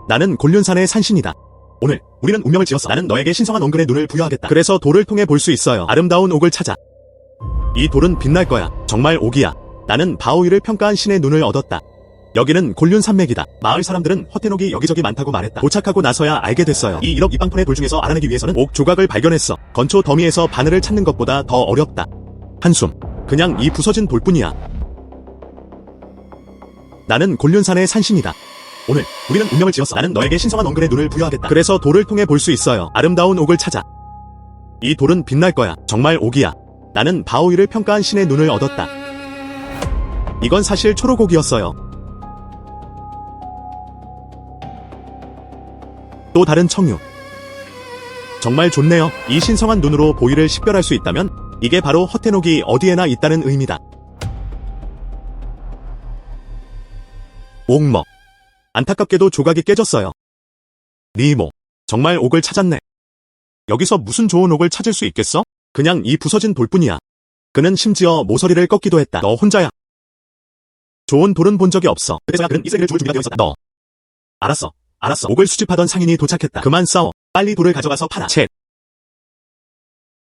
나는 곤륜산의 산신이다. 오늘 우리는 운명을 지었어. 나는 너에게 신성한 원근의 눈을 부여하겠다. 그래서 돌을 통해 볼 수 있어요. 아름다운 옥을 찾아. 이 돌은 빛날 거야. 정말 옥이야. 나는 바오이를 평가한 신의 눈을 얻었다. 여기는 곤륜산맥이다. 마을 사람들은 허텐옥이 여기저기 많다고 말했다. 도착하고 나서야 알게 됐어요. 이 1억 입방폰의 돌 중에서 알아내기 위해서는 옥 조각을 발견했어. 건초 더미에서 바늘을 찾는 것보다 더 어렵다. 한숨. 그냥 이 부서진 돌뿐이야. 나는 곤륜산의 산신이다. 오늘 우리는 운명을 지었어. 나는 너에게 신성한 원근의 눈을 부여하겠다. 그래서 돌을 통해 볼 수 있어요. 아름다운 옥을 찾아. 이 돌은 빛날 거야. 정말 옥이야. 나는 바오이를 평가한 신의 눈을 얻었다. 이건 사실 초록옥이었어요. 또 다른 청유. 정말 좋네요. 이 신성한 눈으로 보이를 식별할 수 있다면 이게 바로 허텐옥이 어디에나 있다는 의미다. 옥먹. 안타깝게도 조각이 깨졌어요. 니모. 정말 옥을 찾았네. 여기서 무슨 좋은 옥을 찾을 수 있겠어? 그냥 이 부서진 돌뿐이야. 그는 심지어 모서리를 꺾기도 했다. 너 혼자야. 좋은 돌은 본 적이 없어. 그래서야 그는 이 세계를 죽을 준비가 되어 있었다. 너. 알았어. 옥을 수집하던 상인이 도착했다. 그만 싸워. 빨리 돌을 가져가서 팔아. 쳇.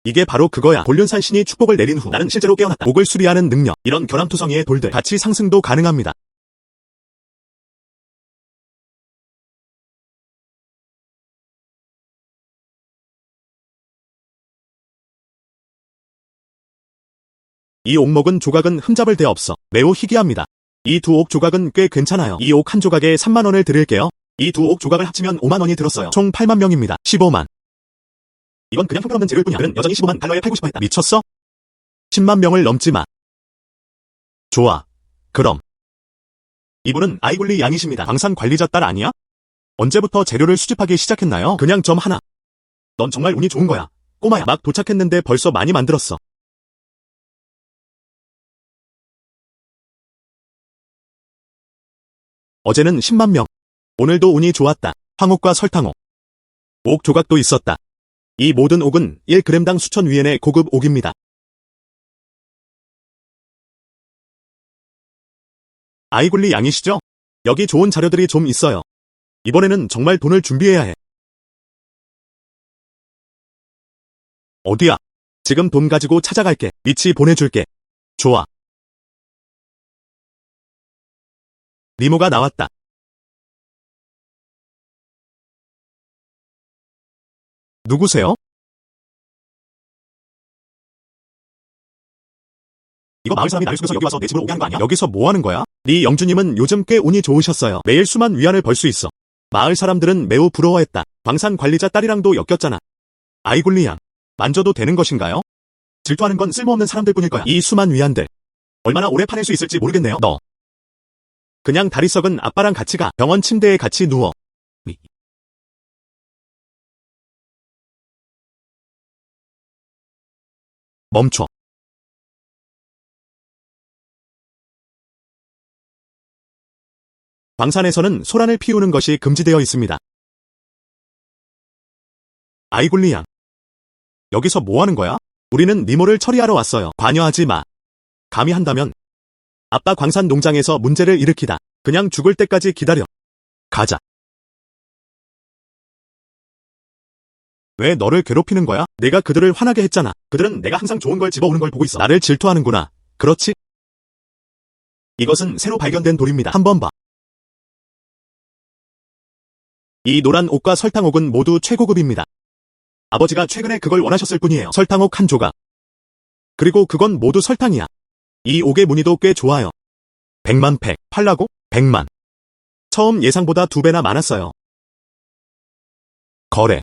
이게 바로 그거야. 곤륜산 신이 축복을 내린 후 나는 실제로 깨어났다. 옥을 수리하는 능력. 이런 결함투성이의 돌들. 가치 상승도 가능합니다. 이 옥목은 조각은 흠잡을 데 없어. 매우 희귀합니다. 이 두 옥 조각은 꽤 괜찮아요. 이 옥 한 조각에 3만 원을 드릴게요. 이 두 옥 조각을 합치면 5만 원이 들었어요. 총 8만 명입니다. 15만. 이건 그냥 형편없는 재료일 뿐이야. 그는 여전히 15만 달러에 팔고 싶어 했다. 미쳤어? 10만 명을 넘지 마. 좋아. 그럼. 이분은 아이굴리 양이십니다. 광산 관리자 딸 아니야? 언제부터 재료를 수집하기 시작했나요? 그냥 점 하나. 넌 정말 운이 좋은 거야. 꼬마야. 막 도착했는데 벌써 많이 만들었어. 어제는 10만 명. 오늘도 운이 좋았다. 황옥과 설탕옥. 옥 조각도 있었다. 이 모든 옥은 1g당 수천 위엔의 고급 옥입니다. 아이굴리 양이시죠? 여기 좋은 자료들이 좀 있어요. 이번에는 정말 돈을 준비해야 해. 어디야? 지금 돈 가지고 찾아갈게. 위치 보내줄게. 좋아. 니모가 나왔다. 누구세요? 이거 마을 사람이 나를 속여서 여기 와서 내 집으로 오게 하는 거 아니야? 여기서 뭐 하는 거야? 네 영주님은 요즘 꽤 운이 좋으셨어요. 매일 수만 위안을 벌 수 있어. 마을 사람들은 매우 부러워했다. 광산 관리자 딸이랑도 엮였잖아. 아이굴리 양. 만져도 되는 것인가요? 질투하는 건 쓸모없는 사람들 뿐일 거야. 이 수만 위안들. 얼마나 오래 파낼 수 있을지 모르겠네요. 너. 그냥 다리 썩은 아빠랑 같이 가. 병원 침대에 같이 누워. 멈춰. 광산에서는 소란을 피우는 것이 금지되어 있습니다. 아이굴리 양. 여기서 뭐 하는 거야? 우리는 니모를 처리하러 왔어요. 관여하지 마. 감히 한다면 아빠 광산 농장에서 문제를 일으키다. 그냥 죽을 때까지 기다려. 가자. 왜 너를 괴롭히는 거야? 내가 그들을 화나게 했잖아. 그들은 내가 항상 좋은 걸 집어오는 걸 보고 있어. 나를 질투하는구나. 그렇지? 이것은 새로 발견된 돌입니다. 한번 봐. 이 노란 옥과 설탕옥은 모두 최고급입니다. 아버지가 최근에 그걸 원하셨을 뿐이에요. 설탕옥 한 조각. 그리고 그건 모두 설탕이야. 이 옥의 무늬도 꽤 좋아요. 100만 팩. 팔라고? 100만. 처음 예상보다 2배나 많았어요. 거래.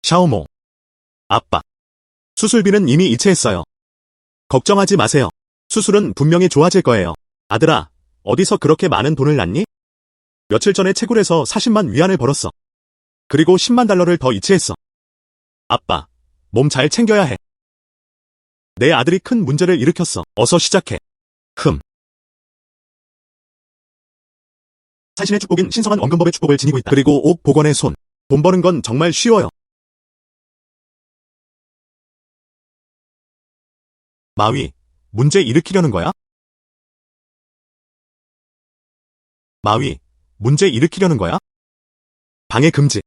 샤오모. 아빠. 수술비는 이미 이체했어요. 걱정하지 마세요. 수술은 분명히 좋아질 거예요. 아들아, 어디서 그렇게 많은 돈을 났니? 며칠 전에 채굴에서 40만 위안을 벌었어. 그리고 10만 달러를 더 이체했어. 아빠, 몸 잘 챙겨야 해. 내 아들이 큰 문제를 일으켰어. 어서 시작해. 산신의 축복인 신성한 원근법의 축복을 지니고 있다. 그리고 옥 복원의 손. 돈 버는 건 정말 쉬워요. 마위, 문제 일으키려는 거야? 마위, 문제 일으키려는 거야? 방해 금지.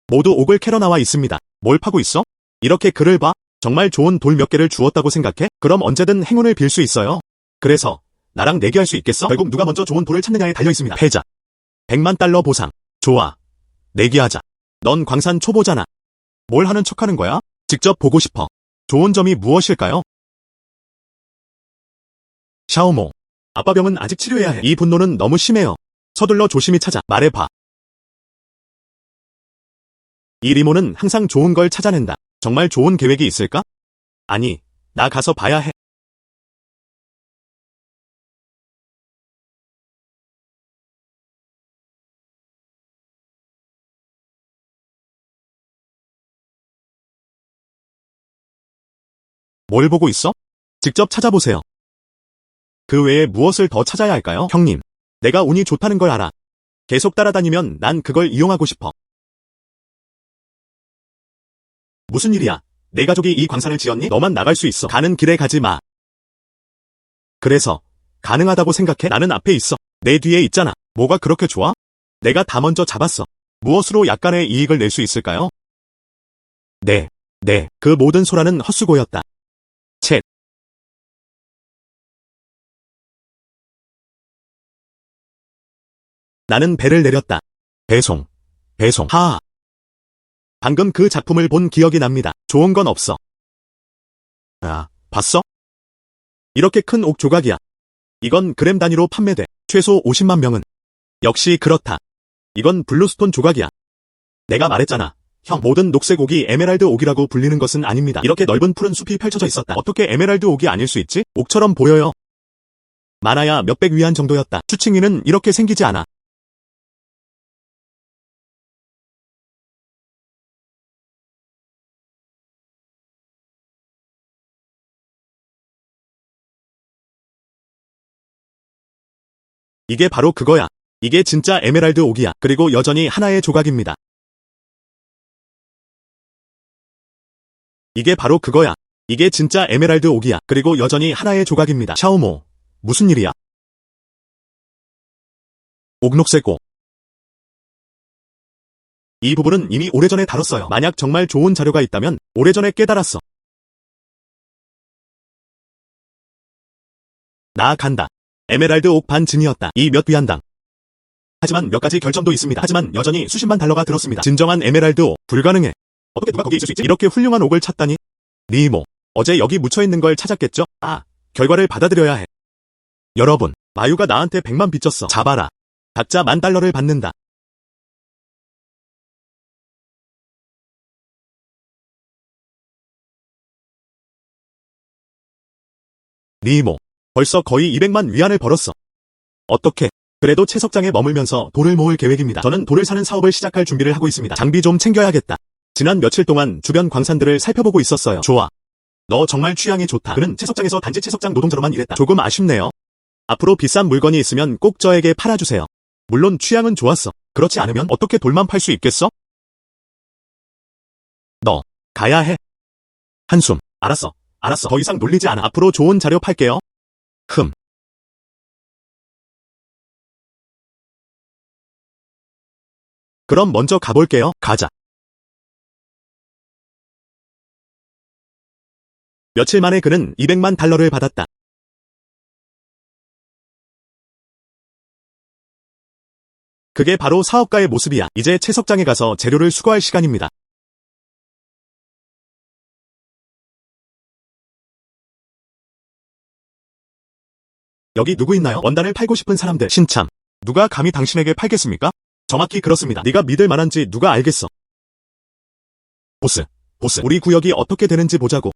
모두 옥을 캐러 나와 있습니다. 뭘 파고 있어? 이렇게 글을 봐? 정말 좋은 돌 몇 개를 주었다고 생각해? 그럼 언제든 행운을 빌 수 있어요. 그래서 나랑 내기할 수 있겠어? 결국 누가 먼저 좋은 돌을 찾느냐에 달려 있습니다. 패자. 100만 달러 보상. 좋아. 내기하자. 넌 광산 초보잖아. 뭘 하는 척하는 거야? 직접 보고 싶어. 좋은 점이 무엇일까요? 샤오모. 아빠 병은 아직 치료해야 해. 이 분노는 너무 심해요. 서둘러 조심히 찾아. 말해봐. 이 리모는 항상 좋은 걸 찾아낸다. 정말 좋은 계획이 있을까? 아니, 나 가서 봐야 해. 뭘 보고 있어? 직접 찾아보세요. 그 외에 무엇을 더 찾아야 할까요? 형님, 내가 운이 좋다는 걸 알아. 계속 따라다니면 난 그걸 이용하고 싶어. 무슨 일이야? 내 가족이 이 광산을 지었니? 너만 나갈 수 있어. 가는 길에 가지 마. 그래서 가능하다고 생각해? 나는 앞에 있어. 내 뒤에 있잖아. 뭐가 그렇게 좋아? 내가 다 먼저 잡았어. 무엇으로 약간의 이익을 낼 수 있을까요? 네. 그 모든 소라는 헛수고였다. 쳇. 나는 배를 내렸다. 배송. 하하. 방금 그 작품을 본 기억이 납니다. 좋은 건 없어. 아, 봤어? 이렇게 큰 옥 조각이야. 이건 그램 단위로 판매돼. 최소 50만 명은. 역시 그렇다. 이건 블루스톤 조각이야. 내가 말했잖아. 형, 모든 녹색 옥이 에메랄드 옥이라고 불리는 것은 아닙니다. 이렇게 넓은 푸른 숲이 펼쳐져 있었다. 어떻게 에메랄드 옥이 아닐 수 있지? 옥처럼 보여요. 많아야 몇백 위안 정도였다. 추칭이는 이렇게 생기지 않아. 이게 바로 그거야. 이게 진짜 에메랄드 옥이야. 그리고 여전히 하나의 조각입니다. 이게 바로 그거야. 이게 진짜 에메랄드 옥이야. 그리고 여전히 하나의 조각입니다. 샤오모, 무슨 일이야? 옥녹색 옥. 이 부분은 이미 오래전에 다뤘어요. 만약 정말 좋은 자료가 있다면 오래전에 깨달았어. 나 간다. 에메랄드 옥 반증이었다. 이 몇 위안당. 하지만 몇 가지 결점도 있습니다. 하지만 여전히 수십만 달러가 들었습니다. 진정한 에메랄드 옥. 불가능해. 어떻게 누가 거기 있을 수 있지? 이렇게 훌륭한 옥을 찾다니? 니모. 어제 여기 묻혀있는 걸 찾았겠죠? 아, 결과를 받아들여야 해. 여러분, 마유가 나한테 100만 빚졌어. 잡아라. 각자 10,000달러를 받는다. 니모. 벌써 거의 200만 위안을 벌었어. 어떻게? 그래도 채석장에 머물면서 돈을 모을 계획입니다. 저는 돌을 사는 사업을 시작할 준비를 하고 있습니다. 장비 좀 챙겨야겠다. 지난 며칠 동안 주변 광산들을 살펴보고 있었어요. 좋아. 너 정말 취향이 좋다. 그는 채석장에서 단지 채석장 노동자로만 일했다. 조금 아쉽네요. 앞으로 비싼 물건이 있으면 꼭 저에게 팔아주세요. 물론 취향은 좋았어. 그렇지 않으면 어떻게 돌만 팔 수 있겠어? 너, 가야 해. 한숨. 알았어. 더 이상 놀리지 않아. 앞으로 좋은 자료 팔게요. 그럼 먼저 가볼게요. 가자. 며칠 만에 그는 200만 달러를 받았다. 그게 바로 사업가의 모습이야. 이제 채석장에 가서 재료를 수거할 시간입니다. 여기 누구 있나요? 원단을 팔고 싶은 사람들. 신참. 누가 감히 당신에게 팔겠습니까? 정확히 그렇습니다. 네가 믿을 만한지 누가 알겠어. 보스. 우리 구역이 어떻게 되는지 보자고.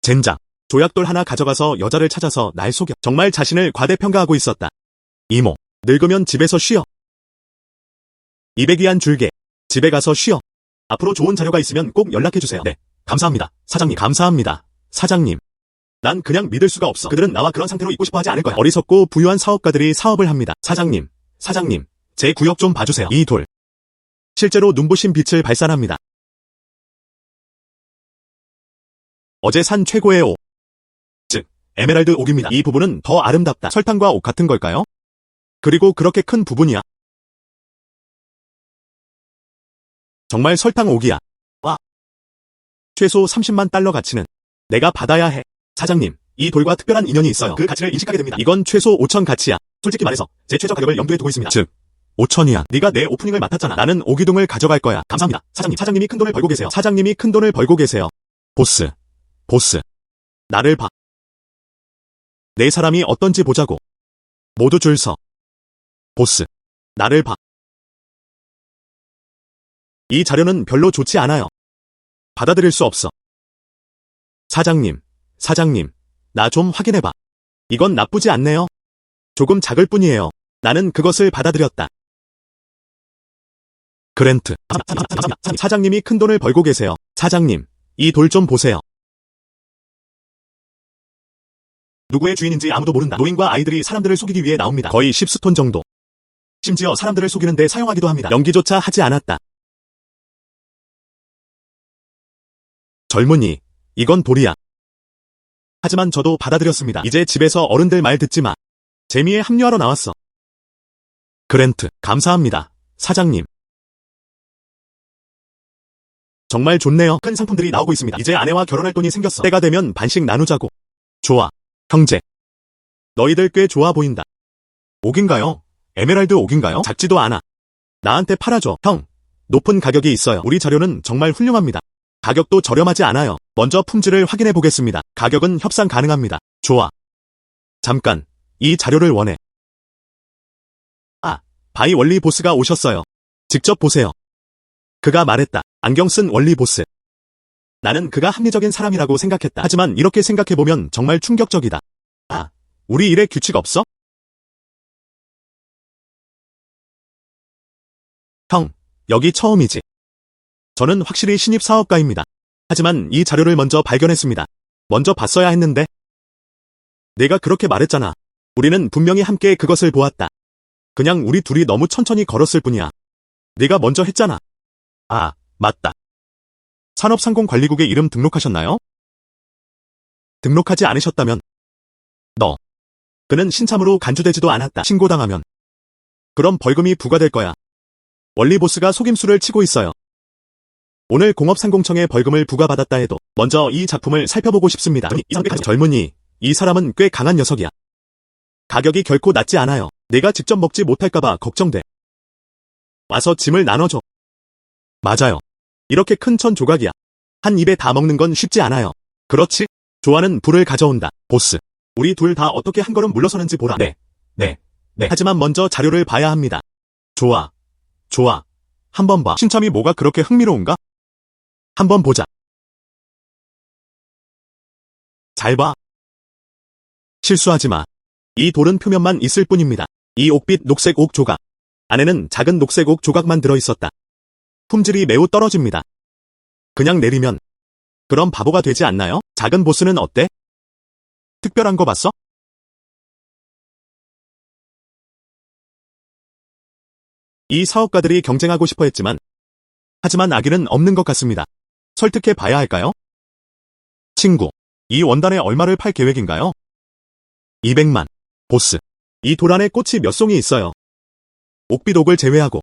젠장. 조약돌 하나 가져가서 여자를 찾아서 날 속여. 정말 자신을 과대평가하고 있었다. 이모. 늙으면 집에서 쉬어. 200위안 줄게. 집에 가서 쉬어. 앞으로 좋은 자료가 있으면 꼭 연락해주세요. 네. 감사합니다. 사장님. 감사합니다. 사장님. 난 그냥 믿을 수가 없어. 그들은 나와 그런 상태로 있고 싶어 하지 않을 거야. 어리석고 부유한 사업가들이 사업을 합니다. 사장님. 제 구역 좀 봐주세요. 이 돌. 실제로 눈부신 빛을 발산합니다. 어제 산 최고의 옥. 즉, 에메랄드 옥입니다. 이 부분은 더 아름답다. 설탕과 옥 같은 걸까요? 그리고 그렇게 큰 부분이야. 정말 설탕 옥이야. 와. 최소 30만 달러 가치는 내가 받아야 해. 사장님, 이 돌과 특별한 인연이 있어요. 그 가치를 인식하게 됩니다. 이건 최소 5천 가치야. 솔직히 말해서 제 최저 가격을 염두에 두고 있습니다. 즉, 5천이야. 네가 내 오프닝을 맡았잖아. 나는 오기둥을 가져갈 거야. 감사합니다. 사장님, 사장님이 큰 돈을 벌고 계세요. 사장님이 큰 돈을 벌고 계세요. 보스, 보스. 나를 봐. 내 사람이 어떤지 보자고. 모두 줄 서. 보스, 나를 봐. 이 자료는 별로 좋지 않아요. 받아들일 수 없어. 사장님, 사장님, 나 좀 확인해봐. 이건 나쁘지 않네요. 조금 작을 뿐이에요. 나는 그것을 받아들였다. 그랜트. 사장님이 큰 돈을 벌고 계세요. 사장님, 이 돌 좀 보세요. 누구의 주인인지 아무도 모른다. 노인과 아이들이 사람들을 속이기 위해 나옵니다. 거의 10스톤 정도. 심지어 사람들을 속이는데 사용하기도 합니다. 연기조차 하지 않았다. 젊은이, 이건 돌이야. 하지만 저도 받아들였습니다. 이제 집에서 어른들 말 듣지 마. 재미에 합류하러 나왔어. 그랜트, 감사합니다. 사장님. 정말 좋네요. 큰 상품들이 나오고 있습니다. 이제 아내와 결혼할 돈이 생겼어. 때가 되면 반씩 나누자고. 좋아. 형제. 너희들 꽤 좋아 보인다. 옥인가요? 에메랄드 옥인가요? 작지도 않아. 나한테 팔아줘. 형. 높은 가격이 있어요. 우리 자료는 정말 훌륭합니다. 가격도 저렴하지 않아요. 먼저 품질을 확인해 보겠습니다. 가격은 협상 가능합니다. 좋아. 잠깐. 이 자료를 원해. 아, 바이 원리 보스가 오셨어요. 직접 보세요. 그가 말했다. 안경 쓴 원리 보스. 나는 그가 합리적인 사람이라고 생각했다. 하지만 이렇게 생각해보면 정말 충격적이다. 아, 우리 일에 규칙 없어? 형, 여기 처음이지. 저는 확실히 신입 사업가입니다. 하지만 이 자료를 먼저 발견했습니다. 먼저 봤어야 했는데. 내가 그렇게 말했잖아. 우리는 분명히 함께 그것을 보았다. 그냥 우리 둘이 너무 천천히 걸었을 뿐이야. 네가 먼저 했잖아. 아, 맞다. 산업상공관리국에 이름 등록하셨나요? 등록하지 않으셨다면 그는 신참으로 간주되지도 않았다. 신고당하면 그럼 벌금이 부과될 거야. 원리보스가 속임수를 치고 있어요. 오늘 공업상공청에 벌금을 부과받았다 해도 먼저 이 작품을 살펴보고 싶습니다. 젊은이, 이 사람은 꽤 강한 녀석이야. 가격이 결코 낮지 않아요. 내가 직접 먹지 못할까봐 걱정돼. 와서 짐을 나눠줘. 맞아요. 이렇게 큰 천 조각이야. 한 입에 다 먹는 건 쉽지 않아요. 그렇지? 조아는 불을 가져온다. 보스. 우리 둘 다 어떻게 한 걸음 물러서는지 보라. 네. 하지만 먼저 자료를 봐야 합니다. 좋아. 한번 봐. 신참이 뭐가 그렇게 흥미로운가? 한번 보자. 잘 봐. 실수하지 마. 이 돌은 표면만 있을 뿐입니다. 이 옥빛 녹색 옥 조각. 안에는 작은 녹색 옥 조각만 들어있었다. 품질이 매우 떨어집니다. 그냥 내리면 그럼 바보가 되지 않나요? 작은 보스는 어때? 특별한 거 봤어? 이 사업가들이 경쟁하고 싶어 했지만 하지만 악의는 없는 것 같습니다. 설득해 봐야 할까요? 친구, 이 원단에 얼마를 팔 계획인가요? 200만. 보스, 이 돌 안에 꽃이 몇 송이 있어요. 옥빛 옥을 제외하고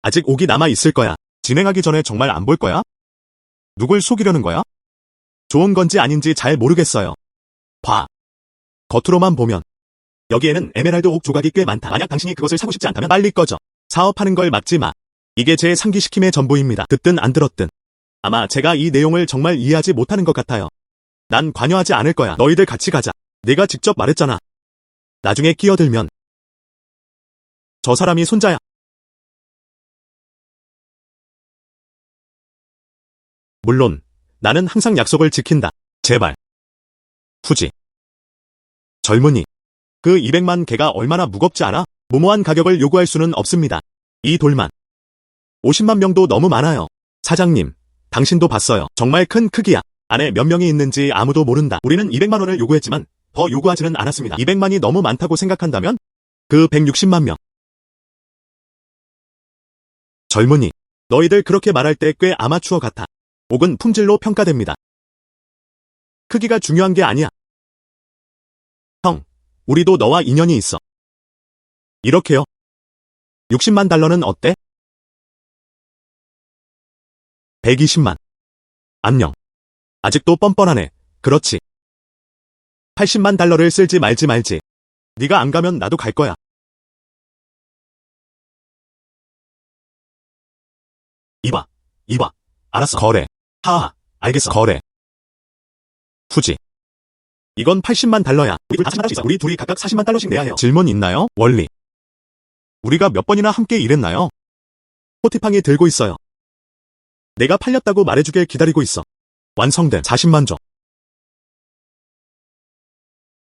아직 옥이 남아 있을 거야. 진행하기 전에 정말 안 볼 거야? 누굴 속이려는 거야? 좋은 건지 아닌지 잘 모르겠어요. 봐. 겉으로만 보면 여기에는 에메랄드 옥 조각이 꽤 많다. 만약 당신이 그것을 사고 싶지 않다면 빨리 꺼져. 사업하는 걸 막지 마. 이게 제 상기시킴의 전부입니다. 듣든 안 들었든. 아마 제가 이 내용을 정말 이해하지 못하는 것 같아요. 난 관여하지 않을 거야. 너희들 같이 가자. 내가 직접 말했잖아. 나중에 끼어들면 저 사람이 손자야. 물론 나는 항상 약속을 지킨다. 제발. 후지. 젊은이. 그 200만 개가 얼마나 무겁지 않아? 무모한 가격을 요구할 수는 없습니다. 이 돌만 50만 명도 너무 많아요. 사장님, 당신도 봤어요. 정말 큰 크기야. 안에 몇 명이 있는지 아무도 모른다. 우리는 200만 원을 요구했지만 더 요구하지는 않았습니다. 200만이 너무 많다고 생각한다면 그 160만 명. 젊은이, 너희들 그렇게 말할 때 꽤 아마추어 같아. 옥은 품질로 평가됩니다. 크기가 중요한 게 아니야. 형, 우리도 너와 인연이 있어. 이렇게요. 60만 달러는 어때? 120만. 안녕. 아직도 뻔뻔하네. 그렇지. 80만 달러를 쓸지 말지. 네가 안 가면 나도 갈 거야. 이봐. 알았어. 거래. 하하. 알겠어. 거래. 후지. 이건 80만 달러야. 우리 둘 다 40만 달러씩 있어. 우리 둘이 각각 40만 달러씩 내야 해요. 질문 있나요? 원리. 우리가 몇 번이나 함께 일했나요? 포티팡이 들고 있어요. 내가 팔렸다고 말해주길 기다리고 있어. 완성된 40만 줘.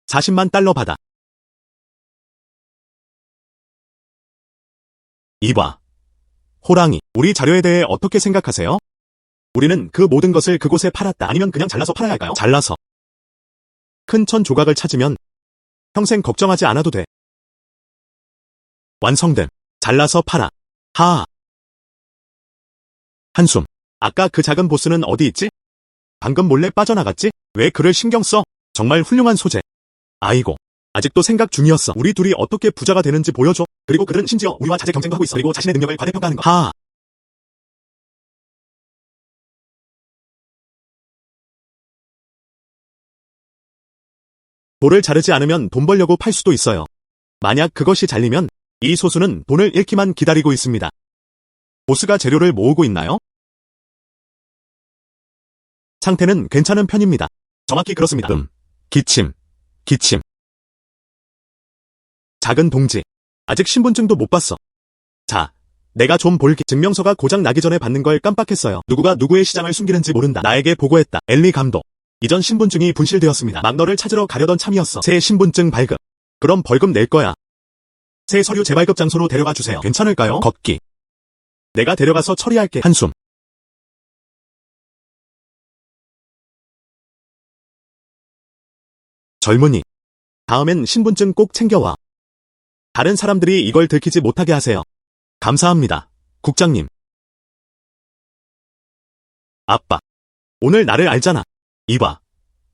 40만 달러 받아. 이봐. 호랑이, 우리 자료에 대해 어떻게 생각하세요? 우리는 그 모든 것을 그곳에 팔았다. 아니면 그냥 잘라서 팔아야 할까요? 잘라서. 큰 천 조각을 찾으면 평생 걱정하지 않아도 돼. 완성된. 잘라서 팔아. 하하. 한숨. 아까 그 작은 보스는 어디 있지? 방금 몰래 빠져나갔지? 왜 그를 신경 써? 정말 훌륭한 소재. 아이고. 아직도 생각 중이었어. 우리 둘이 어떻게 부자가 되는지 보여줘. 그리고 그들은 심지어 우리와 자제 경쟁도 하고 있어. 그리고 자신의 능력을 과대평가하는 거. 하하. 돌을 자르지 않으면 돈 벌려고 팔 수도 있어요. 만약 그것이 잘리면 이 소수는 돈을 잃기만 기다리고 있습니다. 보스가 재료를 모으고 있나요? 상태는 괜찮은 편입니다. 정확히 그렇습니다. 기침. 작은 동지. 아직 신분증도 못 봤어. 자, 내가 좀 볼게. 증명서가 고장 나기 전에 받는 걸 깜빡했어요. 누구가 누구의 시장을 숨기는지 모른다. 나에게 보고했다. 엘리 감독. 이전 신분증이 분실되었습니다. 막 너를 찾으러 가려던 참이었어. 새 신분증 발급. 그럼 벌금 낼 거야. 새 서류 재발급 장소로 데려가 주세요. 괜찮을까요? 걷기. 내가 데려가서 처리할게. 한숨. 젊은이. 다음엔 신분증 꼭 챙겨와. 다른 사람들이 이걸 들키지 못하게 하세요. 감사합니다. 국장님. 아빠. 오늘 나를 알잖아. 이봐.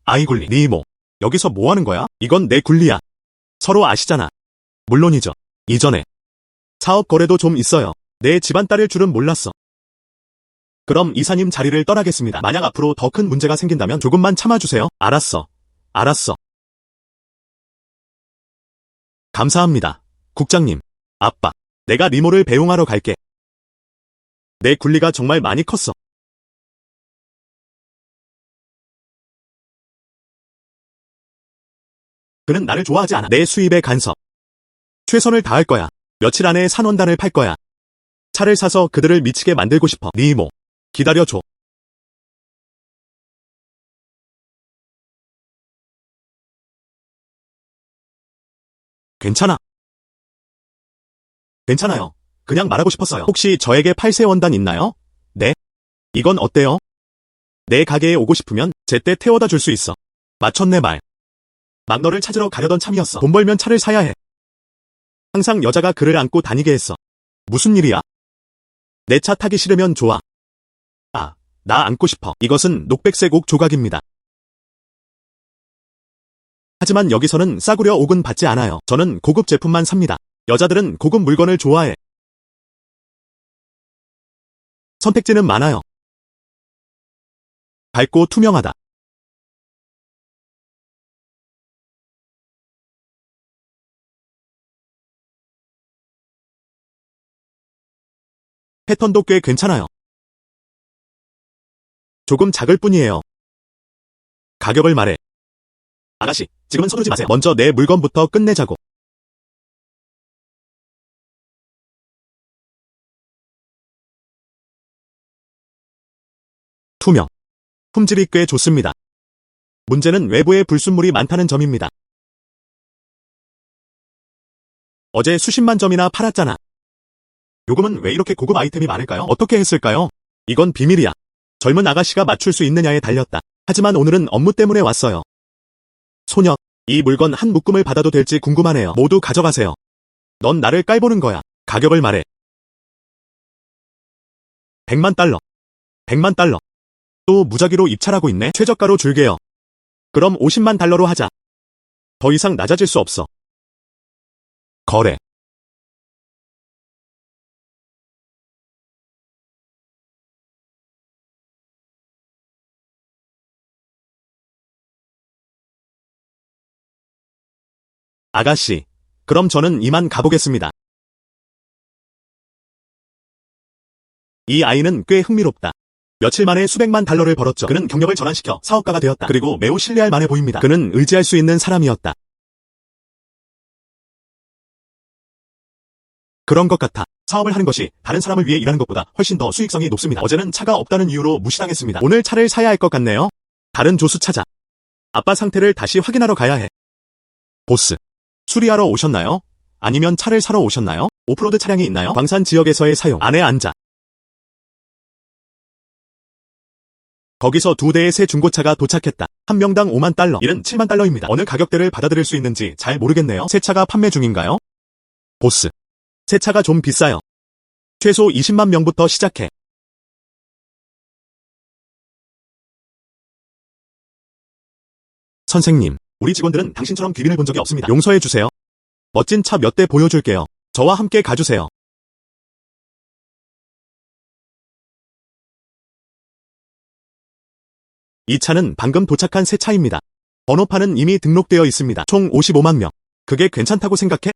아이굴리, 네 이모. 여기서 뭐 하는 거야? 이건 내 굴리야. 서로 아시잖아. 물론이죠. 이전에 사업 거래도 좀 있어요. 내 집안 딸일 줄은 몰랐어. 그럼 이사님 자리를 떠나겠습니다. 만약 앞으로 더 큰 문제가 생긴다면 조금만 참아주세요. 알았어. 감사합니다. 국장님. 아빠. 내가 리모를 배웅하러 갈게. 내 굴리가 정말 많이 컸어. 그는 나를 좋아하지 않아. 내 수입에 간섭. 최선을 다할 거야. 며칠 안에 산원단을 팔 거야. 차를 사서 그들을 미치게 만들고 싶어. 네 이모. 기다려줘. 괜찮아요. 그냥 말하고 싶었어요. 혹시 저에게 8세 원단 있나요? 네? 이건 어때요? 내 가게에 오고 싶으면 제때 태워다 줄 수 있어. 맞췄네 말. 막 너를 찾으러 가려던 참이었어. 돈 벌면 차를 사야 해. 항상 여자가 그를 안고 다니게 했어. 무슨 일이야? 내 차 타기 싫으면 좋아. 아, 나 안고 싶어. 이것은 녹백색 옥 조각입니다. 하지만 여기서는 싸구려 옥은 받지 않아요. 저는 고급 제품만 삽니다. 여자들은 고급 물건을 좋아해. 선택지는 많아요. 밝고 투명하다. 패턴도 꽤 괜찮아요. 조금 작을 뿐이에요. 가격을 말해. 아가씨, 지금은 서두르지 마세요. 먼저 내 물건부터 끝내자고. 투명. 품질이 꽤 좋습니다. 문제는 외부에 불순물이 많다는 점입니다. 어제 수십만 점이나 팔았잖아. 요금은 왜 이렇게 고급 아이템이 많을까요? 어떻게 했을까요? 이건 비밀이야. 젊은 아가씨가 맞출 수 있느냐에 달렸다. 하지만 오늘은 업무 때문에 왔어요. 소녀, 이 물건 한 묶음을 받아도 될지 궁금하네요. 모두 가져가세요. 넌 나를 깔보는 거야. 가격을 말해. 100만 달러. 100만 달러. 또 무작위로 입찰하고 있네. 최저가로 줄게요. 그럼 50만 달러로 하자. 더 이상 낮아질 수 없어. 거래. 아가씨, 그럼 저는 이만 가보겠습니다. 이 아이는 꽤 흥미롭다. 며칠 만에 수백만 달러를 벌었죠. 그는 경력을 전환시켜 사업가가 되었다. 그리고 매우 신뢰할 만해 보입니다. 그는 의지할 수 있는 사람이었다. 그런 것 같아. 사업을 하는 것이 다른 사람을 위해 일하는 것보다 훨씬 더 수익성이 높습니다. 어제는 차가 없다는 이유로 무시당했습니다. 오늘 차를 사야 할 것 같네요. 다른 조수 찾아. 아빠 상태를 다시 확인하러 가야 해. 보스. 수리하러 오셨나요? 아니면 차를 사러 오셨나요? 오프로드 차량이 있나요? 광산 지역에서의 사용. 안에 앉아. 거기서 2대의 새 중고차가 도착했다. 한 명당 5만 달러. 일은 7만 달러입니다. 어느 가격대를 받아들일 수 있는지 잘 모르겠네요. 새 차가 판매 중인가요? 보스. 새 차가 좀 비싸요. 최소 20만 명부터 시작해. 선생님, 우리 직원들은 당신처럼 귀빈을 본 적이 없습니다. 용서해 주세요. 멋진 차 몇 대 보여줄게요. 저와 함께 가주세요. 이 차는 방금 도착한 새 차입니다. 번호판은 이미 등록되어 있습니다. 총 55만 명. 그게 괜찮다고 생각해?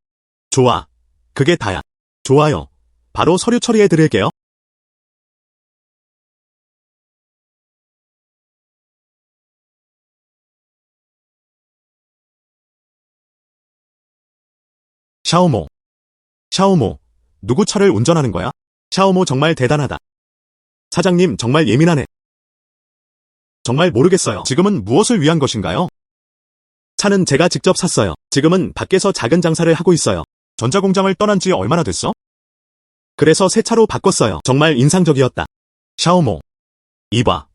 좋아. 그게 다야. 좋아요. 바로 서류 처리해 드릴게요. 샤오모. 샤오모. 누구 차를 운전하는 거야? 샤오모 정말 대단하다. 사장님 정말 예민하네. 정말 모르겠어요. 지금은 무엇을 위한 것인가요? 차는 제가 직접 샀어요. 지금은 밖에서 작은 장사를 하고 있어요. 전자공장을 떠난 지 얼마나 됐어? 그래서 새 차로 바꿨어요. 정말 인상적이었다. 샤오모. 이봐.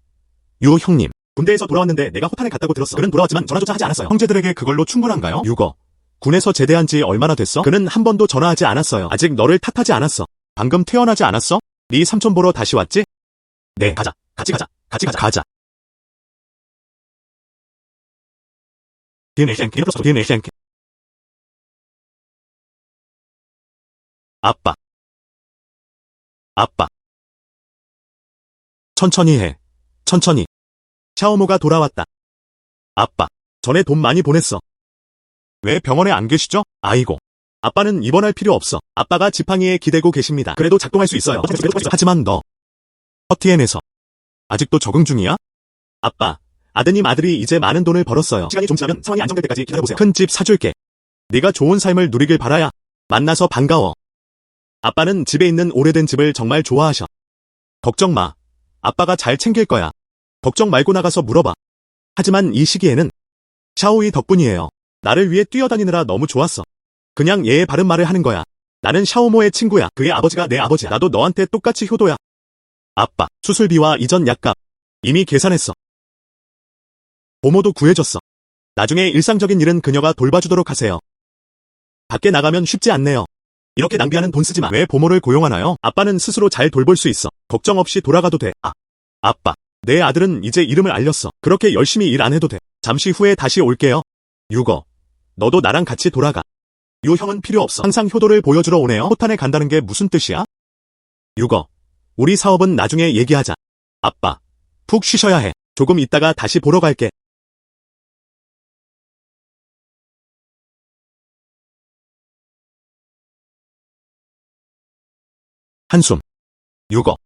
유 형님. 군대에서 돌아왔는데 내가 호탄에 갔다고 들었어. 그는 돌아왔지만 전화조차 하지 않았어요. 형제들에게 그걸로 충분한가요? 유거. 군에서 제대한 지 얼마나 됐어? 그는 한 번도 전화하지 않았어요. 아직 너를 탓하지 않았어. 방금 퇴원하지 않았어? 네 삼촌 보러 다시 왔지? 네, 가자. 같이 가자. 같이 가자. 가자. DNA. 아빠. 아빠. 천천히 해. 천천히. 샤오모가 돌아왔다. 아빠. 전에 돈 많이 보냈어. 왜 병원에 안 계시죠? 아이고. 아빠는 입원할 필요 없어. 아빠가 지팡이에 기대고 계십니다. 그래도 작동할 수 있어요. 하지만 너. 허티엔에서. 아직도 적응 중이야? 아빠. 아드님 아들이 이제 많은 돈을 벌었어요. 시간이 좀 지나면 상황이 안정될 때까지 기다려보세요. 큰 집 사줄게. 네가 좋은 삶을 누리길 바라야. 만나서 반가워. 아빠는 집에 있는 오래된 집을 정말 좋아하셔. 걱정 마. 아빠가 잘 챙길 거야. 걱정 말고 나가서 물어봐. 하지만 이 시기에는 샤오이 덕분이에요. 나를 위해 뛰어다니느라 너무 좋았어. 그냥 예의 바른 말을 하는 거야. 나는 샤오모의 친구야. 그의 아버지가 내 아버지야. 나도 너한테 똑같이 효도야. 아빠, 수술비와 이전 약값. 이미 계산했어. 보모도 구해줬어. 나중에 일상적인 일은 그녀가 돌봐주도록 하세요. 밖에 나가면 쉽지 않네요. 이렇게 낭비하는 돈 쓰지 마. 왜 보모를 고용하나요? 아빠는 스스로 잘 돌볼 수 있어. 걱정 없이 돌아가도 돼. 아빠. 내 아들은 이제 이름을 알렸어. 그렇게 열심히 일 안 해도 돼. 잠시 후에 다시 올게요. 유거. 너도 나랑 같이 돌아가. 유 형은 필요 없어. 항상 효도를 보여주러 오네요. 호탄에 간다는 게 무슨 뜻이야? 유거. 우리 사업은 나중에 얘기하자. 아빠. 푹 쉬셔야 해. 조금 있다가 다시 보러 갈게. 한숨. 유거.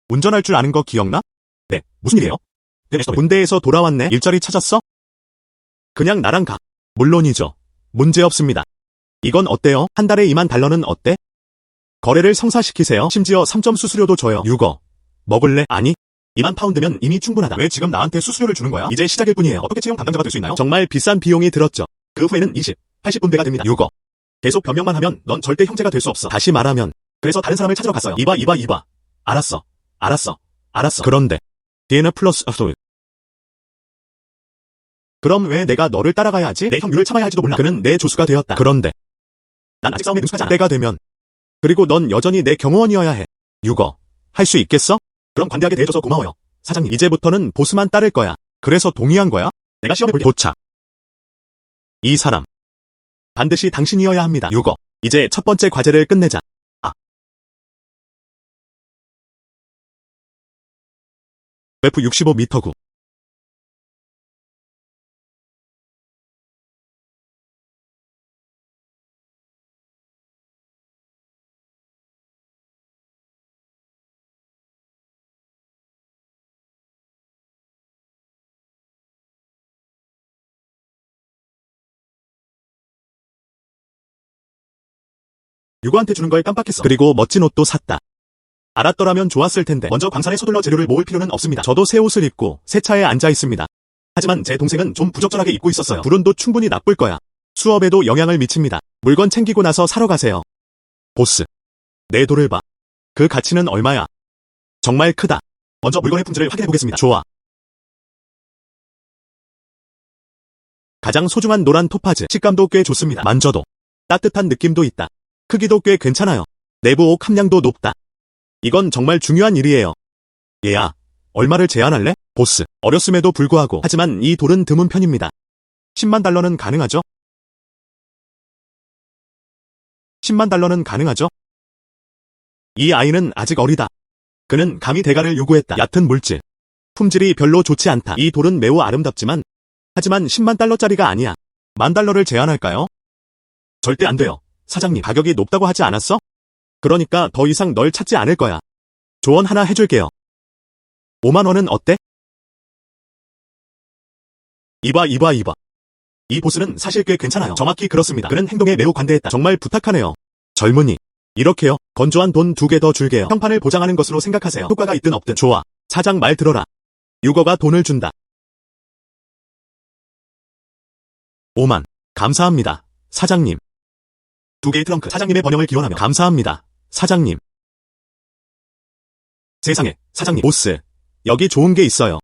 운전할 줄 아는 거 기억나? 네, 무슨 일이에요? 군대에서 돌아왔네. 일자리 찾았어? 그냥 나랑 가. 물론이죠. 문제 없습니다. 이건 어때요? 한 달에 2만 달러는 어때? 거래를 성사시키세요. 심지어 3점 수수료도 줘요. 유거. 먹을래? 아니. 2만 파운드면 이미 충분하다. 왜 지금 나한테 수수료를 주는 거야? 이제 시작일 뿐이에요. 어떻게 채용 담당자가 될 수 있나요? 정말 비싼 비용이 들었죠. 그 후에는 20, 80분배가 됩니다. 유거. 계속 변명만 하면 넌 절대 형제가 될 수 없어. 다시 말하면. 그래서 다른 사람을 찾으러 갔어요. 이봐. 알았어. 그런데. DNA 플러스 어소일. 그럼 왜 내가 너를 따라가야 하지? 내 형유를 참아야 할지도 몰라. 그는 내 조수가 되었다. 그런데. 난 아직 싸움에 능숙하지 않아. 때가 되면. 그리고 넌 여전히 내 경호원이어야 해. 유거. 할 수 있겠어? 그럼 관대하게 대해줘서 고마워요. 사장님, 이제부터는 보스만 따를 거야. 그래서 동의한 거야? 내가 시험해볼게. 도착. 이 사람. 반드시 당신이어야 합니다. 6억. 이제 첫 번째 과제를 끝내자. F 65m9. 유거한테 주는 걸 깜빡했어. 그리고 멋진 옷도 샀다. 알았더라면 좋았을 텐데 먼저 광산에 서둘러 재료를 모을 필요는 없습니다. 저도 새 옷을 입고 새 차에 앉아 있습니다. 하지만 제 동생은 좀 부적절하게 입고 있었어요. 불운도 충분히 나쁠 거야. 수업에도 영향을 미칩니다. 물건 챙기고 나서 사러 가세요. 보스. 내 돌을 봐. 그 가치는 얼마야? 정말 크다. 먼저 물건의 품질을 확인해 보겠습니다. 좋아. 가장 소중한 노란 토파즈. 식감도 꽤 좋습니다. 만져도 따뜻한 느낌도 있다. 크기도 꽤 괜찮아요. 내부 옥 함량도 높다. 이건 정말 중요한 일이에요. 얘야, 얼마를 제안할래? 보스. 어렸음에도 불구하고 하지만 이 돌은 드문 편입니다. 10만 달러는 가능하죠? 10만 달러는 가능하죠? 이 아이는 아직 어리다. 그는 감히 대가를 요구했다. 얕은 물질. 품질이 별로 좋지 않다. 이 돌은 매우 아름답지만 하지만 10만 달러짜리가 아니야. 10,000달러를 제안할까요? 절대 안 돼요. 사장님, 가격이 높다고 하지 않았어? 그러니까 더 이상 널 찾지 않을 거야. 조언 하나 해줄게요. 5만 원은 어때? 이봐. 이 보스는 사실 꽤 괜찮아요. 정확히 그렇습니다. 그는 행동에 매우 관대했다. 정말 부탁하네요. 젊은이. 이렇게요. 건조한 돈 2개 더 줄게요. 형판을 보장하는 것으로 생각하세요. 효과가 있든 없든. 좋아. 사장 말 들어라. 6억가 돈을 준다. 5만. 감사합니다. 사장님. 2개의 트렁크. 사장님의 번영을 기원하며. 감사합니다. 사장님. 세상에, 사장님. 보스. 여기 좋은 게 있어요.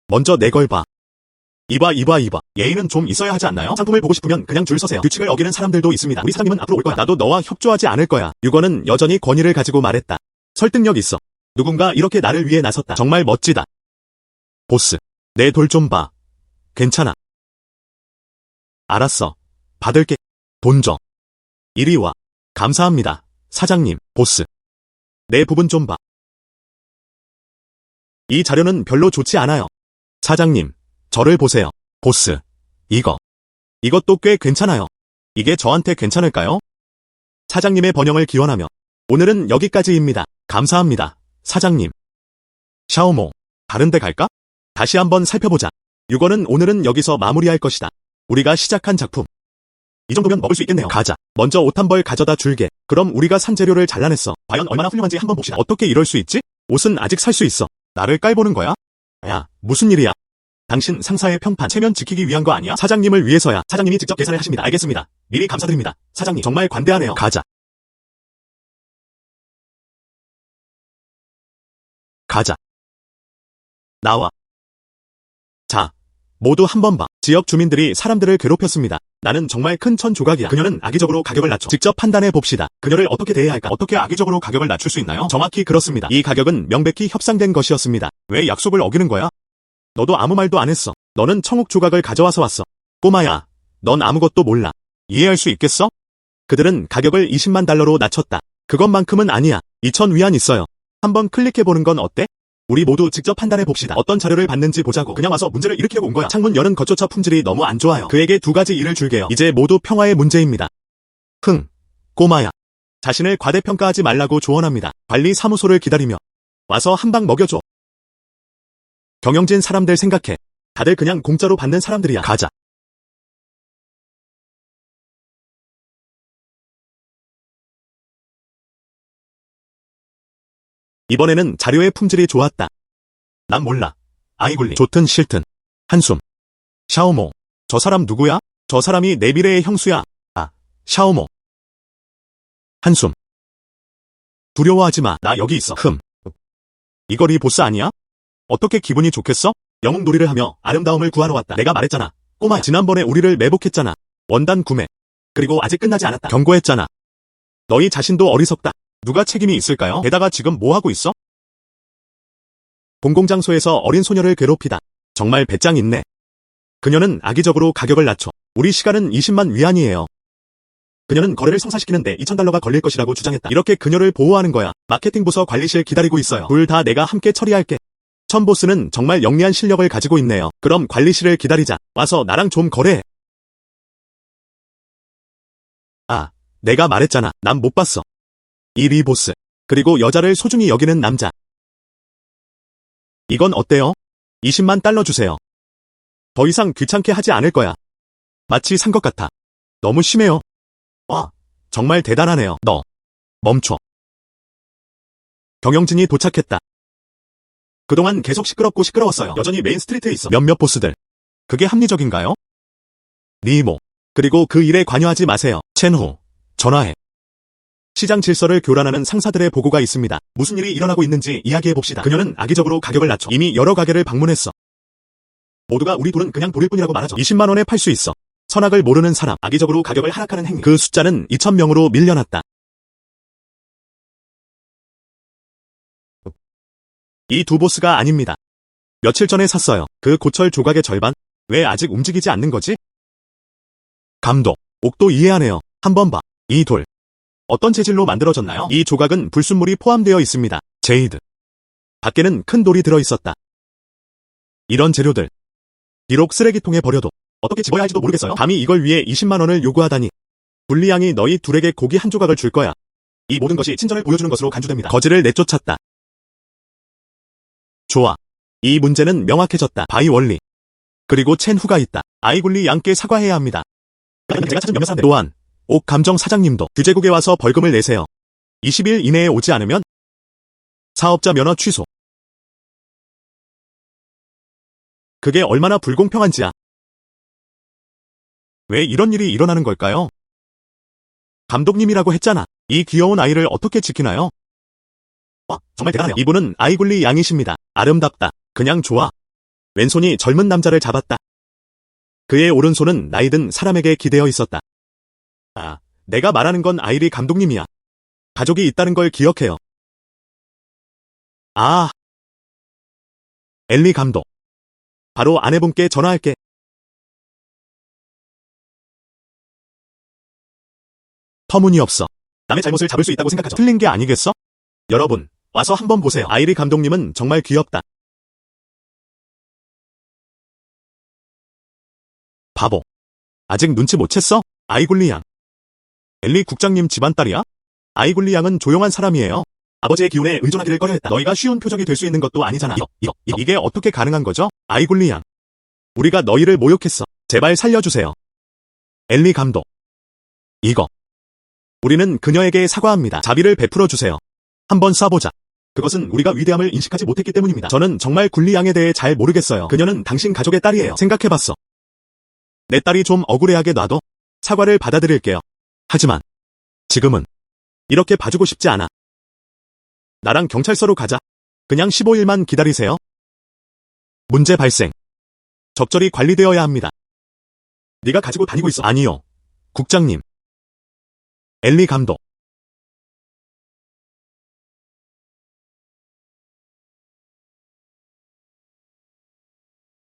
먼저 내 걸 봐. 이봐. 예의는 좀 있어야 하지 않나요? 상품을 보고 싶으면 그냥 줄 서세요. 규칙을 어기는 사람들도 있습니다. 우리 사장님은 앞으로 올 거야. 나도 너와 협조하지 않을 거야. 유건은 여전히 권위를 가지고 말했다. 설득력 있어. 누군가 이렇게 나를 위해 나섰다. 정말 멋지다. 보스. 내 돌 좀 봐. 괜찮아. 알았어. 받을게. 돈 줘. 이리 와. 감사합니다. 사장님. 보스. 내 부분 좀 봐. 이 자료는 별로 좋지 않아요. 사장님. 저를 보세요. 보스. 이것도 꽤 괜찮아요. 이게 저한테 괜찮을까요? 사장님의 번영을 기원하며. 오늘은 여기까지입니다. 감사합니다. 사장님. 샤오모. 다른 데 갈까? 다시 한번 살펴보자. 유거는 오늘은 여기서 마무리할 것이다. 우리가 시작한 작품. 이 정도면 먹을 수 있겠네요. 가자. 먼저 옷 한 벌 가져다 줄게. 그럼 우리가 산 재료를 잘라냈어. 과연 얼마나 훌륭한지 한번 봅시다. 어떻게 이럴 수 있지? 옷은 아직 살 수 있어. 나를 깔보는 거야? 야, 무슨 일이야? 당신 상사의 평판 체면 지키기 위한 거 아니야? 사장님을 위해서야. 사장님이 직접 계산을 하십니다. 알겠습니다. 미리 감사드립니다. 사장님 정말 관대하네요. 가자. 나와. 자, 모두 한번 봐. 지역 주민들이 사람들을 괴롭혔습니다. 나는 정말 큰 천 조각이야. 그녀는 악의적으로 가격을 낮춰. 직접 판단해 봅시다. 그녀를 어떻게 대해야 할까? 어떻게 악의적으로 가격을 낮출 수 있나요? 정확히 그렇습니다. 이 가격은 명백히 협상된 것이었습니다. 왜 약속을 어기는 거야? 너도 아무 말도 안 했어. 너는 청옥 조각을 가져와서 왔어. 꼬마야, 넌 아무것도 몰라. 이해할 수 있겠어? 그들은 가격을 20만 달러로 낮췄다. 그것만큼은 아니야. 2,000위안 있어요. 한번 클릭해보는 건 어때? 우리 모두 직접 판단해 봅시다. 어떤 자료를 받는지 보자고. 그냥 와서 문제를 일으키려고 온 거야. 창문 여는 것조차 품질이 너무 안 좋아요. 그에게 2가지 일을 줄게요. 이제 모두 평화의 문제입니다. 꼬마야. 자신을 과대평가하지 말라고 조언합니다. 관리 사무소를 기다리며. 와서 한 방 먹여줘. 경영진 사람들 생각해. 다들 그냥 공짜로 받는 사람들이야. 가자. 이번에는 자료의 품질이 좋았다. 난 몰라. 아이굴리. 좋든 싫든. 한숨. 샤오모. 저 사람 누구야? 저 사람이 내 미래의 형수야. 아, 샤오모. 한숨. 두려워하지 마. 나 여기 있어. 이거리 보스 아니야? 어떻게 기분이 좋겠어? 영웅놀이를 하며 아름다움을 구하러 왔다. 내가 말했잖아. 꼬마, 지난번에 우리를 매복했잖아. 원단 구매. 그리고 아직 끝나지 않았다. 경고했잖아. 너희 자신도 어리석다. 누가 책임이 있을까요? 게다가 지금 뭐 하고 있어? 공공장소에서 어린 소녀를 괴롭히다. 정말 배짱 있네. 그녀는 악의적으로 가격을 낮춰. 우리 시간은 20만 위안이에요. 그녀는 거래를 성사시키는데 2,000달러가 걸릴 것이라고 주장했다. 이렇게 그녀를 보호하는 거야. 마케팅 부서 관리실 기다리고 있어요. 둘 다 내가 함께 처리할게. 천 보스는 정말 영리한 실력을 가지고 있네요. 그럼 관리실을 기다리자. 와서 나랑 좀 거래해. 아, 내가 말했잖아. 난 못 봤어. 이 리 보스. 그리고 여자를 소중히 여기는 남자. 이건 어때요? 20만 달러 주세요. 더 이상 귀찮게 하지 않을 거야. 마치 산 것 같아. 너무 심해요. 와, 정말 대단하네요. 너. 멈춰. 경영진이 도착했다. 그동안 계속 시끄럽고 시끄러웠어요. 여전히 메인 스트리트에 있어. 몇몇 보스들. 그게 합리적인가요? 리모. 그리고 그 일에 관여하지 마세요. 첸호. 전화해. 시장 질서를 교란하는 상사들의 보고가 있습니다. 무슨 일이 일어나고 있는지 이야기해봅시다. 그녀는 악의적으로 가격을 낮춰. 이미 여러 가게를 방문했어. 모두가 우리 둘은 그냥 돌일 뿐이라고 말하죠. 20만 원에 팔 수 있어. 선악을 모르는 사람, 악의적으로 가격을 하락하는 행위. 그 숫자는 2,000명으로 밀려났다. 이 두 보스가 아닙니다. 며칠 전에 샀어요. 그 고철 조각의 절반? 왜 아직 움직이지 않는 거지? 감독, 옥도 이해하네요. 한번 봐. 이 돌. 어떤 재질로 만들어졌나요? 이 조각은 불순물이 포함되어 있습니다. 제이드. 밖에는 큰 돌이 들어있었다. 이런 재료들. 비록 쓰레기통에 버려도 어떻게 집어야 할지도 모르겠어요. 감히 이걸 위해 20만 원을 요구하다니. 불리양이 너희 둘에게 고기 한 조각을 줄 거야. 이 모든 것이 친절을 보여주는 것으로 간주됩니다. 거지를 내쫓았다. 좋아. 이 문제는 명확해졌다. 바이 원리. 그리고 첸 후가 있다. 아이굴리 양께 사과해야 합니다. 제가 찾은 몇몇 사람들 또한 옥 감정 사장님도 규제국에 와서 벌금을 내세요. 20일 이내에 오지 않으면 사업자 면허 취소. 그게 얼마나 불공평한지야. 왜 이런 일이 일어나는 걸까요? 감독님이라고 했잖아. 이 귀여운 아이를 어떻게 지키나요? 정말 대단해요. 이분은 아이굴리 양이십니다. 아름답다. 그냥 좋아. 왼손이 젊은 남자를 잡았다. 그의 오른손은 나이든 사람에게 기대어 있었다. 아, 내가 말하는 건 아이리 감독님이야. 가족이 있다는 걸 기억해요. 아, 엘리 감독. 바로 아내분께 전화할게. 터무니없어. 남의 잘못을 잡을 수 있다고 생각하죠. 틀린 게 아니겠어? 여러분, 와서 한번 보세요. 아이리 감독님은 정말 귀엽다. 바보. 아직 눈치 못 챘어? 아이굴리 양. 엘리 국장님 집안딸이야? 아이굴리 양은 조용한 사람이에요. 아버지의 기운에 의존하기를 꺼려했다. 너희가 쉬운 표적이 될 수 있는 것도 아니잖아. 이게 어떻게 가능한 거죠? 아이굴리 양. 우리가 너희를 모욕했어. 제발 살려주세요. 엘리 감독. 이거. 우리는 그녀에게 사과합니다. 자비를 베풀어 주세요. 한번 쏴보자. 그것은 우리가 위대함을 인식하지 못했기 때문입니다. 저는 정말 굴리 양에 대해 잘 모르겠어요. 그녀는 당신 가족의 딸이에요. 생각해봤어. 내 딸이 좀 억울해하게 놔둬. 사과를 받아들일게요. 하지만 지금은 이렇게 봐주고 싶지 않아. 나랑 경찰서로 가자. 그냥 15일만 기다리세요. 문제 발생. 적절히 관리되어야 합니다. 네가 가지고 다니고 있어. 아니요. 국장님. 엘리 감독.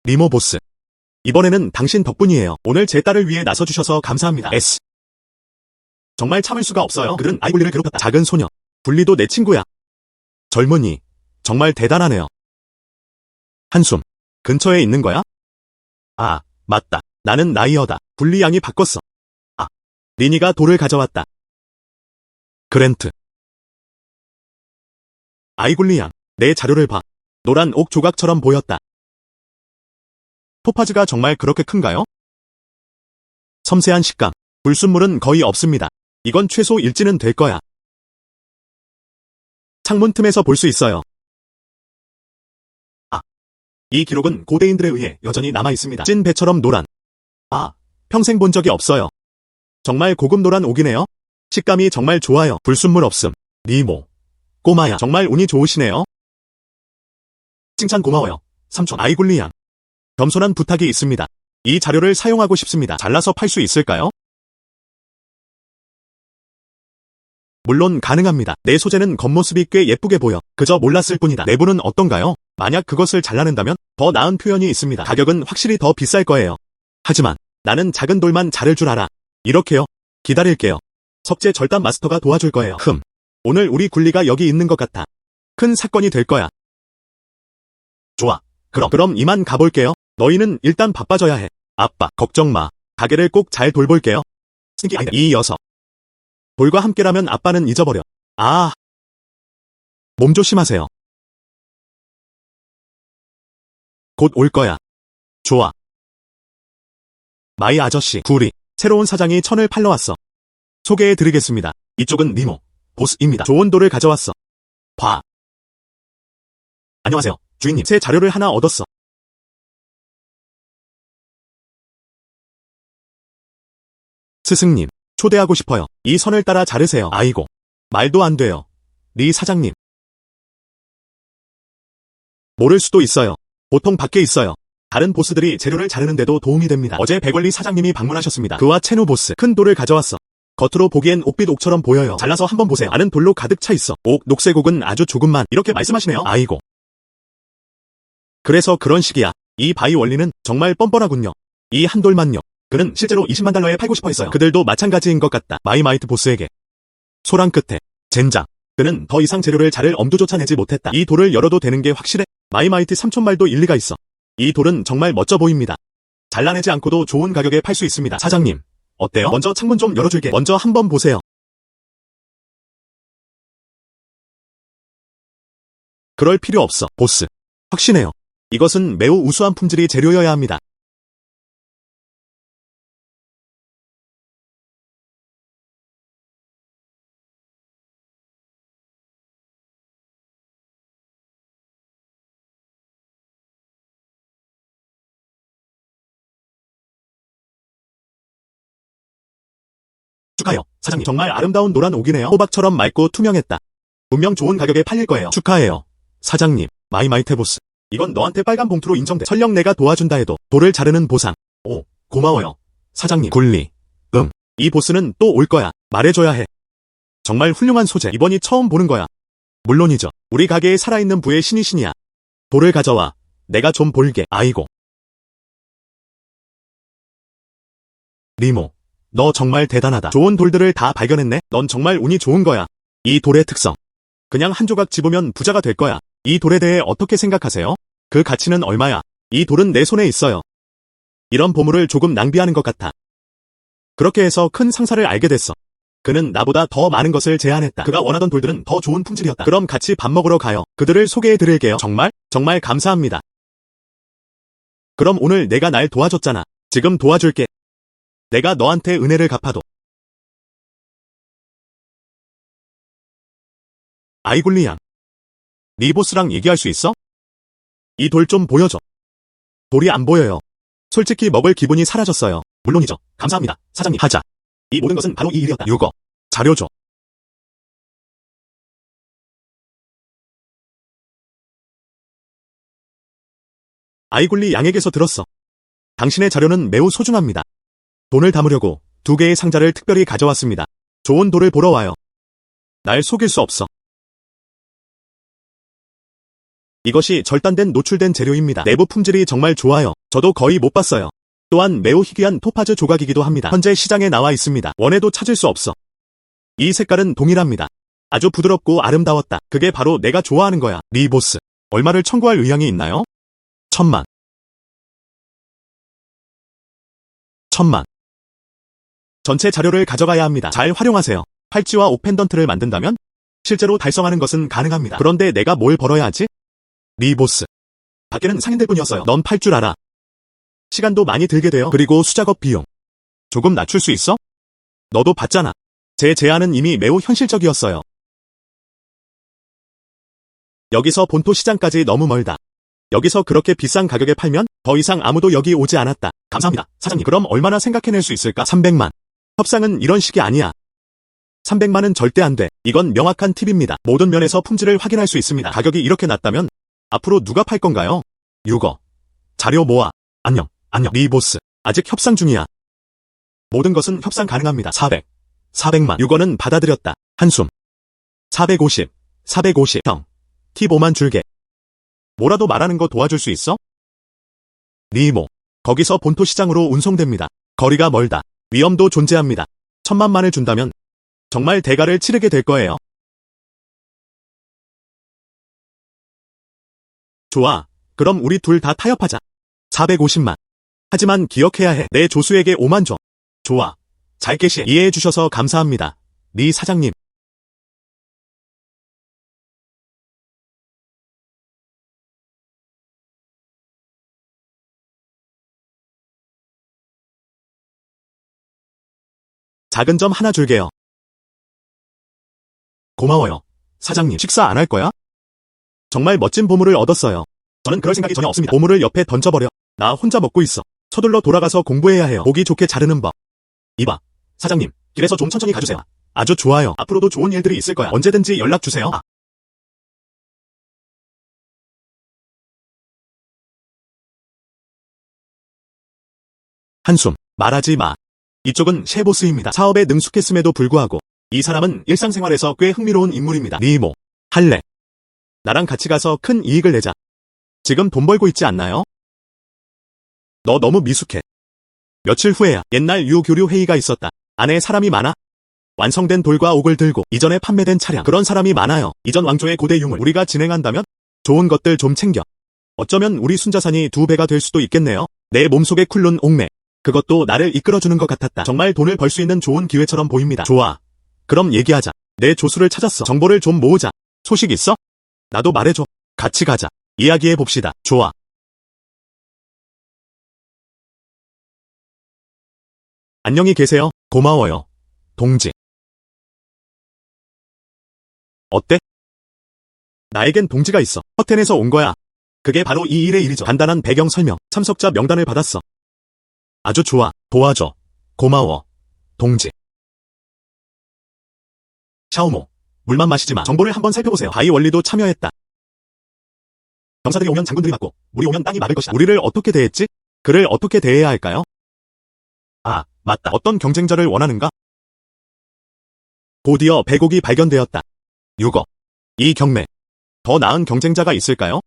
리모 보스. 이번에는 당신 덕분이에요. 오늘 제 딸을 위해 나서주셔서 감사합니다. S. 정말 참을 수가 없어요. 그들은 아이굴리를 괴롭혔다. 작은 소녀. 굴리도 내 친구야. 젊은이. 정말 대단하네요. 한숨. 근처에 있는 거야? 아, 맞다. 나는 나이어다. 굴리 양이 바꿨어. 아, 리니가 돌을 가져왔다. 그랜트. 아이굴리 양. 내 자료를 봐. 노란 옥 조각처럼 보였다. 토파즈가 정말 그렇게 큰가요? 섬세한 식감. 불순물은 거의 없습니다. 이건 최소 일지는 될 거야. 창문 틈에서 볼 수 있어요. 아, 이 기록은 고대인들에 의해 여전히 남아있습니다. 찐 배처럼 노란. 아, 평생 본 적이 없어요. 정말 고급 노란 옥이네요. 식감이 정말 좋아요. 불순물 없음. 니모. 꼬마야. 정말 운이 좋으시네요. 칭찬 고마워요. 삼촌. 아이굴리 양. 겸손한 부탁이 있습니다. 이 자료를 사용하고 싶습니다. 잘라서 팔 수 있을까요? 물론 가능합니다. 내 소재는 겉모습이 꽤 예쁘게 보여. 그저 몰랐을 뿐이다. 내부는 어떤가요? 만약 그것을 잘라낸다면 더 나은 표현이 있습니다. 가격은 확실히 더 비쌀 거예요. 하지만 나는 작은 돌만 자를 줄 알아. 이렇게요. 기다릴게요. 석재 절단 마스터가 도와줄 거예요. 오늘 우리 굴리가 여기 있는 것 같아. 큰 사건이 될 거야. 좋아. 그럼 이만 가볼게요. 너희는 일단 바빠져야 해. 아빠, 걱정 마. 가게를 꼭 잘 돌볼게요. 스니키 아이들. 이 녀석. 돌과 함께라면 아빠는 잊어버려. 몸 조심하세요. 곧 올 거야. 좋아. 마이 아저씨, 굴리. 새로운 사장이 천을 팔러 왔어. 소개해드리겠습니다. 이쪽은 니모, 보스입니다. 좋은 돌을 가져왔어. 봐. 안녕하세요, 주인님. 새 자료를 하나 얻었어. 스승님, 초대하고 싶어요. 이 선을 따라 자르세요. 아이고, 말도 안 돼요. 리 사장님. 모를 수도 있어요. 보통 밖에 있어요. 다른 보스들이 재료를 자르는데도 도움이 됩니다. 어제 백월리 사장님이 방문하셨습니다. 그와 채누 보스, 큰 돌을 가져왔어. 겉으로 보기엔 옥빛 옥처럼 보여요. 잘라서 한번 보세요. 안은 돌로 가득 차 있어. 녹색 옥은 아주 조금만. 이렇게 말씀하시네요. 아이고. 그래서 그런 식이야. 이 바위 원리는 정말 뻔뻔하군요. 이 한 돌만요. 그는 실제로 20만 달러에 팔고 싶어 했어요. 그들도 마찬가지인 것 같다. 마이마이트 보스에게. 소랑 끝에. 젠장. 그는 더 이상 재료를 자를 엄두조차 내지 못했다. 이 돌을 열어도 되는 게 확실해? 마이마이트 삼촌 말도 일리가 있어. 이 돌은 정말 멋져 보입니다. 잘라내지 않고도 좋은 가격에 팔 수 있습니다. 사장님, 어때요? 먼저 창문 좀 열어줄게. 먼저 한번 보세요. 그럴 필요 없어, 보스. 확신해요. 이것은 매우 우수한 품질의 재료여야 합니다. 축하해요, 사장님. 정말 아름다운 노란 옥이네요. 호박처럼 맑고 투명했다. 분명 좋은 가격에 팔릴 거예요. 축하해요, 사장님. 마이마이트 보스. 이건 너한테 빨간 봉투로 인정돼. 설령 내가 도와준다 해도 돌을 자르는 보상. 오, 고마워요, 사장님. 굴리. 이 보스는 또 올 거야. 말해줘야 해. 정말 훌륭한 소재. 이번이 처음 보는 거야. 물론이죠. 우리 가게에 살아있는 부의 신이야. 돌을 가져와. 내가 좀 볼게. 아이고. 리모. 너 정말 대단하다. 좋은 돌들을 다 발견했네. 넌 정말 운이 좋은 거야. 이 돌의 특성. 그냥 한 조각 집으면 부자가 될 거야. 이 돌에 대해 어떻게 생각하세요? 그 가치는 얼마야? 이 돌은 내 손에 있어요. 이런 보물을 조금 낭비하는 것 같아. 그렇게 해서 큰 상사를 알게 됐어. 그는 나보다 더 많은 것을 제안했다. 그가 원하던 돌들은 더 좋은 품질이었다. 그럼 같이 밥 먹으러 가요. 그들을 소개해드릴게요. 정말? 정말 감사합니다. 그럼 오늘 내가 날 도와줬잖아. 지금 도와줄게. 내가 너한테 은혜를 갚아도. 아이굴리 양. 네 보스랑 얘기할 수 있어? 이 돌 좀 보여줘. 돌이 안 보여요. 솔직히 먹을 기분이 사라졌어요. 물론이죠. 감사합니다, 사장님. 하자. 이 모든 것은 바로 이 일이었다. 유거. 자료 줘. 아이굴리 양에게서 들었어. 당신의 자료는 매우 소중합니다. 돈을 담으려고 2개의 상자를 특별히 가져왔습니다. 좋은 돌을 보러 와요. 날 속일 수 없어. 이것이 절단된 노출된 재료입니다. 내부 품질이 정말 좋아요. 저도 거의 못 봤어요. 또한 매우 희귀한 토파즈 조각이기도 합니다. 현재 시장에 나와 있습니다. 원해도 찾을 수 없어. 이 색깔은 동일합니다. 아주 부드럽고 아름다웠다. 그게 바로 내가 좋아하는 거야. 리 보스. 얼마를 청구할 의향이 있나요? 1000만. 1000만. 전체 자료를 가져가야 합니다. 잘 활용하세요. 팔찌와 옥 펜던트를 만든다면 실제로 달성하는 것은 가능합니다. 그런데 내가 뭘 벌어야 하지? 리 보스. 밖에는 상인들 뿐이었어요. 넌 팔 줄 알아. 시간도 많이 들게 돼요. 그리고 수작업 비용. 조금 낮출 수 있어? 너도 봤잖아. 제 제안은 이미 매우 현실적이었어요. 여기서 본토 시장까지 너무 멀다. 여기서 그렇게 비싼 가격에 팔면 더 이상 아무도 여기 오지 않았다. 감사합니다, 사장님. 그럼 얼마나 생각해낼 수 있을까? 300만. 협상은 이런 식이 아니야. 300만은 절대 안 돼. 이건 명확한 팁입니다. 모든 면에서 품질을 확인할 수 있습니다. 가격이 이렇게 낮다면 앞으로 누가 팔 건가요? 유거. 자료 모아. 안녕. 리 보스. 아직 협상 중이야. 모든 것은 협상 가능합니다. 400만. 유거는 받아들였다. 한숨. 450. 형. 팁 5만 줄게. 뭐라도 말하는 거 도와줄 수 있어? 니모. 거기서 본토 시장으로 운송됩니다. 거리가 멀다. 위험도 존재합니다. 1,000만만을 준다면 정말 대가를 치르게 될 거예요. 좋아. 그럼 우리 둘 다 타협하자. 450만. 하지만 기억해야 해. 내 조수에게 5만 줘. 좋아. 잘 계시. 이해해 주셔서 감사합니다. 네 사장님. 작은 점 하나 줄게요. 고마워요. 사장님, 식사 안 할 거야? 정말 멋진 보물을 얻었어요. 저는 그럴 생각이 전혀 없습니다. 보물을 옆에 던져버려. 나 혼자 먹고 있어. 서둘러 돌아가서 공부해야 해요. 보기 좋게 자르는 법. 이봐. 사장님, 길에서 좀 천천히 가주세요. 아주 좋아요. 앞으로도 좋은 일들이 있을 거야. 언제든지 연락 주세요. 한숨. 말하지 마. 이쪽은 셰보스입니다. 사업에 능숙했음에도 불구하고 이 사람은 일상생활에서 꽤 흥미로운 인물입니다. 니모. 할래. 나랑 같이 가서 큰 이익을 내자. 지금 돈 벌고 있지 않나요? 너 너무 미숙해. 며칠 후에야 옛날 유교류 회의가 있었다. 안에 사람이 많아. 완성된 돌과 옥을 들고 이전에 판매된 차량. 그런 사람이 많아요. 이전 왕조의 고대 유물. 우리가 진행한다면 좋은 것들 좀 챙겨. 어쩌면 우리 순자산이 2배가 될 수도 있겠네요. 내 몸속에 쿨룬 옥매. 그것도 나를 이끌어주는 것 같았다. 정말 돈을 벌 수 있는 좋은 기회처럼 보입니다. 좋아. 그럼 얘기하자. 내 조수를 찾았어. 정보를 좀 모으자. 소식 있어? 나도 말해줘. 같이 가자. 이야기해봅시다. 좋아. 안녕히 계세요. 고마워요. 동지. 어때? 나에겐 동지가 있어. 허텐에서 온 거야. 그게 바로 이 일의 일이죠. 간단한 배경 설명. 참석자 명단을 받았어. 아주 좋아. 도와줘. 고마워. 동지. 샤오모. 물만 마시지 마. 정보를 한번 살펴보세요. 바이 원리도 참여했다. 병사들이 오면 장군들이 맞고, 우리 오면 땅이 막을 것이다. 우리를 어떻게 대했지? 그를 어떻게 대해야 할까요? 아, 맞다. 어떤 경쟁자를 원하는가? 곧이어 백옥이 발견되었다. 6억. 이 경매. 더 나은 경쟁자가 있을까요?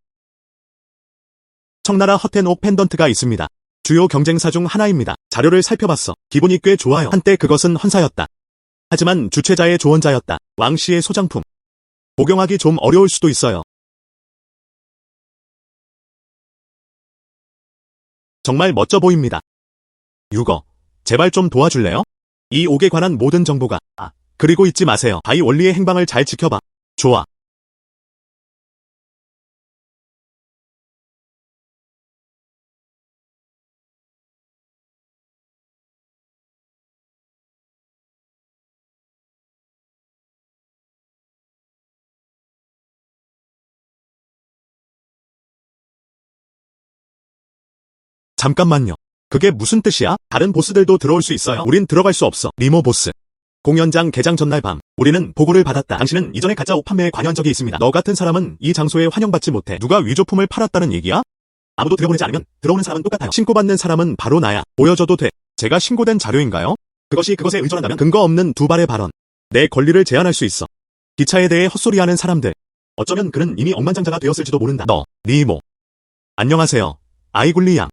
청나라 허텐옥 펜던트가 있습니다. 주요 경쟁사 중 하나입니다. 자료를 살펴봤어. 기분이 꽤 좋아요. 한때 그것은 헌사였다. 하지만 주최자의 조언자였다. 왕씨의 소장품. 복용하기 좀 어려울 수도 있어요. 정말 멋져 보입니다. 6억. 제발 좀 도와줄래요? 이 옥에 관한 모든 정보가. 그리고 잊지 마세요. 바이 원리의 행방을 잘 지켜봐. 좋아. 잠깐만요. 그게 무슨 뜻이야? 다른 보스들도 들어올 수 있어요. 우린 들어갈 수 없어. 리모 보스. 공연장 개장 전날 밤, 우리는 보고를 받았다. 당신은 이전에 가짜 옷 판매에 관여한 적이 있습니다. 너 같은 사람은 이 장소에 환영받지 못해. 누가 위조품을 팔았다는 얘기야? 아무도 들여보내지 않으면 들어오는 사람은 똑같아요. 신고받는 사람은 바로 나야. 보여줘도 돼. 제가 신고된 자료인가요? 그것이 그것에 의존한다면 근거 없는 두 발의 발언. 내 권리를 제한할 수 있어. 기차에 대해 헛소리하는 사람들. 어쩌면 그는 이미 억만장자가 되었을지도 모른다. 너, 리모. 안녕하세요. 아이굴리 양.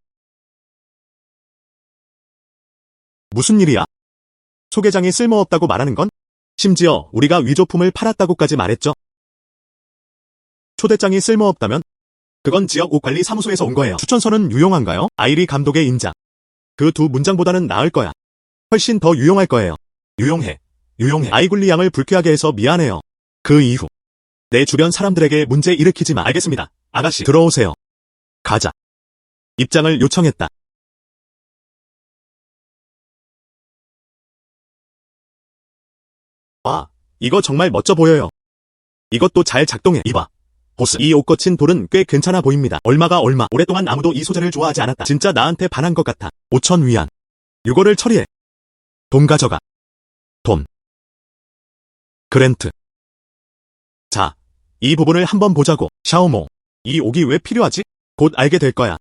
무슨 일이야? 소개장이 쓸모없다고 말하는 건? 심지어 우리가 위조품을 팔았다고까지 말했죠. 초대장이 쓸모없다면? 그건 지역 옷관리사무소에서 온 거예요. 추천서는 유용한가요? 아이리 감독의 인장. 그 두 문장보다는 나을 거야. 훨씬 더 유용할 거예요. 유용해. 유용해. 아이굴리 양을 불쾌하게 해서 미안해요. 그 이후 내 주변 사람들에게 문제 일으키지 마. 알겠습니다. 아가씨, 들어오세요. 가자. 입장을 요청했다. 와, 이거 정말 멋져 보여요. 이것도 잘 작동해. 이봐. 보스, 이 옷 거친 돌은 꽤 괜찮아 보입니다. 얼마가 얼마. 오랫동안 아무도 이 소재를 좋아하지 않았다. 진짜 나한테 반한 것 같아. 5천 위안. 이거를 처리해. 돈 가져가. 돈. 그랜트. 자, 이 부분을 한번 보자고. 샤오모. 이 옥이 왜 필요하지? 곧 알게 될 거야.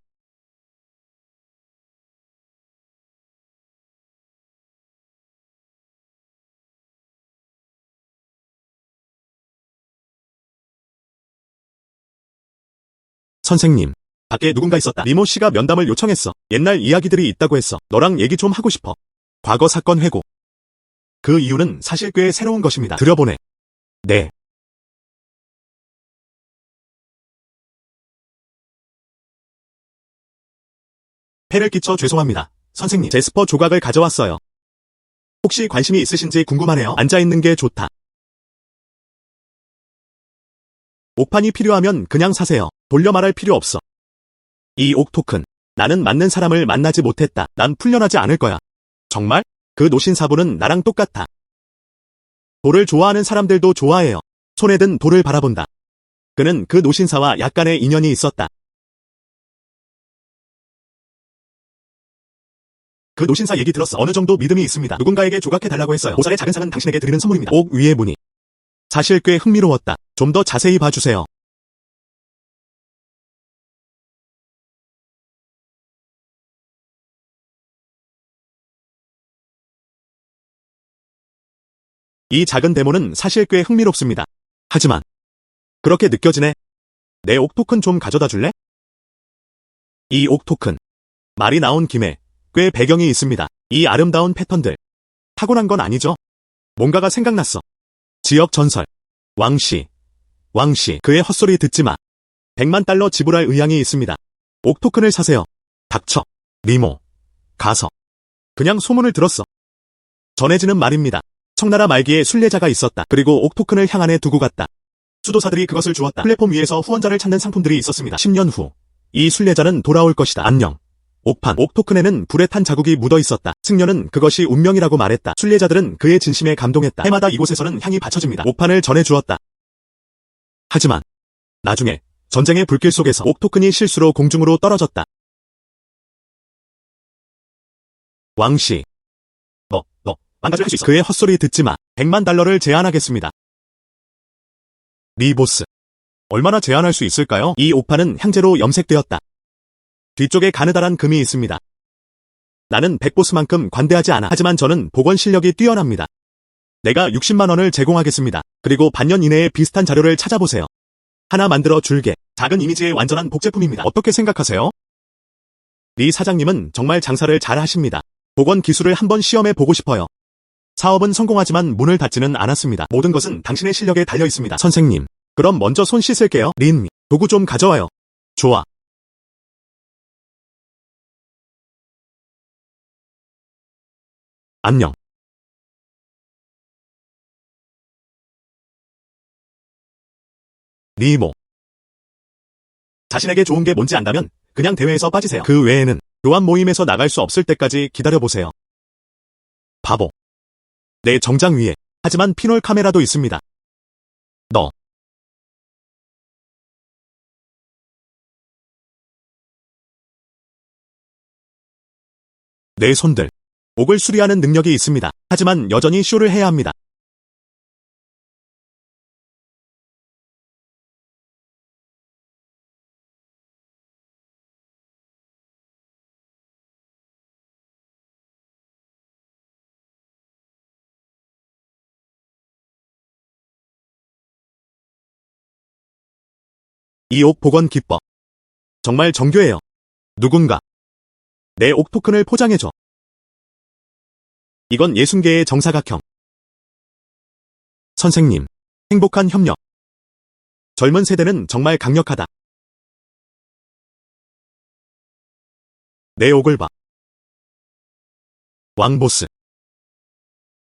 선생님, 밖에 누군가 있었다. 리모 씨가 면담을 요청했어. 옛날 이야기들이 있다고 했어. 너랑 얘기 좀 하고 싶어. 과거 사건 회고. 그 이유는 사실 꽤 새로운 것입니다. 들여보내. 네. 폐를 끼쳐 죄송합니다. 선생님, 제스퍼 조각을 가져왔어요. 혹시 관심이 있으신지 궁금하네요. 앉아있는 게 좋다. 옥판이 필요하면 그냥 사세요. 돌려 말할 필요 없어. 이 옥 토큰. 나는 맞는 사람을 만나지 못했다. 난 풀려나지 않을 거야. 정말? 그 노신사부는 나랑 똑같아. 돌을 좋아하는 사람들도 좋아해요. 손에 든 돌을 바라본다. 그는 그 노신사와 약간의 인연이 있었다. 그 노신사 얘기 들었어. 어느 정도 믿음이 있습니다. 누군가에게 조각해달라고 했어요. 보살의 작은 상은 당신에게 드리는 선물입니다. 옥 위의 무늬. 사실 꽤 흥미로웠다. 좀 더 자세히 봐주세요. 이 작은 데모는 사실 꽤 흥미롭습니다. 하지만 그렇게 느껴지네. 내 옥 토큰 좀 가져다 줄래? 이 옥 토큰. 말이 나온 김에 꽤 배경이 있습니다. 이 아름다운 패턴들. 타고난 건 아니죠? 뭔가가 생각났어. 지역 전설. 왕씨. 그의 헛소리 듣지 마. 100만 달러 지불할 의향이 있습니다. 옥 토큰을 사세요. 닥쳐. 리모. 가서. 그냥 소문을 들었어. 전해지는 말입니다. 청나라 말기에 순례자가 있었다. 그리고 옥 토큰을 향안에 두고 갔다. 수도사들이 그것을 주었다. 플랫폼 위에서 후원자를 찾는 상품들이 있었습니다. 10년 후. 이 순례자는 돌아올 것이다. 안녕. 옥판, 옥 토큰에는 불에 탄 자국이 묻어 있었다. 승려는 그것이 운명이라고 말했다. 순례자들은 그의 진심에 감동했다. 해마다 이곳에서는 향이 받쳐집니다. 옥판을 전해주었다. 하지만 나중에 전쟁의 불길 속에서 옥 토큰이 실수로 공중으로 떨어졌다. 왕씨. 너 망가질 수 있어. 그의 헛소리 듣지 마. 100만 달러를 제안하겠습니다. 리보스. 얼마나 제한할 수 있을까요? 이 옥판은 향제로 염색되었다. 뒤쪽에 가느다란 금이 있습니다. 나는 백보스만큼 관대하지 않아. 하지만 저는 복원 실력이 뛰어납니다. 내가 60만 원을 제공하겠습니다. 그리고 반년 이내에 비슷한 자료를 찾아보세요. 하나 만들어 줄게. 작은 이미지의 완전한 복제품입니다. 어떻게 생각하세요? 리 사장님은 정말 장사를 잘 하십니다. 복원 기술을 한번 시험해 보고 싶어요. 사업은 성공하지만 문을 닫지는 않았습니다. 모든 것은 당신의 실력에 달려 있습니다. 선생님. 그럼 먼저 손 씻을게요. 린, 도구 좀 가져와요. 좋아. 안녕. 리모. 자신에게 좋은 게 뭔지 안다면 그냥 대회에서 빠지세요. 그 외에는 교환 모임에서 나갈 수 없을 때까지 기다려보세요. 바보. 내 정장 위에. 하지만 피놀 카메라도 있습니다. 너. 내 손들. 옥을 수리하는 능력이 있습니다. 하지만 여전히 쇼를 해야 합니다. 이 옥 복원 기법. 정말 정교해요. 누군가. 내 옥 토큰을 포장해줘. 이건 예순개의 정사각형. 선생님. 행복한 협력. 젊은 세대는 정말 강력하다. 내 옥을 봐. 왕보스.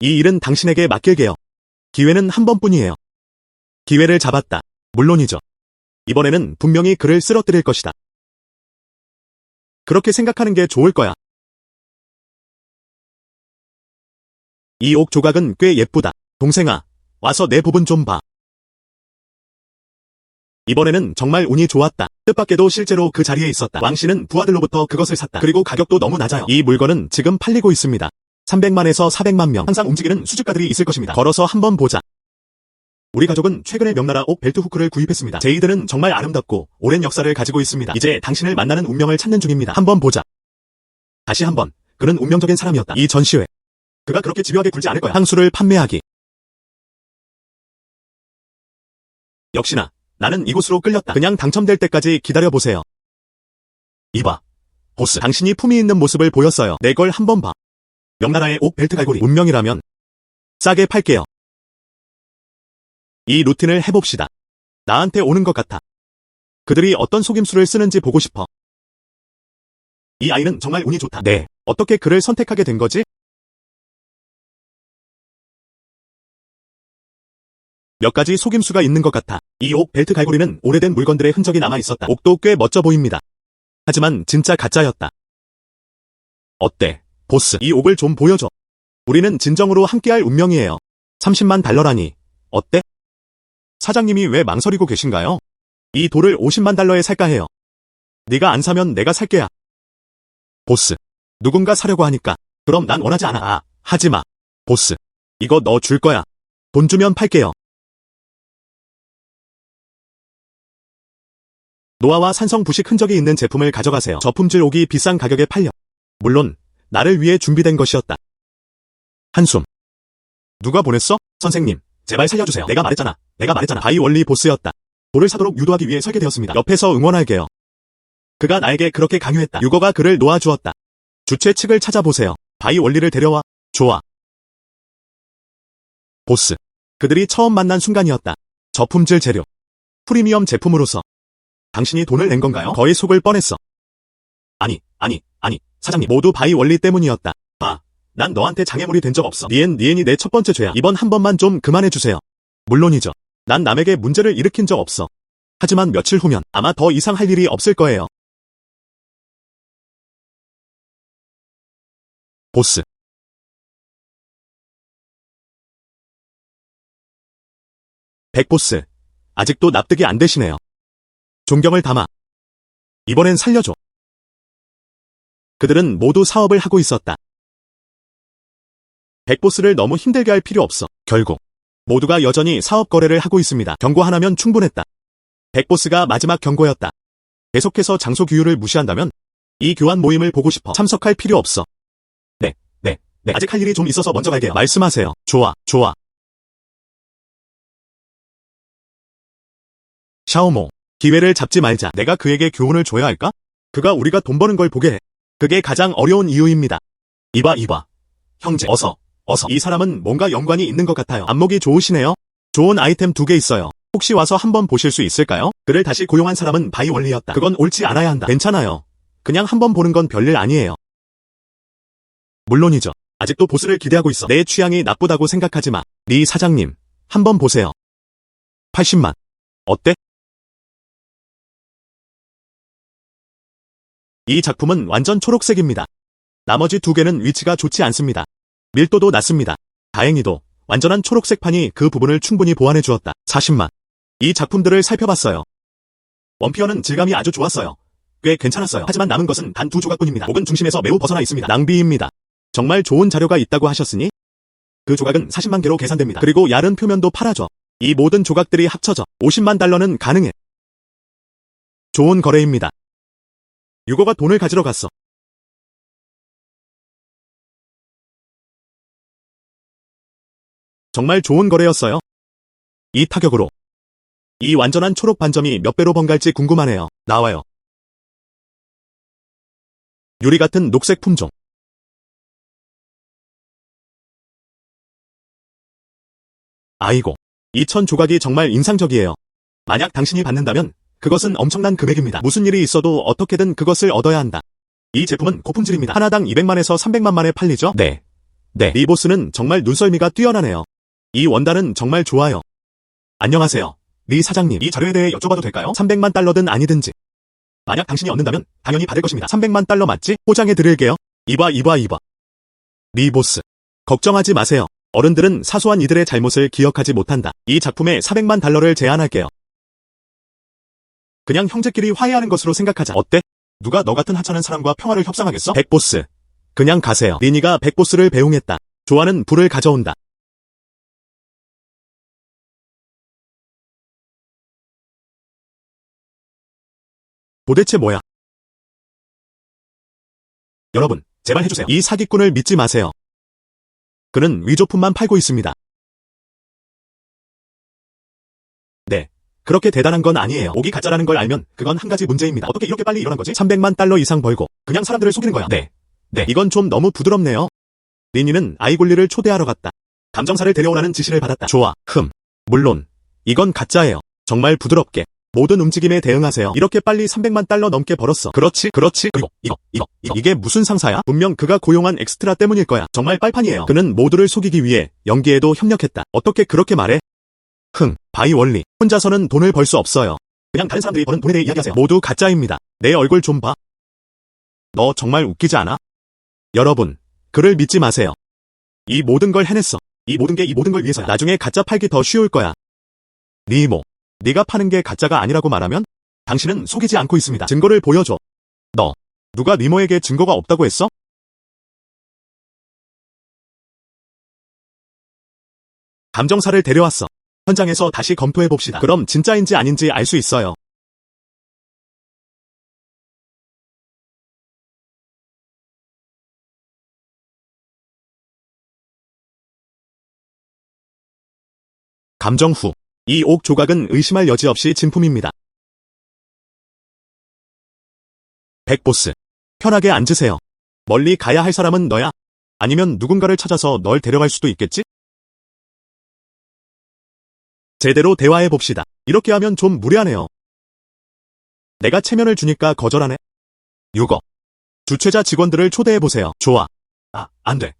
이 일은 당신에게 맡길게요. 기회는 한 번뿐이에요. 기회를 잡았다. 물론이죠. 이번에는 분명히 그를 쓰러뜨릴 것이다. 그렇게 생각하는 게 좋을 거야. 이 옥 조각은 꽤 예쁘다. 동생아, 와서 내 부분 좀 봐. 이번에는 정말 운이 좋았다. 뜻밖에도 실제로 그 자리에 있었다. 왕씨는 부하들로부터 그것을 샀다. 그리고 가격도 너무 낮아요. 이 물건은 지금 팔리고 있습니다. 300만에서 400만 명. 항상 움직이는 수집가들이 있을 것입니다. 걸어서 한번 보자. 우리 가족은 최근에 명나라 옥 벨트 후크를 구입했습니다. 제이드는 정말 아름답고 오랜 역사를 가지고 있습니다. 이제 당신을 만나는 운명을 찾는 중입니다. 한번 보자. 다시 한번. 그는 운명적인 사람이었다. 이 전시회. 그가 그렇게 집요하게 굴지 않을 거야. 향수를 판매하기. 역시나 나는 이곳으로 끌렸다. 그냥 당첨될 때까지 기다려보세요. 이봐. 보스, 당신이 품위 있는 모습을 보였어요. 내 걸 한번 봐. 명나라의 옥 벨트 갈고리. 운명이라면 싸게 팔게요. 이 루틴을 해봅시다. 나한테 오는 것 같아. 그들이 어떤 속임수를 쓰는지 보고 싶어. 이 아이는 정말 운이 좋다. 네. 어떻게 그를 선택하게 된 거지? 몇 가지 속임수가 있는 것 같아. 이 옥 벨트 갈고리는 오래된 물건들의 흔적이 남아있었다. 옥도 꽤 멋져 보입니다. 하지만 진짜 가짜였다. 어때, 보스? 이 옥을 좀 보여줘. 우리는 진정으로 함께할 운명이에요. 30만 달러라니. 어때? 사장님이 왜 망설이고 계신가요? 이 돌을 50만 달러에 살까 해요. 네가 안 사면 내가 살게야. 보스, 누군가 사려고 하니까. 그럼 난 원하지 않아. 아, 하지 마. 보스, 이거 너 줄 거야. 돈 주면 팔게요. 노화와 산성 부식 흔적이 있는 제품을 가져가세요. 저품질 옥이 비싼 가격에 팔려. 물론 나를 위해 준비된 것이었다. 한숨. 누가 보냈어? 선생님, 제발 살려주세요. 내가 말했잖아. 바이 원리 보스였다. 돌을 사도록 유도하기 위해 설계되었습니다. 옆에서 응원할게요. 그가 나에게 그렇게 강요했다. 유거가 그를 놓아주었다. 주최 측을 찾아보세요. 바이 원리를 데려와. 좋아. 보스. 그들이 처음 만난 순간이었다. 저품질 재료. 프리미엄 제품으로서. 당신이 돈을 낸 건가요? 거의 속을 뻔했어. 아니, 사장님. 모두 바이 원리 때문이었다. 아, 난 너한테 장애물이 된 적 없어. 니엔이 내 첫 번째 죄야. 이번 한 번만 좀 그만해주세요. 물론이죠. 난 남에게 문제를 일으킨 적 없어. 하지만 며칠 후면 아마 더 이상 할 일이 없을 거예요. 보스. 백보스. 아직도 납득이 안 되시네요. 존경을 담아. 이번엔 살려줘. 그들은 모두 사업을 하고 있었다. 백보스를 너무 힘들게 할 필요 없어. 결국 모두가 여전히 사업 거래를 하고 있습니다. 경고 하나면 충분했다. 백보스가 마지막 경고였다. 계속해서 장소 규율을 무시한다면 이 교환 모임을 보고 싶어. 참석할 필요 없어. 네. 아직 할 일이 좀 있어서 먼저 갈게요. 말씀하세요. 좋아. 샤오모, 기회를 잡지 말자. 내가 그에게 교훈을 줘야 할까? 그가 우리가 돈 버는 걸 보게 해. 그게 가장 어려운 이유입니다. 이봐. 형제, 어서. 이 사람은 뭔가 연관이 있는 것 같아요. 안목이 좋으시네요. 좋은 아이템 2개 있어요. 혹시 와서 한번 보실 수 있을까요? 그를 다시 고용한 사람은 바이 원리였다. 그건 옳지 않아야 한다. 괜찮아요. 그냥 한번 보는 건 별일 아니에요. 물론이죠. 아직도 보스를 기대하고 있어. 내 취향이 나쁘다고 생각하지 마. 네 사장님, 한번 보세요. 80만. 어때? 이 작품은 완전 초록색입니다. 나머지 2개는 위치가 좋지 않습니다. 밀도도 낮습니다. 다행히도 완전한 초록색 판이 그 부분을 충분히 보완해 주었다. 40만. 이 작품들을 살펴봤어요. 원피어는 질감이 아주 좋았어요. 꽤 괜찮았어요. 하지만 남은 것은 단 2조각뿐입니다. 옥은 중심에서 매우 벗어나 있습니다. 낭비입니다. 정말 좋은 자료가 있다고 하셨으니 그 조각은 40만 개로 계산됩니다. 그리고 얇은 표면도 팔아줘. 이 모든 조각들이 합쳐져 50만 달러는 가능해. 좋은 거래입니다. 유거가 돈을 가지러 갔어. 정말 좋은 거래였어요. 이 타격으로 이 완전한 초록 반점이 몇 배로 번갈지 궁금하네요. 나와요. 유리 같은 녹색 품종. 아이고, 2000 조각이 정말 인상적이에요. 만약 당신이 받는다면 그것은 엄청난 금액입니다. 무슨 일이 있어도 어떻게든 그것을 얻어야 한다. 이 제품은 고품질입니다. 하나당 200만에서 300만만에 팔리죠? 네. 이 보스는 정말 눈썰미가 뛰어나네요. 이 원단은 정말 좋아요. 안녕하세요. 리 사장님, 이 자료에 대해 여쭤봐도 될까요? 300만 달러든 아니든지. 만약 당신이 얻는다면 당연히 받을 것입니다. 300만 달러 맞지? 포장해 드릴게요. 이봐. 리 보스. 걱정하지 마세요. 어른들은 사소한 이들의 잘못을 기억하지 못한다. 이 작품에 400만 달러를 제안할게요. 그냥 형제끼리 화해하는 것으로 생각하자. 어때? 누가 너 같은 하찮은 사람과 평화를 협상하겠어? 백보스. 그냥 가세요. 리니가 백보스를 배웅했다. 조아는 불을 가져온다. 도대체 뭐야? 여러분, 제발 해주세요. 이 사기꾼을 믿지 마세요. 그는 위조품만 팔고 있습니다. 네, 그렇게 대단한 건 아니에요. 옥이 가짜라는 걸 알면 그건 한 가지 문제입니다. 어떻게 이렇게 빨리 일어난 거지? 300만 달러 이상 벌고 그냥 사람들을 속이는 거야. 네, 이건 좀 너무 부드럽네요. 리니는 아이골리를 초대하러 갔다. 감정사를 데려오라는 지시를 받았다. 좋아. 물론 이건 가짜예요. 정말 부드럽게 모든 움직임에 대응하세요. 이렇게 빨리 300만 달러 넘게 벌었어. 그렇지. 그리고 이게 무슨 상사야? 분명 그가 고용한 엑스트라 때문일 거야. 정말 빨판이에요. 그는 모두를 속이기 위해 연기에도 협력했다. 어떻게 그렇게 말해? 바이 원리. 혼자서는 돈을 벌 수 없어요. 그냥 다른 사람들이 버는 돈에 대해 이야기하세요. 모두 가짜입니다. 내 얼굴 좀 봐. 너 정말 웃기지 않아? 여러분, 그를 믿지 마세요. 이 모든 걸 해냈어. 이 모든 걸 위해서야. 나중에 가짜 팔기 더 쉬울 거야. 니모, 네가 파는 게 가짜가 아니라고 말하면 당신은 속이지 않고 있습니다. 증거를 보여줘. 누가 니모에게 증거가 없다고 했어? 감정사를 데려왔어. 현장에서 다시 검토해봅시다. 그럼 진짜인지 아닌지 알 수 있어요. 감정 후. 이 옥 조각은 의심할 여지 없이 진품입니다. 백보스. 편하게 앉으세요. 멀리 가야 할 사람은 너야? 아니면 누군가를 찾아서 널 데려갈 수도 있겠지? 제대로 대화해봅시다. 이렇게 하면 좀 무례하네요. 내가 체면을 주니까 거절하네. 주최자 직원들을 초대해보세요. 좋아. 안 돼.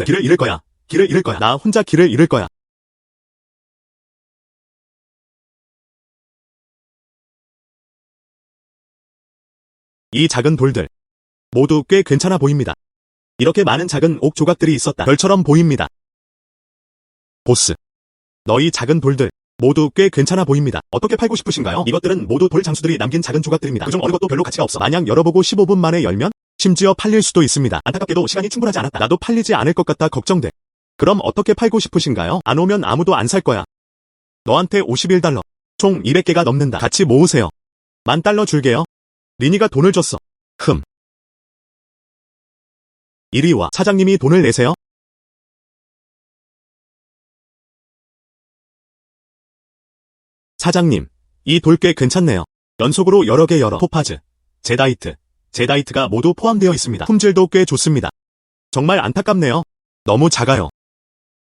길을 잃을 거야. 나 혼자 길을 잃을 거야. 이 작은 돌들. 모두 꽤 괜찮아 보입니다. 이렇게 많은 작은 옥 조각들이 있었다. 별처럼 보입니다. 보스. 너희 작은 돌들. 모두 꽤 괜찮아 보입니다. 어떻게 팔고 싶으신가요? 이것들은 모두 돌 장수들이 남긴 작은 조각들입니다. 그중 어느 것도 별로 가치가 없어. 마냥 열어보고 15분 만에 열면 심지어 팔릴 수도 있습니다. 안타깝게도 시간이 충분하지 않았다. 나도 팔리지 않을 것 같다 걱정돼. 그럼 어떻게 팔고 싶으신가요? 안 오면 아무도 안 살 거야. 너한테 51달러. 총 200개가 넘는다. 같이 모으세요. $10,000 줄게요. 리니가 돈을 줬어. 이리 와. 사장님이 돈을 내세요. 사장님, 이 돌 꽤 괜찮네요. 연속으로 여러 개 열어. 토파즈, 제다이트가 모두 포함되어 있습니다. 품질도 꽤 좋습니다. 정말 안타깝네요. 너무 작아요.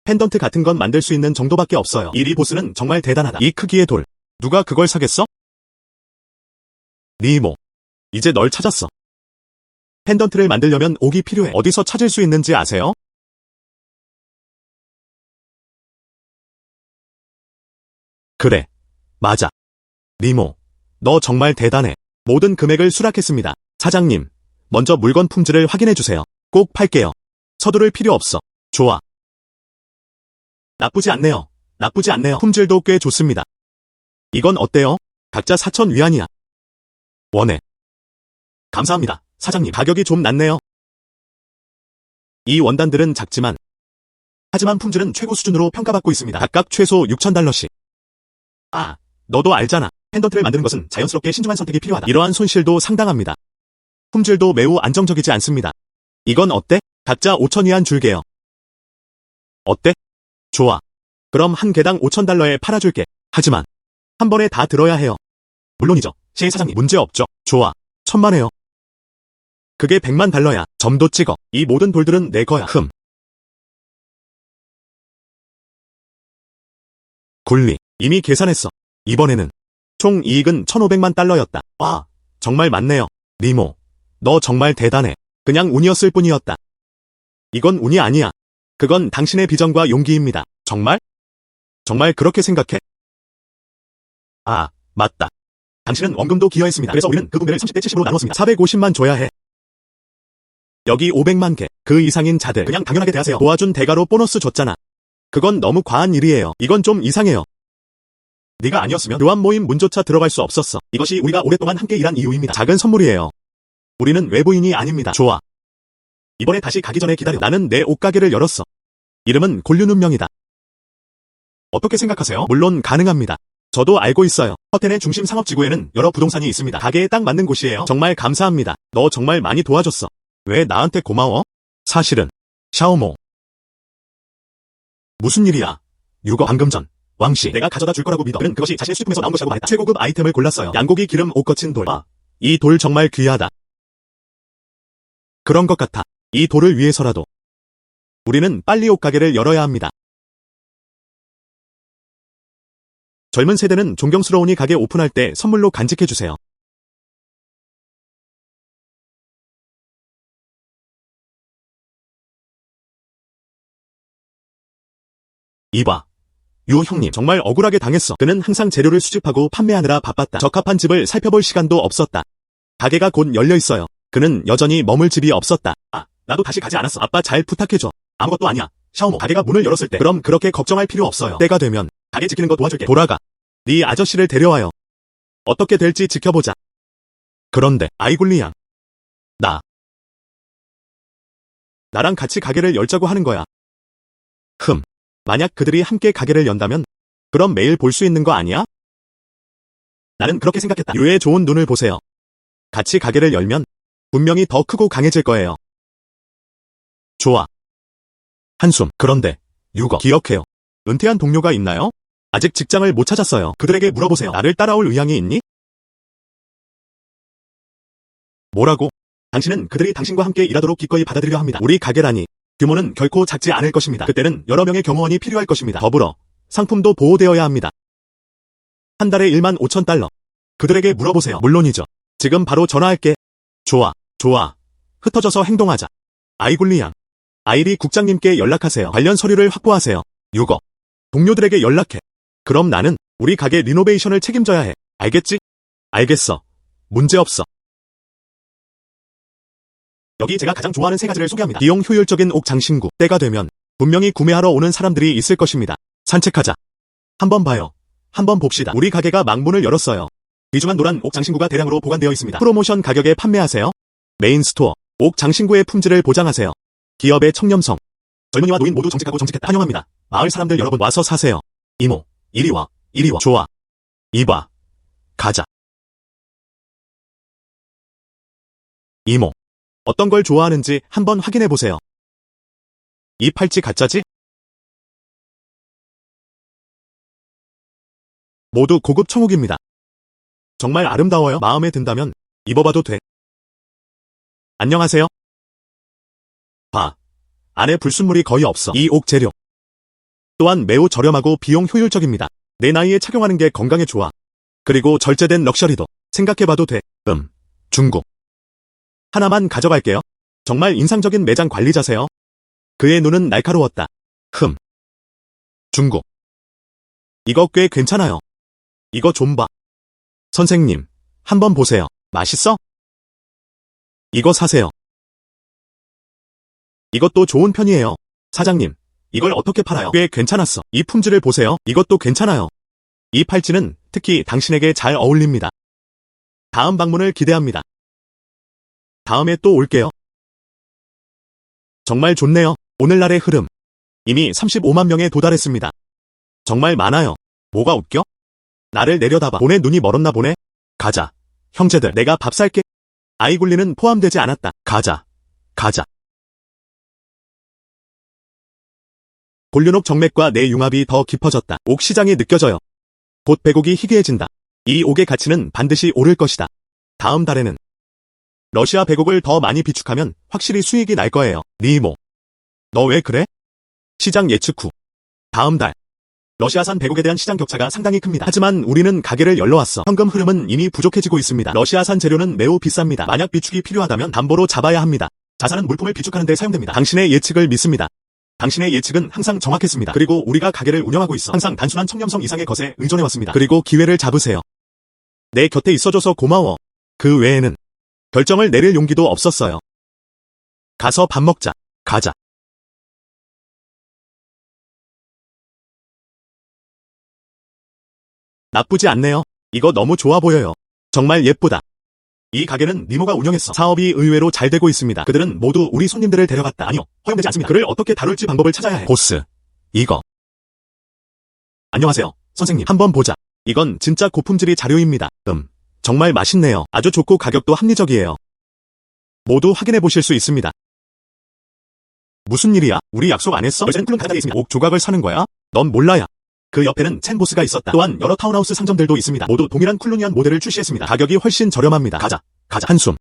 펜던트 같은 건 만들 수 있는 정도밖에 없어요. 이 보스는 정말 대단하다. 이 크기의 돌. 누가 그걸 사겠어? 니모. 이제 널 찾았어. 펜던트를 만들려면 옥이 필요해. 어디서 찾을 수 있는지 아세요? 그래. 맞아. 니모. 너 정말 대단해. 모든 금액을 수락했습니다. 사장님. 먼저 물건 품질을 확인해주세요. 꼭 팔게요. 서두를 필요 없어. 좋아. 나쁘지 않네요. 품질도 꽤 좋습니다. 이건 어때요? 각자 4,000위안이야. 원해. 감사합니다. 사장님. 가격이 좀 낮네요. 이 원단들은 작지만 하지만 품질은 최고 수준으로 평가받고 있습니다. 각각 최소 $6,000씩. 너도 알잖아. 펜던트를 만드는 것은 자연스럽게 신중한 선택이 필요하다. 이러한 손실도 상당합니다. 품질도 매우 안정적이지 않습니다. 이건 어때? 각자 5,000위안 줄게요. 어때? 좋아. 그럼 한 개당 $5,000에 팔아줄게. 하지만 한 번에 다 들어야 해요. 물론이죠. 시 사장님. 문제 없죠. 좋아. 천만에요. 그게 $1,000,000야. 점도 찍어. 이 모든 돌들은 내 거야. 굴리. 이미 계산했어. 이번에는 총 이익은 $1,500만. 와, 정말 많네요. 니모, 너 정말 대단해. 그냥 운이었을 뿐이었다. 이건 운이 아니야. 그건 당신의 비전과 용기입니다. 정말? 정말 그렇게 생각해? 맞다. 당신은 원금도 기여했습니다. 그래서 우리는 그 분배를 30대 70으로 나눴습니다. 450만 줘야 해. 여기 500만 개. 그 이상인 자들 그냥 당연하게 대하세요. 도와준 대가로 보너스 줬잖아. 그건 너무 과한 일이에요. 이건 좀 이상해요. 네가 아니었으면 교환 모임 문조차 들어갈 수 없었어. 이것이 우리가 오랫동안 함께 일한 이유입니다. 작은 선물이에요. 우리는 외부인이 아닙니다. 좋아. 이번에 다시 가기 전에 기다려. 나는 내 옷가게를 열었어. 이름은 골륜운명이다. 어떻게 생각하세요? 물론 가능합니다. 저도 알고 있어요. 허텐의 중심 상업지구에는 여러 부동산이 있습니다. 가게에 딱 맞는 곳이에요. 정말 감사합니다. 너 정말 많이 도와줬어. 왜 나한테 고마워? 사실은 샤오모. 무슨 일이야? 방금 전 왕씨, 내가 가져다 줄 거라고 믿어. 그는 그것이 자신의 수입품에서 나온 것이라고 말했다. 최고급 아이템을 골랐어요. 양고기 기름 옷 거친 돌. 이 돌 정말 귀하다. 그런 것 같아. 이 돌을 위해서라도 우리는 빨리 옷가게를 열어야 합니다. 젊은 세대는 존경스러우니 가게 오픈할 때 선물로 간직해주세요. 이봐. 유 형님, 정말 억울하게 당했어. 그는 항상 재료를 수집하고 판매하느라 바빴다. 적합한 집을 살펴볼 시간도 없었다. 가게가 곧 열려 있어요. 그는 여전히 머물 집이 없었다. 나도 다시 가지 않았어. 아빠 잘 부탁해줘. 아무것도 아니야. 샤오모, 가게가 문을 열었을 때 그럼 그렇게 걱정할 필요 없어요. 때가 되면 가게 지키는 거 도와줄게. 돌아가. 네 아저씨를 데려와요. 어떻게 될지 지켜보자. 그런데 아이굴리 양, 나랑 같이 가게를 열자고 하는 거야. 만약 그들이 함께 가게를 연다면 그럼 매일 볼 수 있는 거 아니야? 나는 그렇게 생각했다. 유의 좋은 눈을 보세요. 같이 가게를 열면 분명히 더 크고 강해질 거예요. 좋아. 한숨. 그런데 유거, 기억해요. 은퇴한 동료가 있나요? 아직 직장을 못 찾았어요. 그들에게 물어보세요. 나를 따라올 의향이 있니? 뭐라고? 당신은 그들이 당신과 함께 일하도록 기꺼이 받아들여 합니다. 우리 가게라니 규모는 결코 작지 않을 것입니다. 그때는 여러 명의 경호원이 필요할 것입니다. 더불어 상품도 보호되어야 합니다. 한 달에 1만 5천 달러. 그들에게 물어보세요. 물론이죠. 지금 바로 전화할게. 좋아. 흩어져서 행동하자. 아이굴리 양, 아이리 국장님께 연락하세요. 관련 서류를 확보하세요. 유거, 동료들에게 연락해. 그럼 나는 우리 가게 리노베이션을 책임져야 해. 알겠지? 알겠어. 문제없어. 여기 제가 가장 좋아하는 3가지를 소개합니다. 비용 효율적인 옥 장신구. 때가 되면 분명히 구매하러 오는 사람들이 있을 것입니다. 산책하자. 한번 봐요. 한번 봅시다. 우리 가게가 망문을 열었어요. 귀중한 노란 옥 장신구가 대량으로 보관되어 있습니다. 프로모션 가격에 판매하세요. 메인 스토어. 옥 장신구의 품질을 보장하세요. 기업의 청렴성. 젊은이와 노인 모두 정직하고 정직했다. 환영합니다. 마을 사람들 여러분, 와서 사세요. 이모, 이리 와. 좋아. 이봐. 가자. 이모, 어떤 걸 좋아하는지 한번 확인해보세요. 이 팔찌 가짜지? 모두 고급 청옥입니다. 정말 아름다워요. 마음에 든다면 입어봐도 돼. 안녕하세요. 봐. 안에 불순물이 거의 없어. 이 옥 재료 또한 매우 저렴하고 비용 효율적입니다. 내 나이에 착용하는 게 건강에 좋아. 그리고 절제된 럭셔리도 생각해봐도 돼. 중고. 하나만 가져갈게요. 정말 인상적인 매장 관리자세요. 그의 눈은 날카로웠다. 중고. 이거 꽤 괜찮아요. 이거 좀 봐. 선생님, 한번 보세요. 맛있어? 이거 사세요. 이것도 좋은 편이에요. 사장님, 이걸 어떻게 팔아요? 꽤 괜찮았어. 이 품질을 보세요. 이것도 괜찮아요. 이 팔찌는 특히 당신에게 잘 어울립니다. 다음 방문을 기대합니다. 다음에 또 올게요. 정말 좋네요. 오늘날의 흐름. 이미 35만 명에 도달했습니다. 정말 많아요. 뭐가 웃겨? 나를 내려다봐. 보내 눈이 멀었나 보네. 가자. 형제들, 내가 밥 살게. 아이굴리는 포함되지 않았다. 가자. 볼륨옥 정맥과 내 융합이 더 깊어졌다. 옥 시장이 느껴져요. 곧 백옥이 희귀해진다. 이 옥의 가치는 반드시 오를 것이다. 다음 달에는 러시아 백옥을 더 많이 비축하면 확실히 수익이 날 거예요. 네 이모. 너 왜 그래? 시장 예측 후. 다음 달. 러시아산 백옥에 대한 시장 격차가 상당히 큽니다. 하지만 우리는 가게를 열러왔어. 현금 흐름은 이미 부족해지고 있습니다. 러시아산 재료는 매우 비쌉니다. 만약 비축이 필요하다면 담보로 잡아야 합니다. 자산은 물품을 비축하는 데 사용됩니다. 당신의 예측을 믿습니다. 당신의 예측은 항상 정확했습니다. 그리고 우리가 가게를 운영하고 있어 항상 단순한 청렴성 이상의 것에 의존해왔습니다. 그리고 기회를 잡으세요. 내 곁에 있어줘서 고마워. 그 외에는 결정을 내릴 용기도 없었어요. 가서 밥 먹자. 가자. 나쁘지 않네요. 이거 너무 좋아 보여요. 정말 예쁘다. 이 가게는 니모가 운영했어. 사업이 의외로 잘 되고 있습니다. 그들은 모두 우리 손님들을 데려갔다. 아니요, 허용되지 않습니다. 그를 어떻게 다룰지 방법을 찾아야 해. 보스, 이거. 안녕하세요, 선생님. 한번 보자. 이건 진짜 고품질이 자료입니다. 정말 맛있네요. 아주 좋고 가격도 합리적이에요. 모두 확인해 보실 수 있습니다. 무슨 일이야? 우리 약속 안 했어? 열쇠는 쿨른 가자리에 있습니다. 옥 조각을 사는 거야? 넌 몰라야. 그 옆에는 첸보스가 있었다. 또한 여러 타운하우스 상점들도 있습니다. 모두 동일한 쿨루니안 모델을 출시했습니다. 가격이 훨씬 저렴합니다. 가자. 한숨.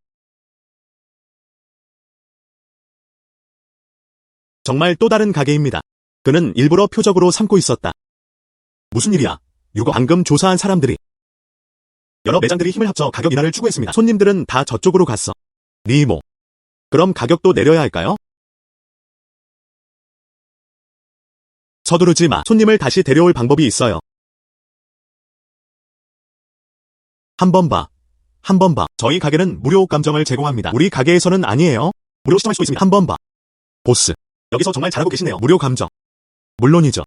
정말 또 다른 가게입니다. 그는 일부러 표적으로 삼고 있었다. 무슨 일이야? 방금 조사한 사람들이. 여러 매장들이 힘을 합쳐 가격 인하를 추구했습니다. 손님들은 다 저쪽으로 갔어. 니모. 그럼 가격도 내려야 할까요? 서두르지 마. 손님을 다시 데려올 방법이 있어요. 한번 봐. 저희 가게는 무료 옷 감정을 제공합니다. 우리 가게에서는 아니에요. 무료 시청할 수 있습니다. 한번 봐. 보스. 여기서 정말 잘하고 계시네요. 무료 감정. 물론이죠.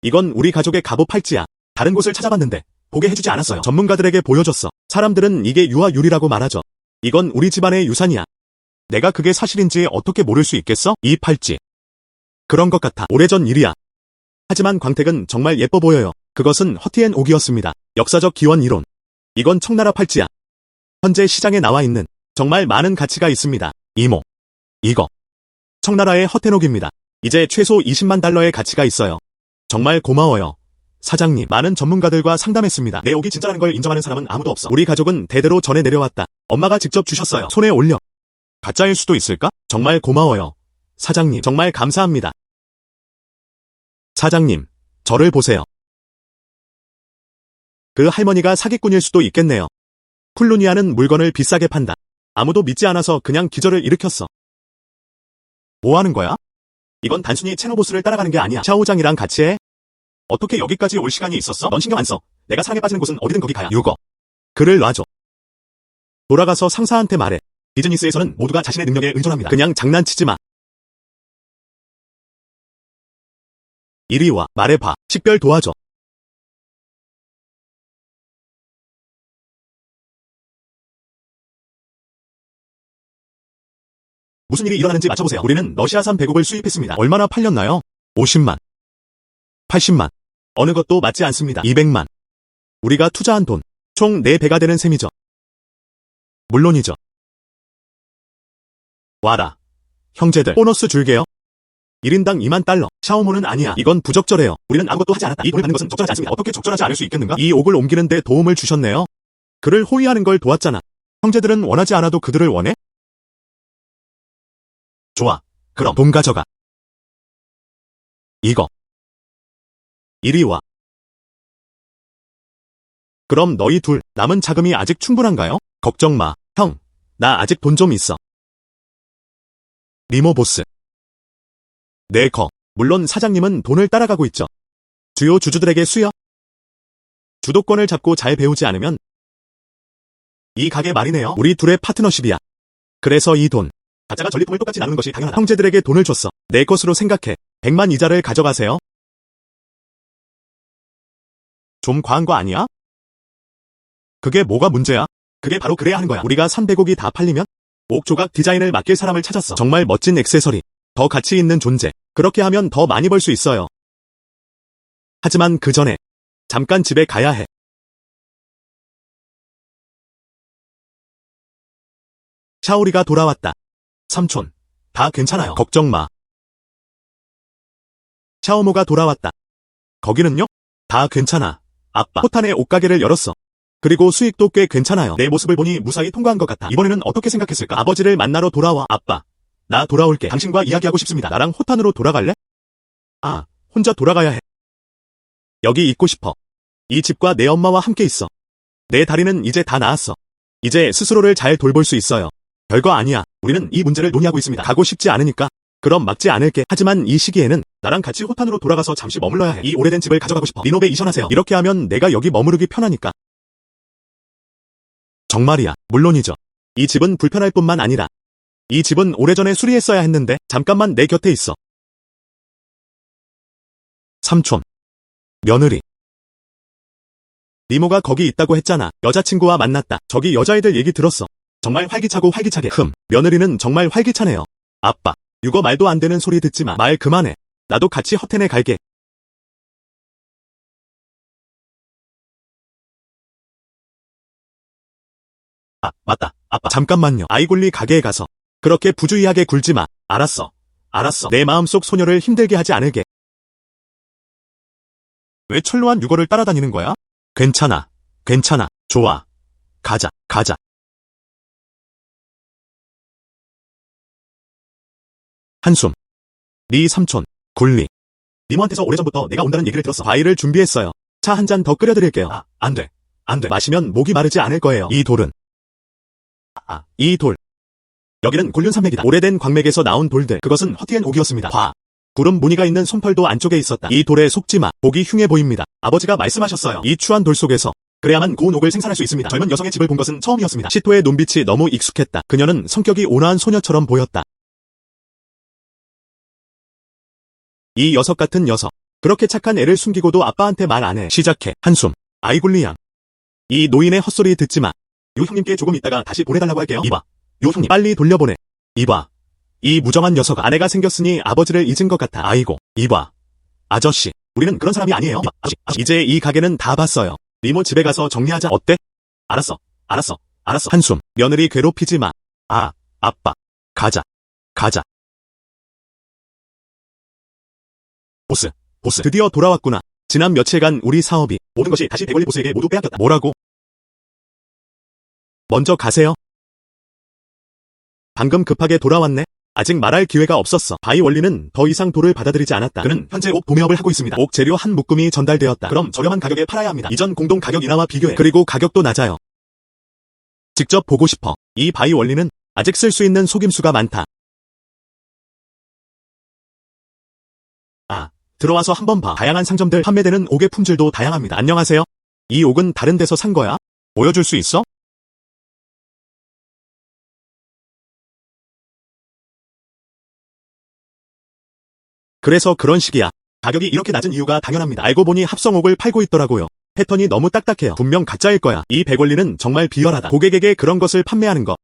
이건 우리 가족의 갑옷 팔찌야. 다른 곳을 찾아봤는데 보게 해주지 않았어요. 전문가들에게 보여줬어. 사람들은 이게 유아유리라고 말하죠. 이건 우리 집안의 유산이야. 내가 그게 사실인지 어떻게 모를 수 있겠어? 이 팔찌. 그런 것 같아. 오래전 일이야. 하지만 광택은 정말 예뻐 보여요. 그것은 허티앤옥이었습니다. 역사적 기원 이론. 이건 청나라 팔찌야. 현재 시장에 나와 있는 정말 많은 가치가 있습니다. 이모. 이거. 청나라의 허텐옥입니다. 이제 최소 20만 달러의 가치가 있어요. 정말 고마워요. 사장님, 많은 전문가들과 상담했습니다. 내 옥이 진짜라는 걸 인정하는 사람은 아무도 없어. 우리 가족은 대대로 전해 내려왔다. 엄마가 직접 주셨어요. 손에 올려. 가짜일 수도 있을까? 정말 고마워요. 사장님, 정말 감사합니다. 사장님, 저를 보세요. 그 할머니가 사기꾼일 수도 있겠네요. 쿨루니아는 물건을 비싸게 판다. 아무도 믿지 않아서 그냥 기절을 일으켰어. 뭐 하는 거야? 이건 단순히 체노보스를 따라가는 게 아니야. 샤오장이랑 같이 해? 어떻게 여기까지 올 시간이 있었어? 넌 신경 안 써. 내가 사랑에 빠지는 곳은 어디든 거기 가야. 글을 놔줘. 돌아가서 상사한테 말해. 비즈니스에서는 모두가 자신의 능력에 의존합니다. 그냥 장난치지 마. 이리 와, 말해봐. 식별 도와줘. 무슨 일이 일어나는지 맞춰보세요. 우리는 러시아산 백옥을 수입했습니다. 얼마나 팔렸나요? 50만. 80만. 어느 것도 맞지 않습니다. 200만. 우리가 투자한 돈. 총 4배가 되는 셈이죠. 물론이죠. 와라. 형제들, 보너스 줄게요. 1인당 2만 달러. 샤오모는 아니야. 이건 부적절해요. 우리는 아무것도 하지 않았다. 이 돈을 받는 것은 적절하지 않습니다. 어떻게 적절하지 않을 수 있겠는가? 이 옥을 옮기는 데 도움을 주셨네요. 그를 호위하는 걸 도왔잖아. 형제들은 원하지 않아도 그들을 원해? 좋아. 그럼 돈 가져가. 이거. 이리 와. 그럼 너희 둘, 남은 자금이 아직 충분한가요? 걱정 마. 형, 나 아직 돈 좀 있어. 리모 보스. 네, 물론 사장님은 돈을 따라가고 있죠. 주요 주주들에게 수여. 주도권을 잡고 잘 배우지 않으면 이 가게 말이네요. 우리 둘의 파트너십이야. 그래서 이 돈. 가짜가 전리품을 똑같이 나누는 것이 당연하다. 형제들에게 돈을 줬어. 내 것으로 생각해. 100만 이자를 가져가세요. 좀 과한 거 아니야? 그게 뭐가 문제야? 그게 바로 그래야 하는 거야. 우리가 300억이 다 팔리면 옥 조각 디자인을 맡길 사람을 찾았어. 정말 멋진 액세서리. 더 가치 있는 존재. 그렇게 하면 더 많이 벌 수 있어요. 하지만 그 전에 잠깐 집에 가야 해. 샤오리가 돌아왔다. 삼촌, 다 괜찮아요. 걱정 마. 샤오모가 돌아왔다. 거기는요? 다 괜찮아. 아빠, 포탄의 옷가게를 열었어. 그리고 수익도 꽤 괜찮아요. 내 모습을 보니 무사히 통과한 것 같아. 이번에는 어떻게 생각했을까? 아버지를 만나러 돌아와. 아빠, 나 돌아올게. 당신과 이야기하고 싶습니다. 나랑 호탄으로 돌아갈래? 아, 혼자 돌아가야 해. 여기 있고 싶어. 이 집과 내 엄마와 함께 있어. 내 다리는 이제 다 나았어. 이제 스스로를 잘 돌볼 수 있어요. 별거 아니야. 우리는 이 문제를 논의하고 있습니다. 가고 싶지 않으니까. 그럼 막지 않을게. 하지만 이 시기에는 나랑 같이 호탄으로 돌아가서 잠시 머물러야 해. 이 오래된 집을 가져가고 싶어. 리노베 이전하세요. 이렇게 하면 내가 여기 머무르기 편하니까. 정말이야. 물론이죠. 이 집은 불편할 뿐만 아니라 이 집은 오래전에 수리했어야 했는데 잠깐만 내 곁에 있어. 삼촌. 며느리. 리모가 거기 있다고 했잖아. 여자친구와 만났다. 저기 여자애들 얘기 들었어. 정말 활기차고 활기차게. 며느리는 정말 활기차네요. 아빠, 유거 말도 안 되는 소리 듣지 마. 말 그만해. 나도 같이 허텐에 갈게. 아, 맞다. 아빠, 잠깐만요. 아이골리 가게에 가서 그렇게 부주의하게 굴지 마. 알았어. 알았어. 내 마음속 소녀를 힘들게 하지 않을게. 왜 철로한 유거를 따라다니는 거야? 괜찮아. 괜찮아. 좋아. 가자. 가자. 한숨. 네 삼촌. 굴리. 니모한테서 오래전부터 내가 온다는 얘기를 들었어. 과일을 준비했어요. 차 한 잔 더 끓여드릴게요. 안 돼. 안 돼. 마시면 목이 마르지 않을 거예요. 이 돌은. 이 돌. 여기는 곤륜산맥이다. 오래된 광맥에서 나온 돌들. 그것은 허티엔 옥이었습니다. 구름 무늬가 있는 솜털도 안쪽에 있었다. 이 돌에 속지 마. 보기 흉해 보입니다. 아버지가 말씀하셨어요. 이 추한 돌 속에서 그래야만 고운 옥을 생산할 수 있습니다. 젊은 여성의 집을 본 것은 처음이었습니다. 시토의 눈빛이 너무 익숙했다. 그녀는 성격이 온화한 소녀처럼 보였다. 이 녀석 같은 녀석. 그렇게 착한 애를 숨기고도 아빠한테 말 안 해. 시작해. 한숨. 아이굴리양. 이 노인의 헛소리 듣지 마. 요 형님께 조금 있다가 다시 보내달라고 할게요. 이봐. 요 형님 빨리 돌려보내. 이봐. 이 무정한 녀석. 아내가 생겼으니 아버지를 잊은 것 같아. 아이고. 이봐. 아저씨. 우리는 그런 사람이 아니에요. 이제 이 가게는 다 봤어요. 니모 집에 가서 정리하자. 어때? 알았어. 알았어. 알았어. 한숨. 며느리 괴롭히지 마. 아빠. 가자. 가자. 보스. 드디어 돌아왔구나. 지난 며칠간 우리 사업이 모든 것이 다시 베벌리 보스에게 모두 빼앗겼다. 뭐라고? 먼저 가세요. 방금 급하게 돌아왔네. 아직 말할 기회가 없었어. 바이 원리는 더 이상 돌을 받아들이지 않았다. 그는 현재 옥 도매업을 하고 있습니다. 옥 재료 한 묶음이 전달되었다. 그럼 저렴한 가격에 팔아야 합니다. 이전 공동 가격 인하와 비교해. 그리고 가격도 낮아요. 직접 보고 싶어. 이 바이 원리는 아직 쓸 수 있는 속임수가 많다. 들어와서 한번 봐. 다양한 상점들 판매되는 옥의 품질도 다양합니다. 안녕하세요. 이 옥은 다른 데서 산 거야? 보여줄 수 있어? 그래서 그런 식이야. 가격이 이렇게 낮은 이유가 당연합니다. 알고 보니 합성옥을 팔고 있더라고요. 패턴이 너무 딱딱해요. 분명 가짜일 거야. 이 백원리는 정말 비열하다. 고객에게 그런 것을 판매하는 거.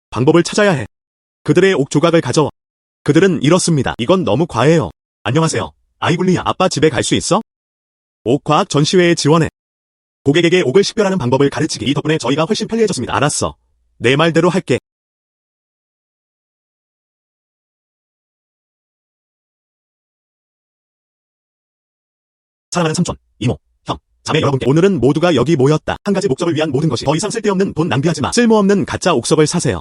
방법을 찾아야 해. 그들의 옥 조각을 가져와. 그들은 이렇습니다. 이건 너무 과해요. 안녕하세요. 아이굴리야. 아빠 집에 갈 수 있어? 옥 과학 전시회에 지원해. 고객에게 옥을 식별하는 방법을 가르치기. 이 덕분에 저희가 훨씬 편리해졌습니다. 알았어. 내 말대로 할게. 사랑하는 삼촌, 이모, 형, 자매 여러분께 오늘은 모두가 여기 모였다. 한 가지 목적을 위한 모든 것이 더 이상 쓸데없는 돈 낭비하지 마. 쓸모없는 가짜 옥석을 사세요.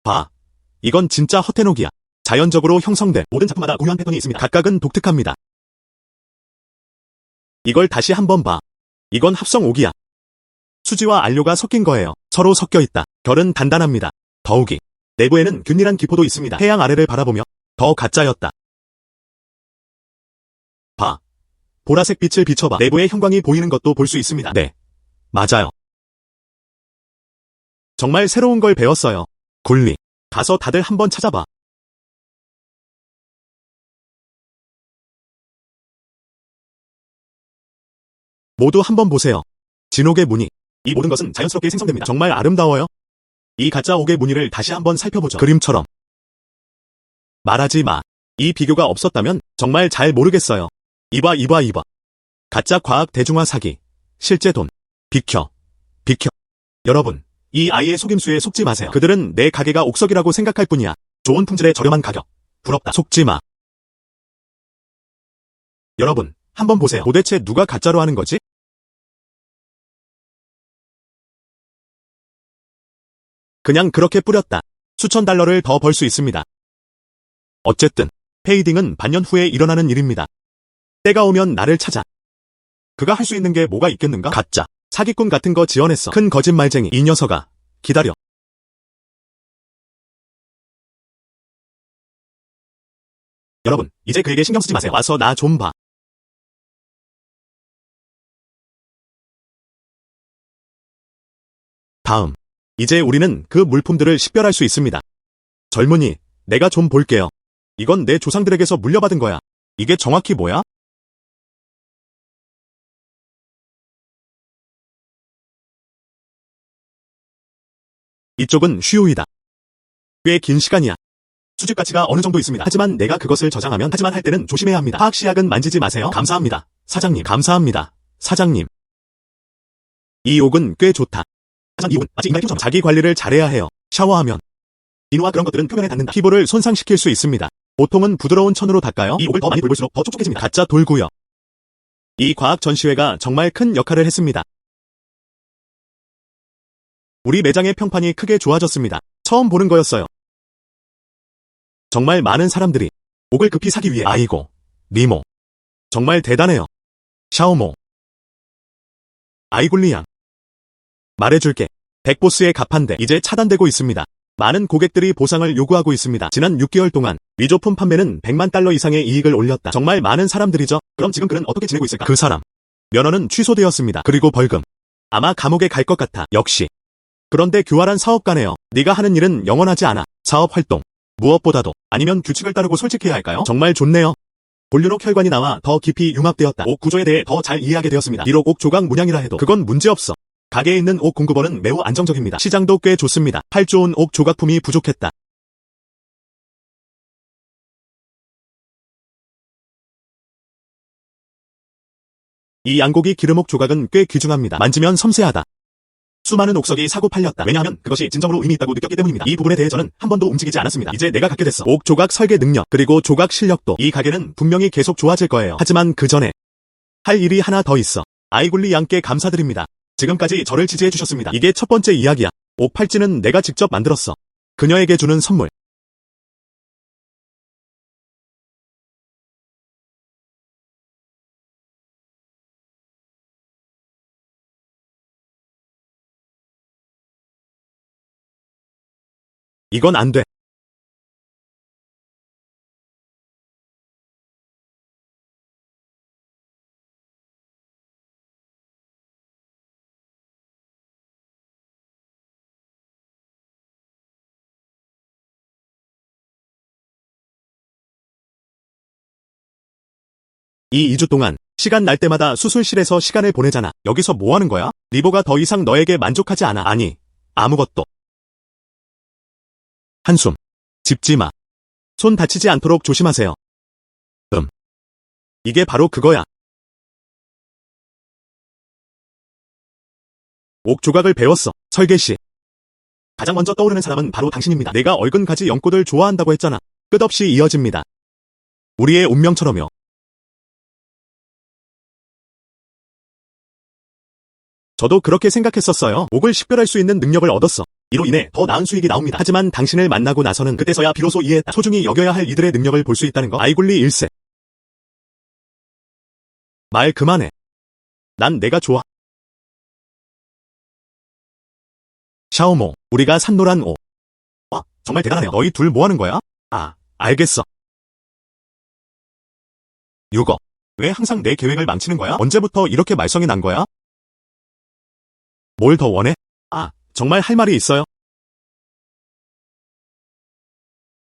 봐. 이건 진짜 허텐옥이야. 자연적으로 형성된 모든 작품마다 고유한 패턴이 있습니다. 각각은 독특합니다. 이걸 다시 한번 봐. 이건 합성옥이야. 수지와 안료가 섞인 거예요. 서로 섞여 있다. 결은 단단합니다. 더욱이 내부에는 균일한 기포도 있습니다. 태양 아래를 바라보며 더 가짜였다. 봐. 보라색 빛을 비춰봐. 내부의 형광이 보이는 것도 볼 수 있습니다. 네. 맞아요. 정말 새로운 걸 배웠어요. 굴리. 가서 다들 한번 찾아봐. 모두 한번 보세요. 진옥의 무늬. 이 모든 것은 자연스럽게 생성됩니다. 정말 아름다워요. 이 가짜 옥의 무늬를 다시 한번 살펴보죠. 그림처럼. 말하지 마. 이 비교가 없었다면 정말 잘 모르겠어요. 이봐. 가짜 과학 대중화 사기. 실제 돈. 비켜. 여러분, 이 아이의 속임수에 속지 마세요. 그들은 내 가게가 옥석이라고 생각할 뿐이야. 좋은 품질의 저렴한 가격. 부럽다. 속지 마. 여러분, 한번 보세요. 도대체 누가 가짜로 하는 거지? 그냥 그렇게 뿌렸다. 수천 달러를 더 벌 수 있습니다. 어쨌든 페이딩은 반년 후에 일어나는 일입니다. 때가 오면 나를 찾아. 그가 할 수 있는 게 뭐가 있겠는가? 가짜. 사기꾼 같은 거 지어냈어. 큰 거짓말쟁이. 이 녀석아. 기다려. 여러분, 이제 그에게 신경 쓰지 마세요. 와서 나 좀 봐. 다음. 이제 우리는 그 물품들을 식별할 수 있습니다. 젊은이, 내가 좀 볼게요. 이건 내 조상들에게서 물려받은 거야. 이게 정확히 뭐야? 이쪽은 쉬우이다. 꽤 긴 시간이야. 수집 가치가 어느 정도 있습니다. 하지만 내가 그것을 저장하면 하지만 할 때는 조심해야 합니다. 화학시약은 만지지 마세요. 감사합니다. 사장님. 감사합니다. 사장님. 이 옥은 꽤 좋다. 하지만 이 옥은 마치 인간의 피부처럼 자기 관리를 잘해야 해요. 샤워하면 비누와 그런 것들은 표면에 닿는다. 피부를 손상시킬 수 있습니다. 보통은 부드러운 천으로 닦아요. 이 옥을 더 많이 돌볼수록 더 촉촉해집니다. 가짜 돌고요. 이 과학 전시회가 정말 큰 역할을 했습니다. 우리 매장의 평판이 크게 좋아졌습니다. 처음 보는 거였어요. 정말 많은 사람들이 옥을 급히 사기 위해 아이고, 리모. 정말 대단해요. 샤오모. 아이굴리양. 말해줄게. 백보스의 가판대 이제 차단되고 있습니다. 많은 고객들이 보상을 요구하고 있습니다. 지난 6개월 동안 위조품 판매는 100만 달러 이상의 이익을 올렸다. 정말 많은 사람들이죠. 그럼 지금 그는 어떻게 지내고 있을까? 그 사람. 면허는 취소되었습니다. 그리고 벌금. 아마 감옥에 갈 것 같아. 역시. 그런데 교활한 사업가네요. 네가 하는 일은 영원하지 않아. 사업 활동. 무엇보다도 아니면 규칙을 따르고 솔직해야 할까요? 정말 좋네요. 본류록 혈관이 나와 더 깊이 융합되었다. 옥 구조에 대해 더 잘 이해하게 되었습니다. 비록 옥 조각 문양이라 해도 그건 문제없어. 가게에 있는 옥 공급원은 매우 안정적입니다. 시장도 꽤 좋습니다. 팔 좋은 옥 조각품이 부족했다. 이 양고기 기름옥 조각은 꽤 귀중합니다. 만지면 섬세하다. 수많은 옥석이 사고 팔렸다. 왜냐하면 그것이 진정으로 의미 있다고 느꼈기 때문입니다. 이 부분에 대해 저는 한 번도 움직이지 않았습니다. 이제 내가 갖게 됐어. 옥 조각 설계 능력 그리고 조각 실력도 이 가게는 분명히 계속 좋아질 거예요. 하지만 그 전에 할 일이 하나 더 있어. 아이굴리 양께 감사드립니다. 지금까지 저를 지지해 주셨습니다. 이게 첫 번째 이야기야. 옥 팔찌는 내가 직접 만들었어. 그녀에게 주는 선물. 이건 안 돼. 이 2주 동안 시간 날 때마다 수술실에서 시간을 보내잖아. 여기서 뭐 하는 거야? 리보가 더 이상 너에게 만족하지 않아. 아니, 아무것도. 한숨. 짚지 마. 손 다치지 않도록 조심하세요. 이게 바로 그거야. 옥 조각을 배웠어. 설계 씨. 가장 먼저 떠오르는 사람은 바로 당신입니다. 내가 얼근가지 연꽃을 좋아한다고 했잖아. 끝없이 이어집니다. 우리의 운명처럼요. 저도 그렇게 생각했었어요. 옥을 식별할 수 있는 능력을 얻었어. 이로 인해 더 나은 수익이 나옵니다. 하지만 당신을 만나고 나서는 그때서야 비로소 이해했다. 소중히 여겨야 할 이들의 능력을 볼 수 있다는 거. 아이굴리 1세. 말 그만해. 난 내가 좋아. 샤오모, 우리가 산 노란 옥. 와, 정말 대단하네요. 너희 둘 뭐 하는 거야? 아, 알겠어. 유거. 왜 항상 내 계획을 망치는 거야? 언제부터 이렇게 말썽이 난 거야? 뭘 더 원해? 아, 정말 할 말이 있어요?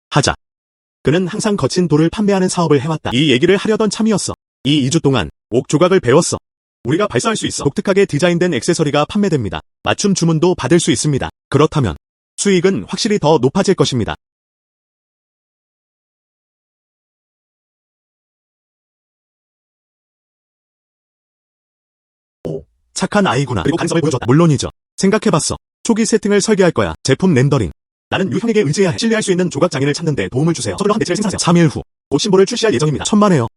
하자. 그는 항상 거친 돌을 판매하는 사업을 해왔다. 이 얘기를 하려던 참이었어. 이 2주 동안 옥 조각을 배웠어. 우리가 발사할 수 있어. 독특하게 디자인된 액세서리가 판매됩니다. 맞춤 주문도 받을 수 있습니다. 그렇다면 수익은 확실히 더 높아질 것입니다. 오, 착한 아이구나. 그리고 가능성을 보여줬다. 물론이죠. 생각해봤어. 초기 세팅을 설계할 거야. 제품 렌더링. 나는 유형에게 의지해야 해. 신뢰할 수 있는 조각 장인을 찾는 데 도움을 주세요. 저절로 한 대체를 생산하세요. 3일 후 옥 심볼을 출시할 예정입니다. 천만에요.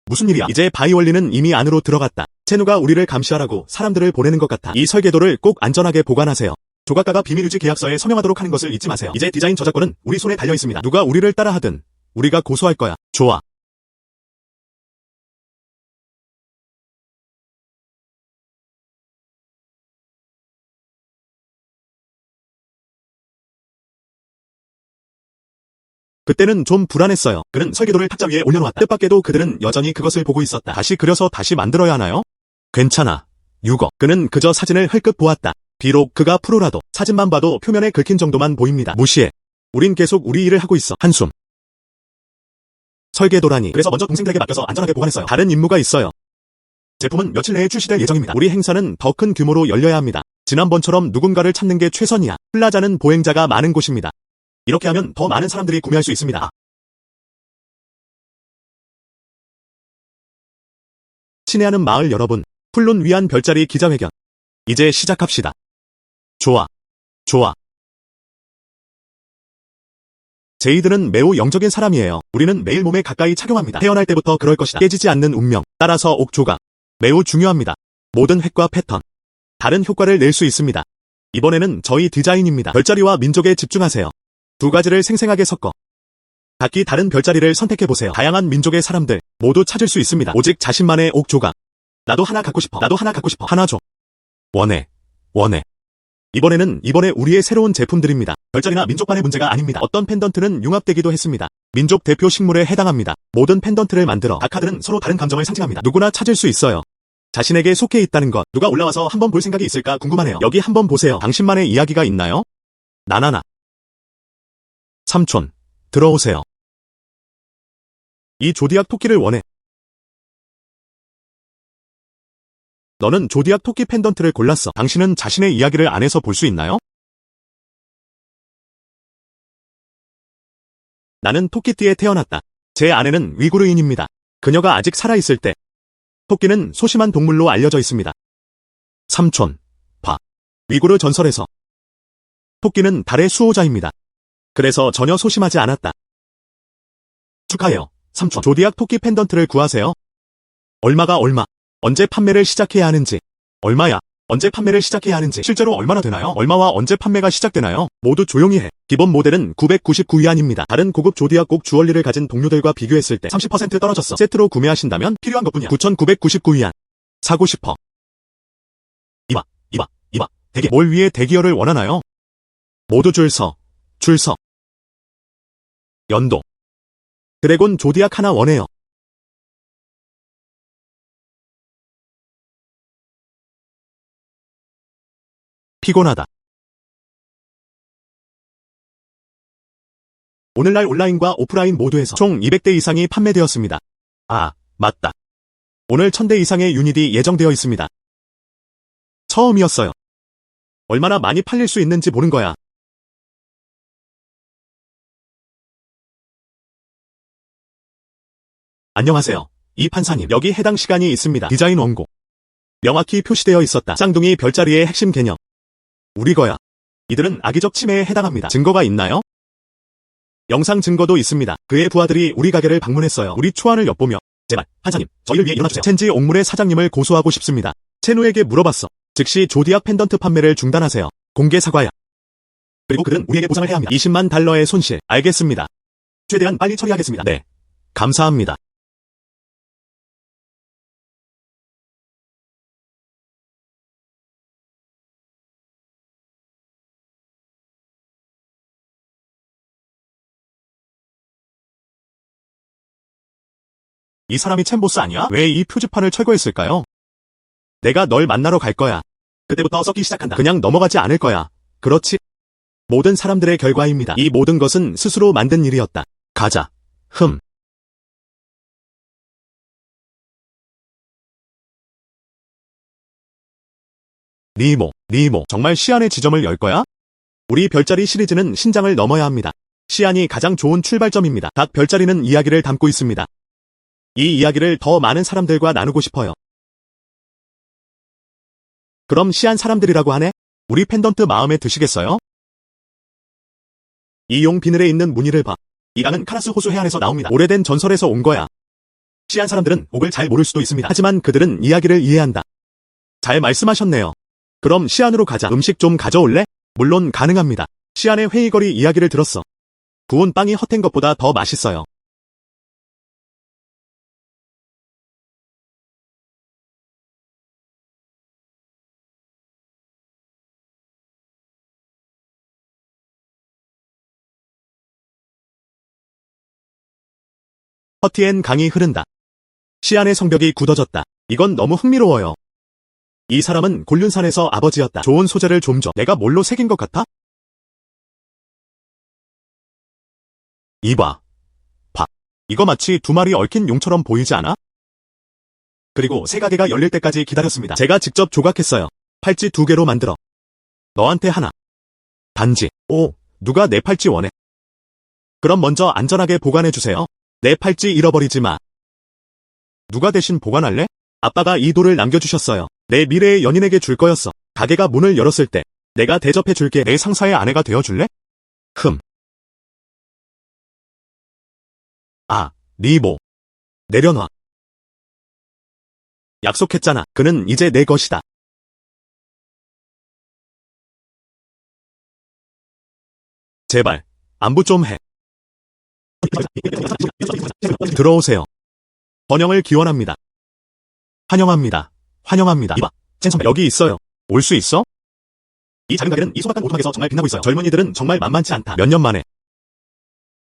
무슨 일이야? 이제 바이올린은 이미 안으로 들어갔다. 채누가 우리를 감시하라고 사람들을 보내는 것 같아. 이 설계도를 꼭 안전하게 보관하세요. 조각가가 비밀유지 계약서에 서명하도록 하는 것을 잊지 마세요. 이제 디자인 저작권은 우리 손에 달려 있습니다. 누가 우리를 따라하든 우리가 고소할 거야. 좋아. 그때는 좀 불안했어요. 그는 설계도를 탁자 위에 올려놓았다. 뜻밖에도 그들은 여전히 그것을 보고 있었다. 다시 그려서 다시 만들어야 하나요? 괜찮아. 유거. 그는 그저 사진을 흘끗 보았다. 비록 그가 프로라도 사진만 봐도 표면에 긁힌 정도만 보입니다. 무시해. 우린 계속 우리 일을 하고 있어. 한숨. 설계도라니. 그래서 먼저 동생들에게 맡겨서 안전하게 보관했어요. 다른 임무가 있어요. 제품은 며칠 내에 출시될 예정입니다. 우리 행사는 더 큰 규모로 열려야 합니다. 지난번처럼 누군가를 찾는 게 최선이야. 플라자는 보행자가 많은 곳입니다. 이렇게 하면 더 많은 사람들이 구매할 수 있습니다. 친애하는 마을 여러분, 플론 위안 별자리 기자회견. 이제 시작합시다. 좋아. 좋아. 제이드는 매우 영적인 사람이에요. 우리는 매일 몸에 가까이 착용합니다. 태어날 때부터 그럴 것이다. 깨지지 않는 운명. 따라서 옥조각. 매우 중요합니다. 모든 획과 패턴. 다른 효과를 낼 수 있습니다. 이번에는 저희 디자인입니다. 별자리와 민족에 집중하세요. 두 가지를 생생하게 섞어. 각기 다른 별자리를 선택해보세요. 다양한 민족의 사람들 모두 찾을 수 있습니다. 오직 자신만의 옥조각. 나도 하나 갖고 싶어. 나도 하나 갖고 싶어. 하나 줘. 원해. 원해. 이번에 우리의 새로운 제품들입니다. 별자리나 민족만의 문제가 아닙니다. 어떤 펜던트는 융합되기도 했습니다. 민족 대표 식물에 해당합니다. 모든 펜던트를 만들어 각 카드는 서로 다른 감정을 상징합니다. 누구나 찾을 수 있어요. 자신에게 속해 있다는 것. 누가 올라와서 한번 볼 생각이 있을까 궁금하네요. 여기 한번 보세요. 당신만의 이야기가 있나요? 나나나. 삼촌, 들어오세요. 이 조디악 토끼를 원해. 너는 조디악 토끼 펜던트를 골랐어. 당신은 자신의 이야기를 안에서 볼 수 있나요? 나는 토끼띠에 태어났다. 제 아내는 위구르인입니다. 그녀가 아직 살아있을 때 토끼는 소심한 동물로 알려져 있습니다. 삼촌, 봐. 위구르 전설에서 토끼는 달의 수호자입니다. 그래서 전혀 소심하지 않았다. 축하해요, 삼촌. 조디악 토끼 펜던트를 구하세요. 얼마가 얼마? 언제 판매를 시작해야 하는지. 얼마야? 언제 판매를 시작해야 하는지. 실제로 얼마나 되나요? 얼마와 언제 판매가 시작되나요? 모두 조용히 해. 기본 모델은 999위안입니다. 다른 고급 조디악 곡 주얼리를 가진 동료들과 비교했을 때 30% 떨어졌어. 세트로 구매하신다면 필요한 것뿐이야. 9,999위안. 사고 싶어. 이봐. 대기. 뭘 위해 대기열을 원하나요? 모두 줄 서. 연도. 드래곤 조디악 하나 원해요. 피곤하다. 오늘날 온라인과 오프라인 모두에서 총 200대 이상이 판매되었습니다. 아, 맞다. 오늘 1000대 이상의 유닛이 예정되어 있습니다. 처음이었어요. 얼마나 많이 팔릴 수 있는지 보는 거야. 안녕하세요. 이 판사님, 여기 해당 시간이 있습니다. 디자인 원고. 명확히 표시되어 있었다. 쌍둥이 별자리의 핵심 개념. 우리 거야. 이들은 악의적 침해에 해당합니다. 증거가 있나요? 영상 증거도 있습니다. 그의 부하들이 우리 가게를 방문했어요. 우리 초안을 엿보며 제발 판사님 저희를 위해 일어나주세요. 첸지 옥물의 사장님을 고소하고 싶습니다. 채노에게 물어봤어. 즉시 조디악 펜던트 판매를 중단하세요. 공개 사과야. 그리고 그들은 우리에게 보상을 해야 합니다. 20만 달러의 손실. 알겠습니다. 최대한 빨리 처리하겠습니다. 네. 감사합니다. 이 사람이 챔보스 아니야? 왜 이 표지판을 철거했을까요? 내가 널 만나러 갈 거야. 그때부터 썩기 시작한다. 그냥 넘어가지 않을 거야. 그렇지? 모든 사람들의 결과입니다. 이 모든 것은 스스로 만든 일이었다. 가자. 니모. 정말 시안의 지점을 열 거야? 우리 별자리 시리즈는 신장을 넘어야 합니다. 시안이 가장 좋은 출발점입니다. 각 별자리는 이야기를 담고 있습니다. 이 이야기를 더 많은 사람들과 나누고 싶어요. 그럼 시안 사람들이라고 하네? 우리 펜던트 마음에 드시겠어요? 이 용 비늘에 있는 무늬를 봐. 이 강은 카라스 호수 해안에서 나옵니다. 오래된 전설에서 온 거야. 시안 사람들은 옥을 잘 모를 수도 있습니다. 하지만 그들은 이야기를 이해한다. 잘 말씀하셨네요. 그럼 시안으로 가자. 음식 좀 가져올래? 물론 가능합니다. 시안의 회의거리 이야기를 들었어. 구운 빵이 헛된 것보다 더 맛있어요. 허티엔 강이 흐른다. 시안의 성벽이 굳어졌다. 이건 너무 흥미로워요. 이 사람은 곤륜산에서 아버지였다. 좋은 소재를 좀 줘. 내가 뭘로 새긴 것 같아? 이봐. 이거 마치 두 마리 얽힌 용처럼 보이지 않아? 그리고 새 가게가 열릴 때까지 기다렸습니다. 제가 직접 조각했어요. 팔찌 2개로 만들어. 너한테 하나. 단지. 오, 누가 내 팔찌 원해? 그럼 먼저 안전하게 보관해주세요. 내 팔찌 잃어버리지 마. 누가 대신 보관할래? 아빠가 이 돌을 남겨주셨어요. 내 미래의 연인에게 줄 거였어. 가게가 문을 열었을 때 내가 대접해 줄게. 내 상사의 아내가 되어 줄래? 리모. 내려놔. 약속했잖아. 그는 이제 내 것이다. 제발, 안부 좀 해. 들어오세요. 번영을 기원합니다. 환영합니다. 환영합니다. 이봐, 첸 여기 있어요. 올 수 있어? 이 작은 가게는 이 소박한 오두막에서 정말 빛나고 있어요. 젊은이들은 정말 만만치 않다. 몇 년 만에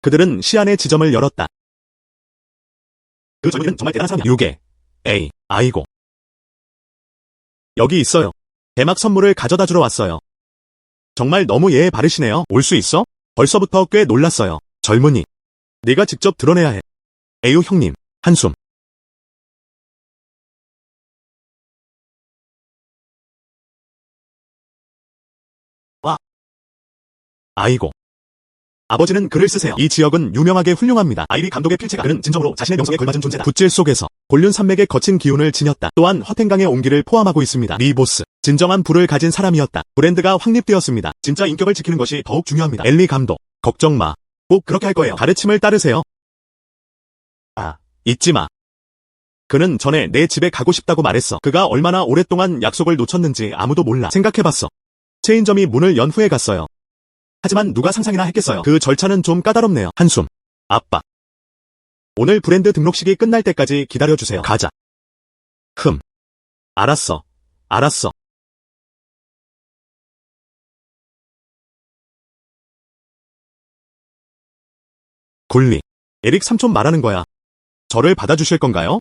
그들은 시안의 지점을 열었다. 그 젊은이는 정말 대단한 사람이야. 유게. 아이고. 여기 있어요. 대막 선물을 가져다 주러 왔어요. 정말 너무 예의 바르시네요. 올 수 있어? 벌써부터 꽤 놀랐어요. 젊은이. 네가 직접 드러내야 해. 에휴 형님. 한숨. 와. 아이고. 아버지는 글을 쓰세요. 이 지역은 유명하게 훌륭합니다. 아이리 감독의 필체가 그는 진정으로 자신의 명성에 걸맞은 존재다. 붓질 속에서 곤륜 산맥의 거친 기운을 지녔다. 또한 허텐강의 온기를 포함하고 있습니다. 리 보스. 진정한 불을 가진 사람이었다. 브랜드가 확립되었습니다. 진짜 인격을 지키는 것이 더욱 중요합니다. 엘리 감독. 걱정 마. 꼭 그렇게 할 거예요. 가르침을 따르세요. 잊지 마. 그는 전에 내 집에 가고 싶다고 말했어. 그가 얼마나 오랫동안 약속을 놓쳤는지 아무도 몰라. 생각해봤어. 체인점이 문을 연 후에 갔어요. 하지만 누가 상상이나 했겠어요. 그 절차는 좀 까다롭네요. 한숨. 아빠. 오늘 브랜드 등록식이 끝날 때까지 기다려주세요. 가자. 알았어. 굴리. 에릭 삼촌 말하는 거야. 저를 받아주실 건가요?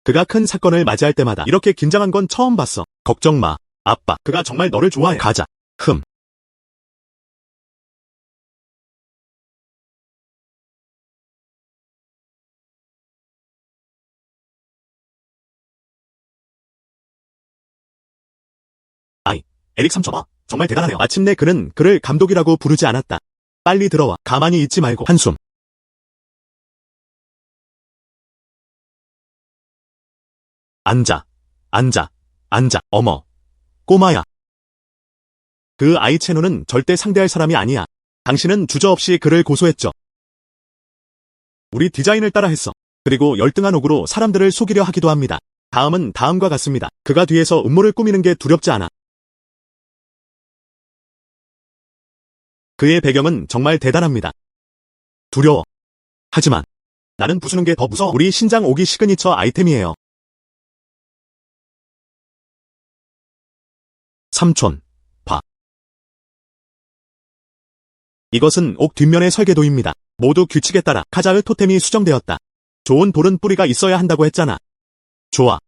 그가 큰 사건을 맞이할 때마다 이렇게 긴장한 건 처음 봤어. 걱정 마. 아빠. 그가 정말 너를 좋아해. 가자. 에릭 삼촌아, 정말 대단하네요. 마침내 그는 그를 감독이라고 부르지 않았다. 빨리 들어와. 가만히 있지 말고. 한숨. 앉아. 어머. 꼬마야. 그 아이 채노는 절대 상대할 사람이 아니야. 당신은 주저없이 그를 고소했죠. 우리 디자인을 따라 했어. 그리고 열등한 옥으로 사람들을 속이려 하기도 합니다. 다음은 다음과 같습니다. 그가 뒤에서 음모를 꾸미는 게 두렵지 않아. 그의 배경은 정말 대단합니다. 두려워. 하지만 나는 부수는 게 더 무서워. 우리 신장 오기 시그니처 아이템이에요. 삼촌, 봐. 이것은 옥 뒷면의 설계도입니다. 모두 규칙에 따라 카자흐 토템이 수정되었다. 좋은 돌은 뿌리가 있어야 한다고 했잖아. 좋아.